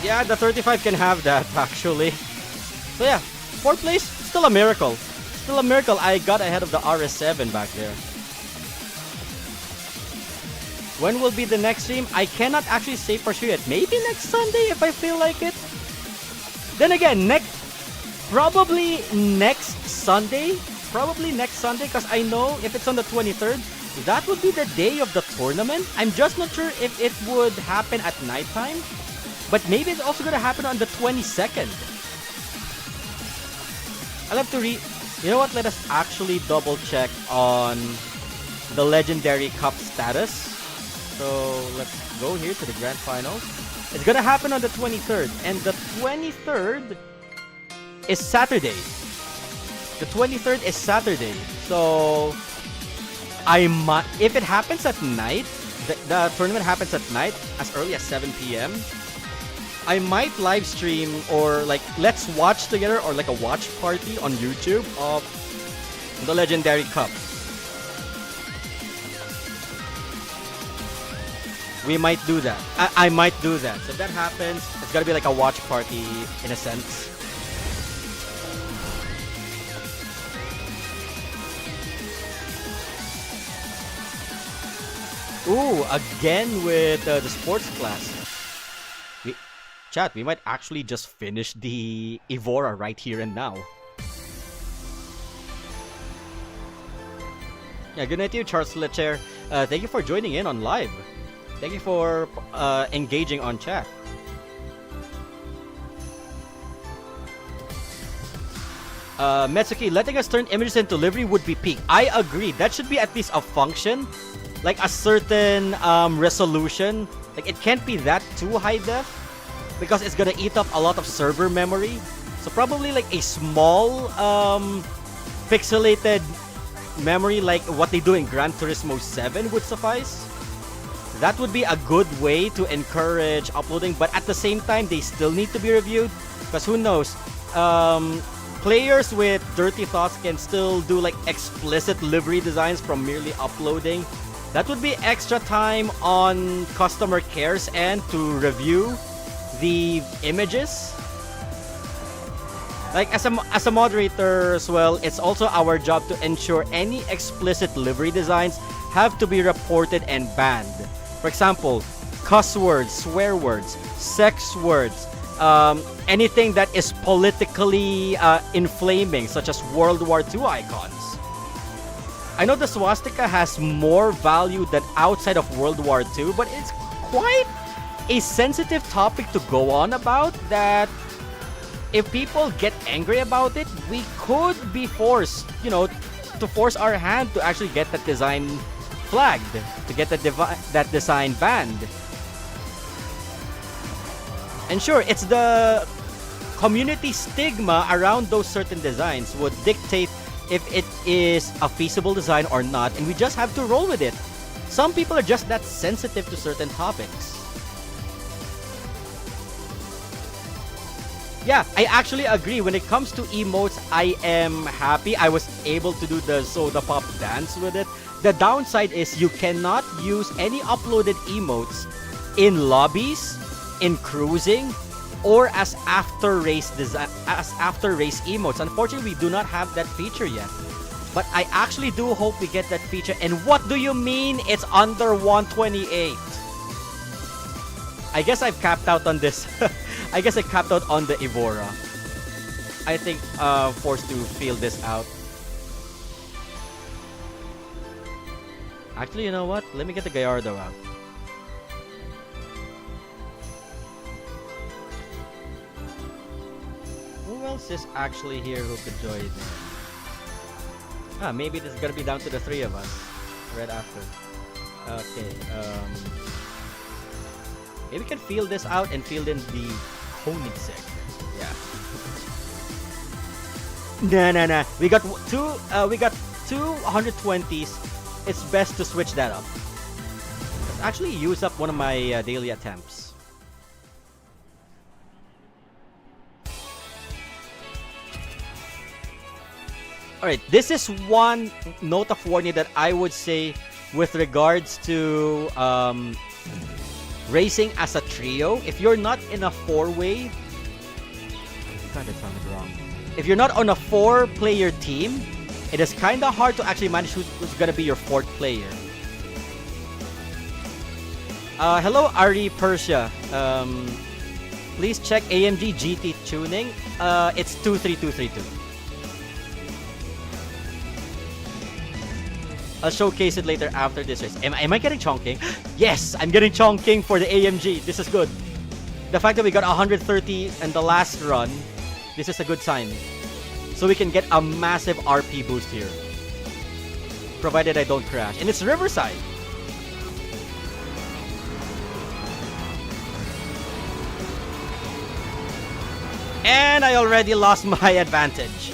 Yeah, the 35 can have that, actually. So yeah, 4th place, still a miracle. Still a miracle I got ahead of the RS7 back there. When will be the next stream? I cannot actually say for sure yet. Maybe next Sunday if I feel like it. Then again, probably next Sunday. Probably next Sunday, because I know if it's on the 23rd, that would be the day of the tournament. I'm just not sure if it would happen at nighttime. But maybe it's also going to happen on the 22nd. I'll have to You know what? Let us actually double check on the Legendary Cup status. So let's go here to the Grand Finals. It's going to happen on the 23rd. And the 23rd is Saturday. The 23rd is Saturday. So if it happens at night, the tournament happens at night as early as 7 p.m. I might live stream or like let's watch together or like a watch party on YouTube of the Legendary Cup. We might do that. I might do that. So if that happens, it's gotta be like a watch party in a sense. Ooh, again with the sports class. Chat, we might actually just finish the Evora right here and now. Yeah, good night to you, Charles Lecher. Thank you for joining in on live. Thank you for engaging on chat. Metsuki, letting us turn images into livery would be peak. I agree. That should be at least a function. Like a certain resolution. Like it can't be that too high def because it's gonna eat up a lot of server memory. So probably like a small pixelated memory like what they do in Gran Turismo 7 would suffice. That would be a good way to encourage uploading, but at the same time they still need to be reviewed because who knows, players with dirty thoughts can still do like explicit livery designs from merely uploading. That would be extra time on customer care's end to review the images. Like as a moderator as well, it's also our job to ensure any explicit livery designs have to be reported and banned. For example, cuss words, swear words, sex words, anything that is politically inflaming, such as World War II icons. I know the swastika has more value than outside of World War II, but it's quite a sensitive topic to go on about that if people get angry about it, we could be forced, to force our hand to actually get that design flagged, to get that design banned. And sure, it's the community stigma around those certain designs would dictate if it is a feasible design or not, and we just have to roll with it. Some people are just that sensitive to certain topics. Yeah, I actually agree. When it comes to emotes, I am happy I was able to do the soda pop dance with it. The downside is you cannot use any uploaded emotes in lobbies, in cruising, or as after race emotes. Unfortunately, we do not have that feature yet. But I actually do hope we get that feature. And what do you mean it's under 128? I guess I've capped out on this. I guess I capped out on the Evora. I think forced to feel this out. Actually, you know what? Let me get the Gallardo out. Who else is actually here who could join in? Maybe this is gonna be down to the three of us right after. Okay, maybe we can field this out and field in the Koenigsegg. Yeah. Nah. We got two 120s. It's best to switch that up. Let's actually use up one of my daily attempts. Alright, this is one note of warning that I would say with regards to racing as a trio, if you're not in a four-way... God, that sounded wrong. If you're not on a four-player team, it is kind of hard to actually manage who's going to be your fourth player. Hello, Ari Persia. Please check AMG GT tuning. It's 23232. I'll showcase it later after this race. Am I getting chonking? Yes, I'm getting chonking for the AMG. This is good. The fact that we got 130 in the last run, this is a good sign. So we can get a massive RP boost here. Provided I don't crash. And it's Riverside. And I already lost my advantage.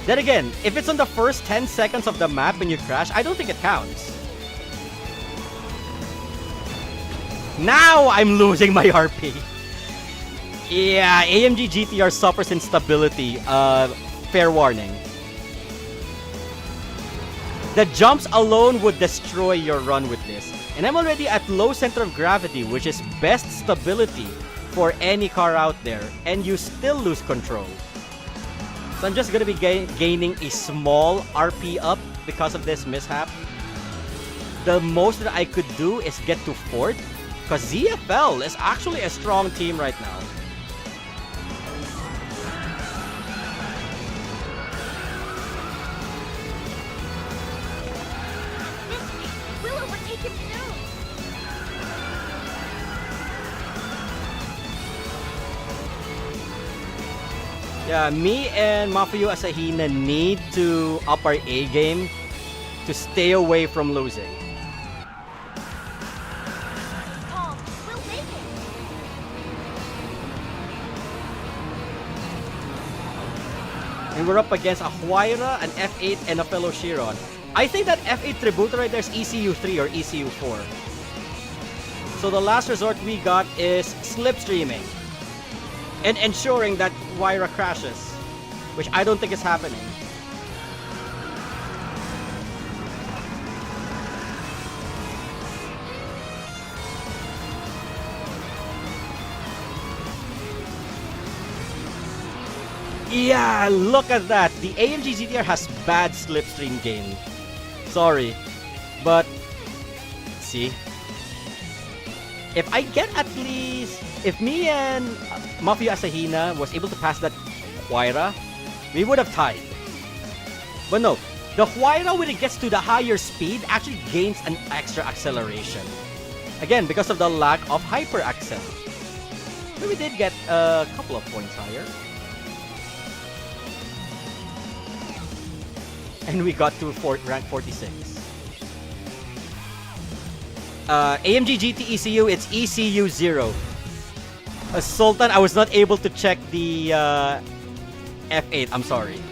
Then again, if it's on the first 10 seconds of the map when you crash, I don't think it counts. Now I'm losing my RP. Yeah, AMG GTR suffers instability. Fair warning. The jumps alone would destroy your run with this. And I'm already at low center of gravity, which is best stability for any car out there. And you still lose control. So I'm just going to be gaining a small RP up because of this mishap. The most that I could do is get to 4th, because ZFL is actually a strong team right now. We'll overtake him soon. Yeah, me and Mafuyu Asahina need to up our A game to stay away from losing. Tom, we'll make it. And we're up against a Huayra, an F8, and a fellow Chiron. I think that F8 Tributo right there is ECU3 or ECU4. So the last resort we got is slipstreaming. And ensuring that Huayra crashes. Which I don't think is happening. Yeah, look at that. The AMG GTR has bad slipstream gain. Sorry. But, see? If I get at least... If me and Mafia Asahina was able to pass that Huayra, we would have tied. But no. The Huayra, when it gets to the higher speed, actually gains an extra acceleration. Again, because of the lack of hyper accel. But we did get a couple of points higher. And we got to rank 46. AMG GT ECU, it's ECU 0. Sultan, I was not able to check the F8. I'm sorry.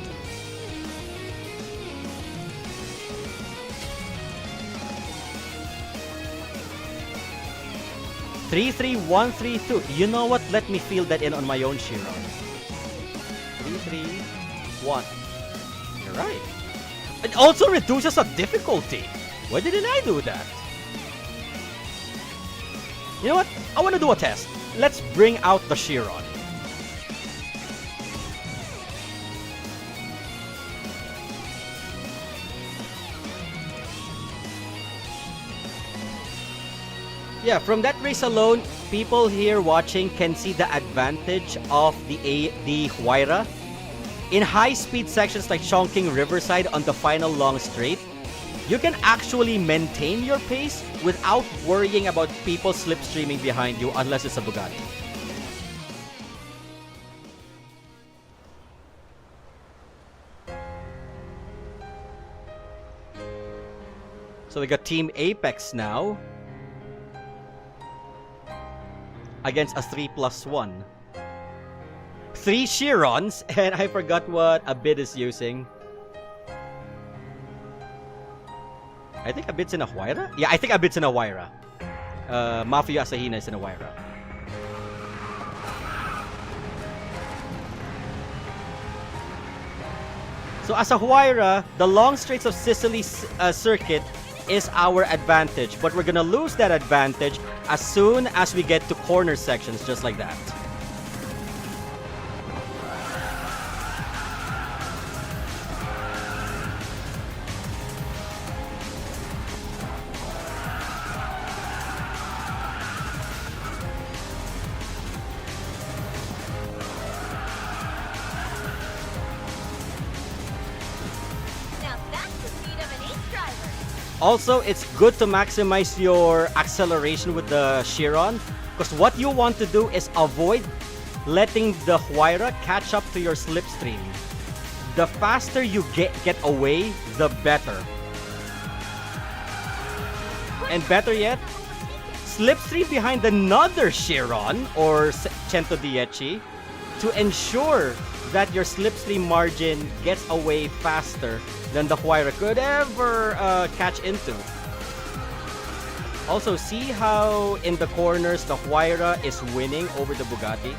Three, 1, 3, 2. You know what? Let me fill that in on my own Chiron. 3, 1. You're right. It also reduces the difficulty. Why didn't I do that? You know what? I want to do a test. Let's bring out the Chiron. Yeah, from that race alone, people here watching can see the advantage of the Huayra. In high-speed sections like Chongqing Riverside on the final long straight, you can actually maintain your pace without worrying about people slipstreaming behind you unless it's a Bugatti. So we got Team Apex now against a 3+1. 3 Chirons, and I forgot what a bid is using. I think a bid's in a Huayra? Yeah, I think a bid's in a Huayra. Mafia Asahina is in a Huayra. So as a Huayra, the long straights of Sicily circuit is our advantage, but we're gonna lose that advantage as soon as we get to corner sections, just like that. Now that's the speed of an ace driver. Also, it's good to maximize your acceleration with the Chiron, because what you want to do is avoid letting the Huayra catch up to your slipstream. The faster you get away, the better. And better yet, slipstream behind another Chiron or Cento Dieci to ensure that your slipstream margin gets away faster than the Huayra could ever catch into. Also, see how in the corners the Huayra is winning over the Bugatti?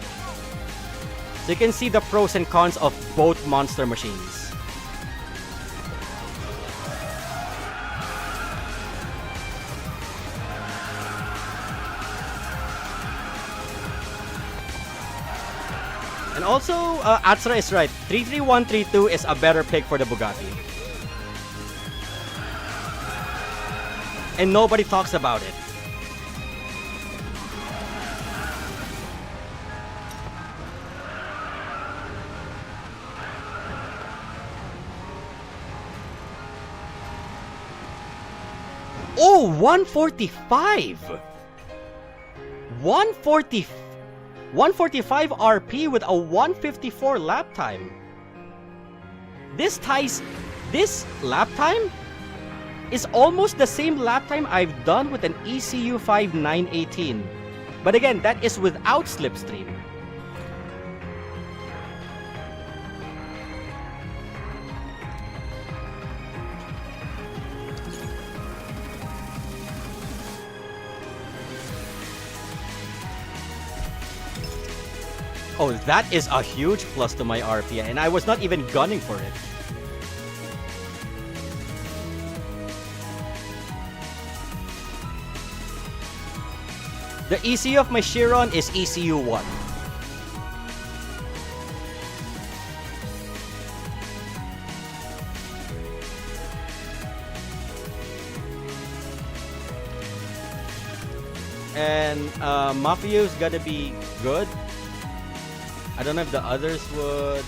So you can see the pros and cons of both monster machines. And also, Atsura is right. 33132 is a better pick for the Bugatti. And nobody talks about it. Oh, 145! 145 RP with a 154 lap time. This lap time is almost the same lap time I've done with an ECU 5918. But again, that is without slipstream. Oh, that is a huge plus to my RP, and I was not even gunning for it. The ECU of my Chiron is ECU 1. And Mafio's gotta be good. I don't know if the others would.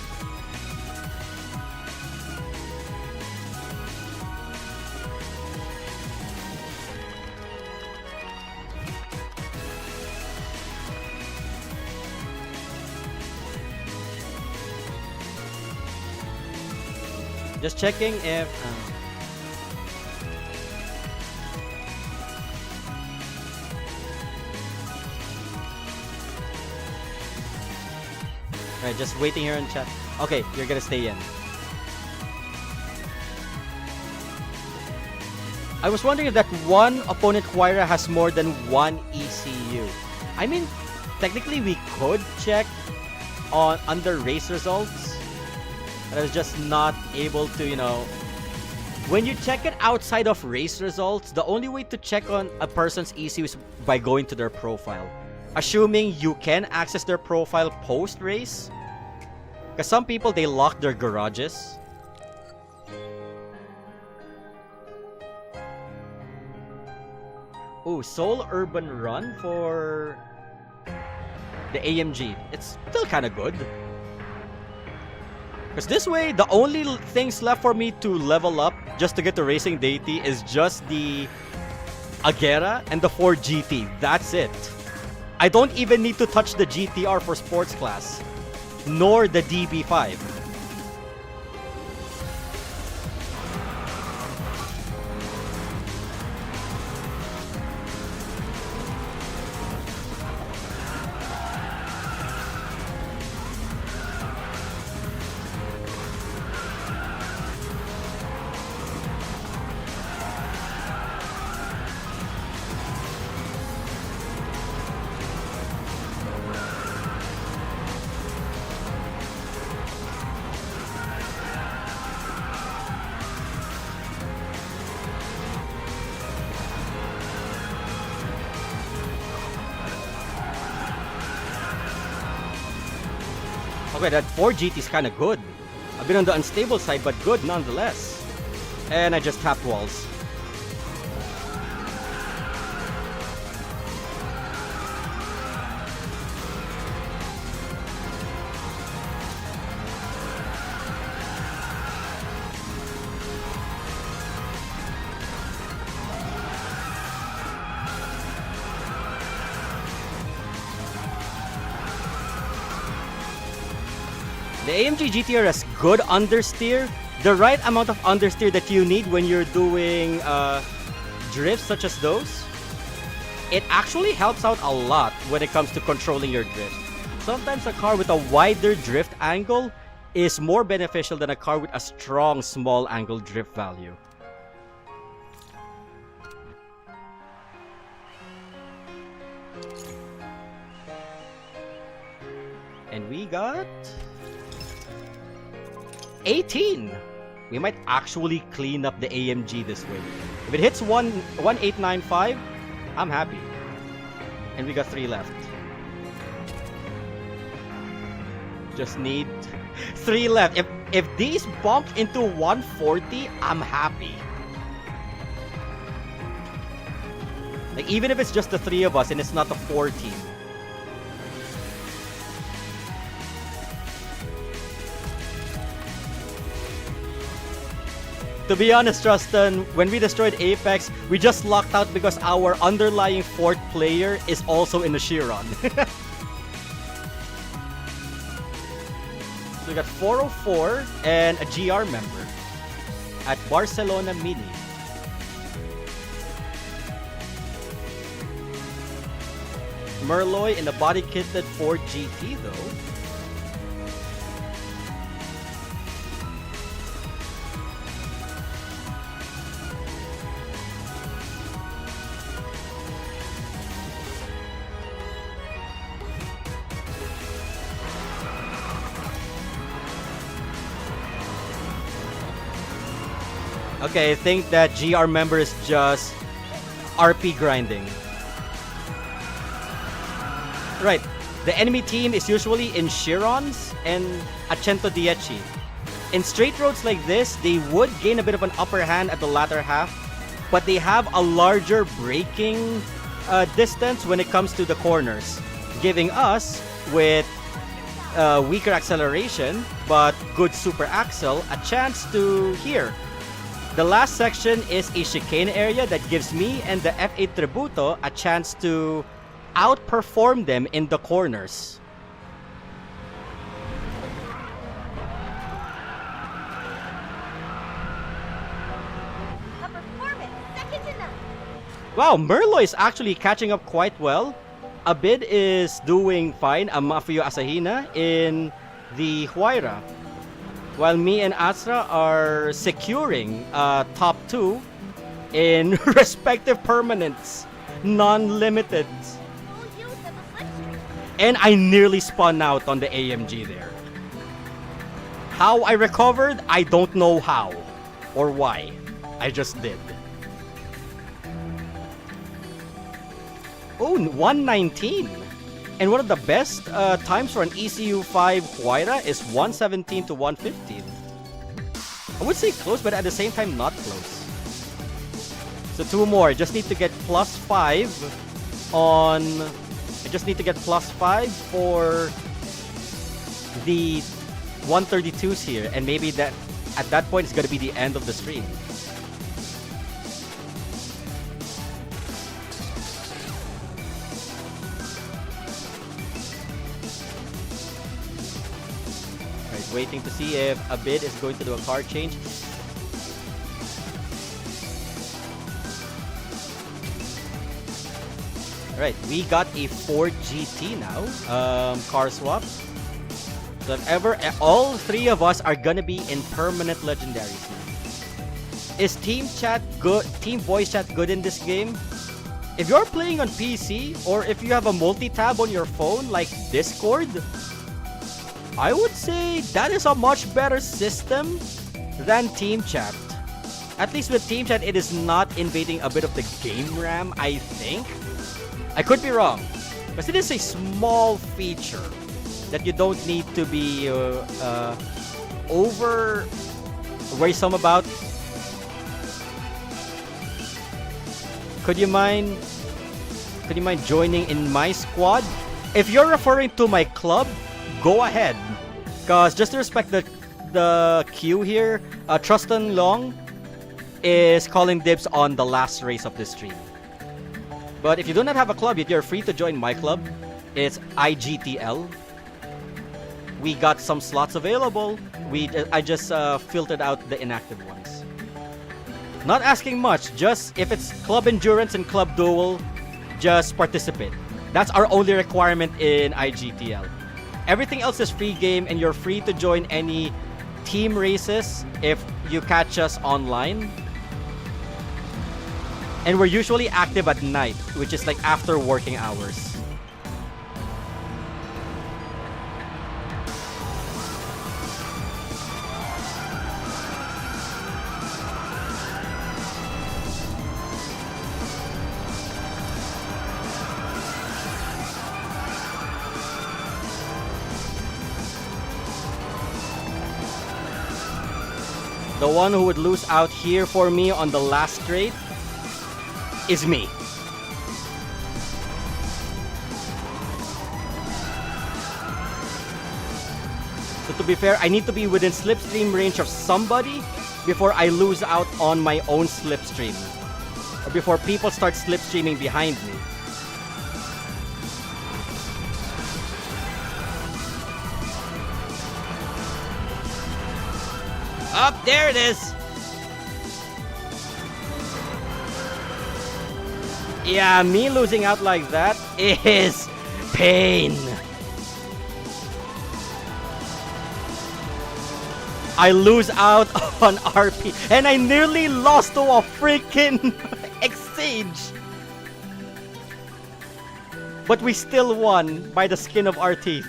Just checking if. Alright, just waiting here in chat. Okay, you're gonna stay in. I was wondering if that one opponent Huayra has more than one ECU. I mean, technically we could check on under race results. But I was just not able to, When you check it outside of race results, the only way to check on a person's ECU is by going to their profile. Assuming you can access their profile post-race. Because some people, they lock their garages. Ooh, Seoul Urban Run for the AMG. It's still kind of good. Because this way, the only things left for me to level up just to get the Racing Deity is just the Agera and the Ford GT. That's it. I don't even need to touch the GTR for sports class, nor the DB5. Okay, that 4 GT is kind of good. A bit on the unstable side, but good nonetheless. And I just tapped walls. The AMG GTR has good understeer, the right amount of understeer that you need when you're doing drifts such as those. It actually helps out a lot when it comes to controlling your drift. Sometimes a car with a wider drift angle is more beneficial than a car with a strong small angle drift value. And we got 18. We might actually clean up the AMG this way. If it hits 1895, I'm happy. And we got 3 left. Just need 3 left. If these bump into 140, I'm happy. Like, even if it's just the 3 of us and it's not the 4 team. To be honest, Justin, when we destroyed Apex, we just locked out because our underlying 4th player is also in the Chiron. So we got 404 and a GR member at Barcelona Mini. Merloy in the body kitted Ford GT though. Okay, I think that GR member is just RP grinding. Right, the enemy team is usually in Chirons and Accento Dieci. In straight roads like this, they would gain a bit of an upper hand at the latter half, but they have a larger braking distance when it comes to the corners, giving us, with weaker acceleration but good super axle, a chance to here. The last section is a chicane area that gives me and the F8 Tributo a chance to outperform them in the corners. A performance second to none. Wow, Merlo is actually catching up quite well. Abid is doing fine, a Mafio Asahina in the Huayra. While me and Asra are securing top 2 in respective permanents, non-limited. Full use of the slipstream. And I nearly spun out on the AMG there. How I recovered, I don't know how or why. I just did. Oh, 119. And one of the best times for an ECU 5 Huayra is 117 to 115. I would say close, but at the same time not close. So 2 more. Just need to get plus 5 on... I just need to get plus 5 for the 132s here. And maybe that at that point it's going to be the end of the stream. Waiting to see if Abid is going to do a car change. Alright, we got a Ford GT now. Car swap. So if ever, all 3 of us are gonna be in permanent legendaries now. Is team chat good? Team voice chat good in this game? If you're playing on PC, or if you have a multi-tab on your phone like Discord, I would say that is a much better system than Team Chat. At least with Team Chat, it is not invading a bit of the game RAM, I think. I could be wrong, but it is a small feature. that you don't need to be over worrisome about. Could you mind joining in my squad? If you're referring to my club, go ahead. Cause just to respect the queue here, Truston Long is calling dibs on the last race of this stream. But if you do not have a club yet, you're free to join my club. It's IGTL. We got some slots available. I just filtered out the inactive ones. Not asking much, just if it's Club Endurance and Club Duel, just participate. That's our only requirement in IGTL. Everything else is free game, and you're free to join any team races if you catch us online. And we're usually active at night, which is like after working hours. The one who would lose out here for me on the last straight is me. So to be fair, I need to be within slipstream range of somebody before I lose out on my own slipstream. Or before people start slipstreaming behind me. Up there it is. Yeah, me losing out like that is pain. I lose out on RP and I nearly lost to a freaking exchange. But we still won by the skin of our teeth.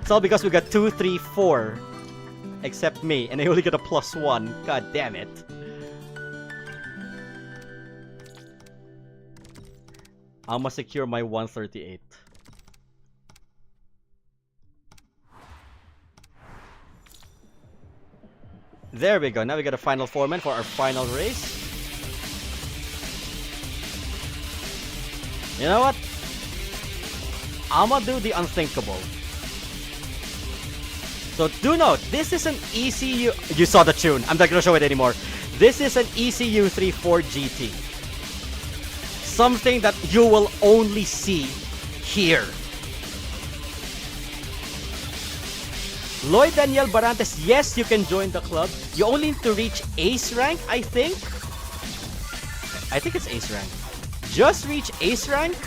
It's all because we got 2, 3, 4. Except me, and I only get a +1. God damn it. I'ma secure my 138. There we go. Now we got a final foreman for our final race. You know what? I'ma do the unthinkable. So do note, this is an ECU... You saw the tune. I'm not gonna show it anymore. This is an ECU 34 GT. Something that you will only see here. Lloyd Daniel Barantes, yes, you can join the club. You only need to reach Ace rank, I think. I think it's Ace rank. Just reach Ace rank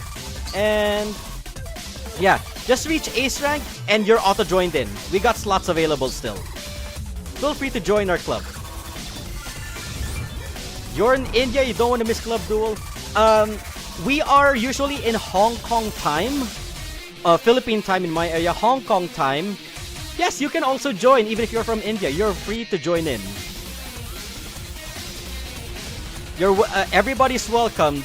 and... Yeah, just reach Ace rank and you're auto-joined in. We got slots available still. Feel free to join our club. You're in India, you don't want to miss Club Duel. We are usually in Hong Kong time. Philippine time in my area, Hong Kong time. Yes, you can also join even if you're from India. You're free to join in. Everybody's welcomed.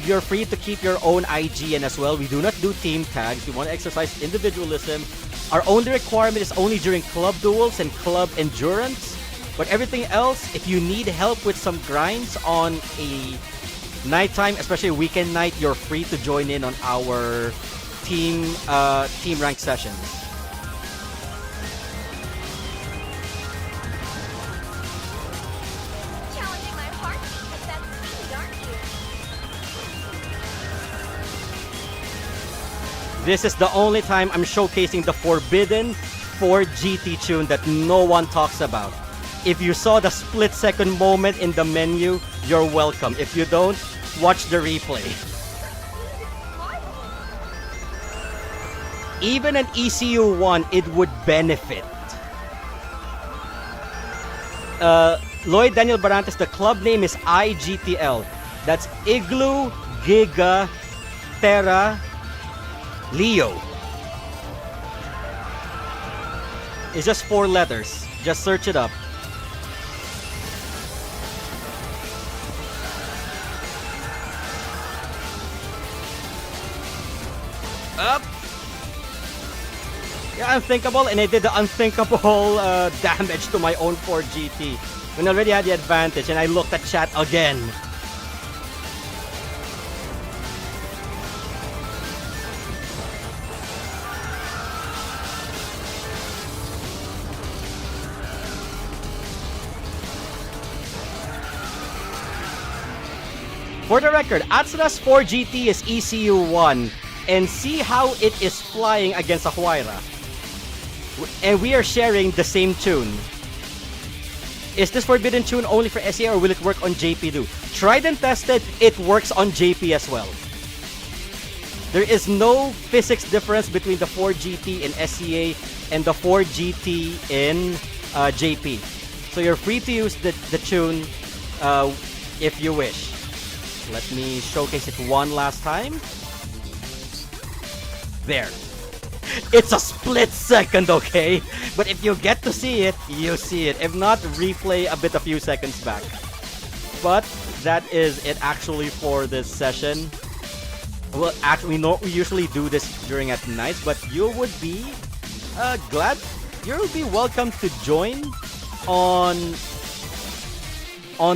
You're free to keep your own IGN as well. We do not do team tags. We want to exercise individualism. Our only requirement is only during club duels and club endurance. But everything else, if you need help with some grinds on a nighttime, especially a weekend night, you're free to join in on our team rank sessions. This is the only time I'm showcasing the forbidden 4 GT tune that no one talks about. If you saw the split-second moment in the menu, you're welcome. If you don't, watch the replay. Even an ECU 1, it would benefit. Lloyd Daniel Barantes, the club name is IGTL. That's Igloo, Giga, Terra, Leo. It's just 4 letters. Just search it up. Up. Yeah, unthinkable, and I did the unthinkable damage to my own 4GT when I already had the advantage, and I looked at chat again. For the record, Atsuna's 4GT is ECU 1, and see how it is flying against a Huayra. And we are sharing the same tune. Is this forbidden tune only for SEA or will it work on JP too? Tried and tested, it works on JP as well. There is no physics difference between the 4GT in SEA and the 4GT in JP. So you're free to use the tune if you wish. Let me showcase it one last time. There. It's a split second, okay? But if you get to see it, you see it. If not, replay a few seconds back. But that is it actually for this session. Well, actually, we usually do this during at nights, but you would be you'll be welcome to join on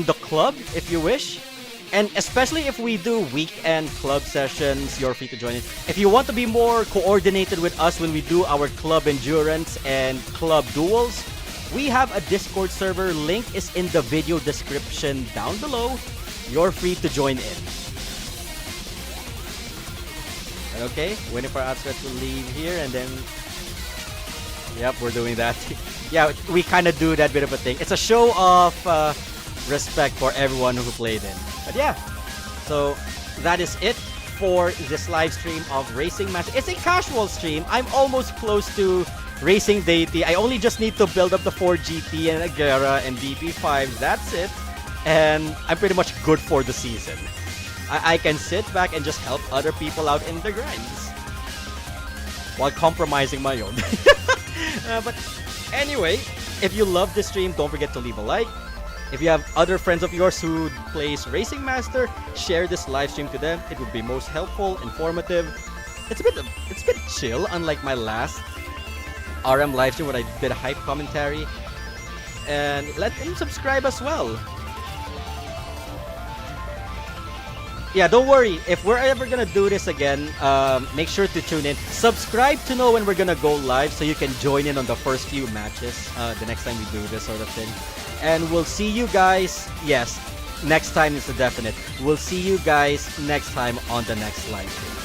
the club if you wish. And especially if we do weekend club sessions, you're free to join it. If you want to be more coordinated with us when we do our club endurance and club duels, we have a Discord server. Link is in the video description down below. You're free to join in. Okay, waiting for Ascent to leave here and then... Yep, we're doing that. Yeah, we kind of do that bit of a thing. It's a show of respect for everyone who played in. But yeah, so that is it for this live stream of Racing Match. It's a casual stream. I'm almost close to Racing Deity. I only just need to build up the 4GT and Agera and BP5. That's it. And I'm pretty much good for the season. I can sit back and just help other people out in the grinds while compromising my own. But anyway, if you love this stream, don't forget to leave a like. If you have other friends of yours who plays Racing Master, share this live stream to them. It would be most helpful, informative. It's a bit chill, unlike my last RM live stream where I did a hype commentary. And let them subscribe as well. Yeah, don't worry. If we're ever gonna do this again, make sure to tune in. Subscribe to know when we're gonna go live so you can join in on the first few matches the next time we do this sort of thing. And we'll see you guys, yes, next time is a definite. We'll see you guys next time on the next live stream.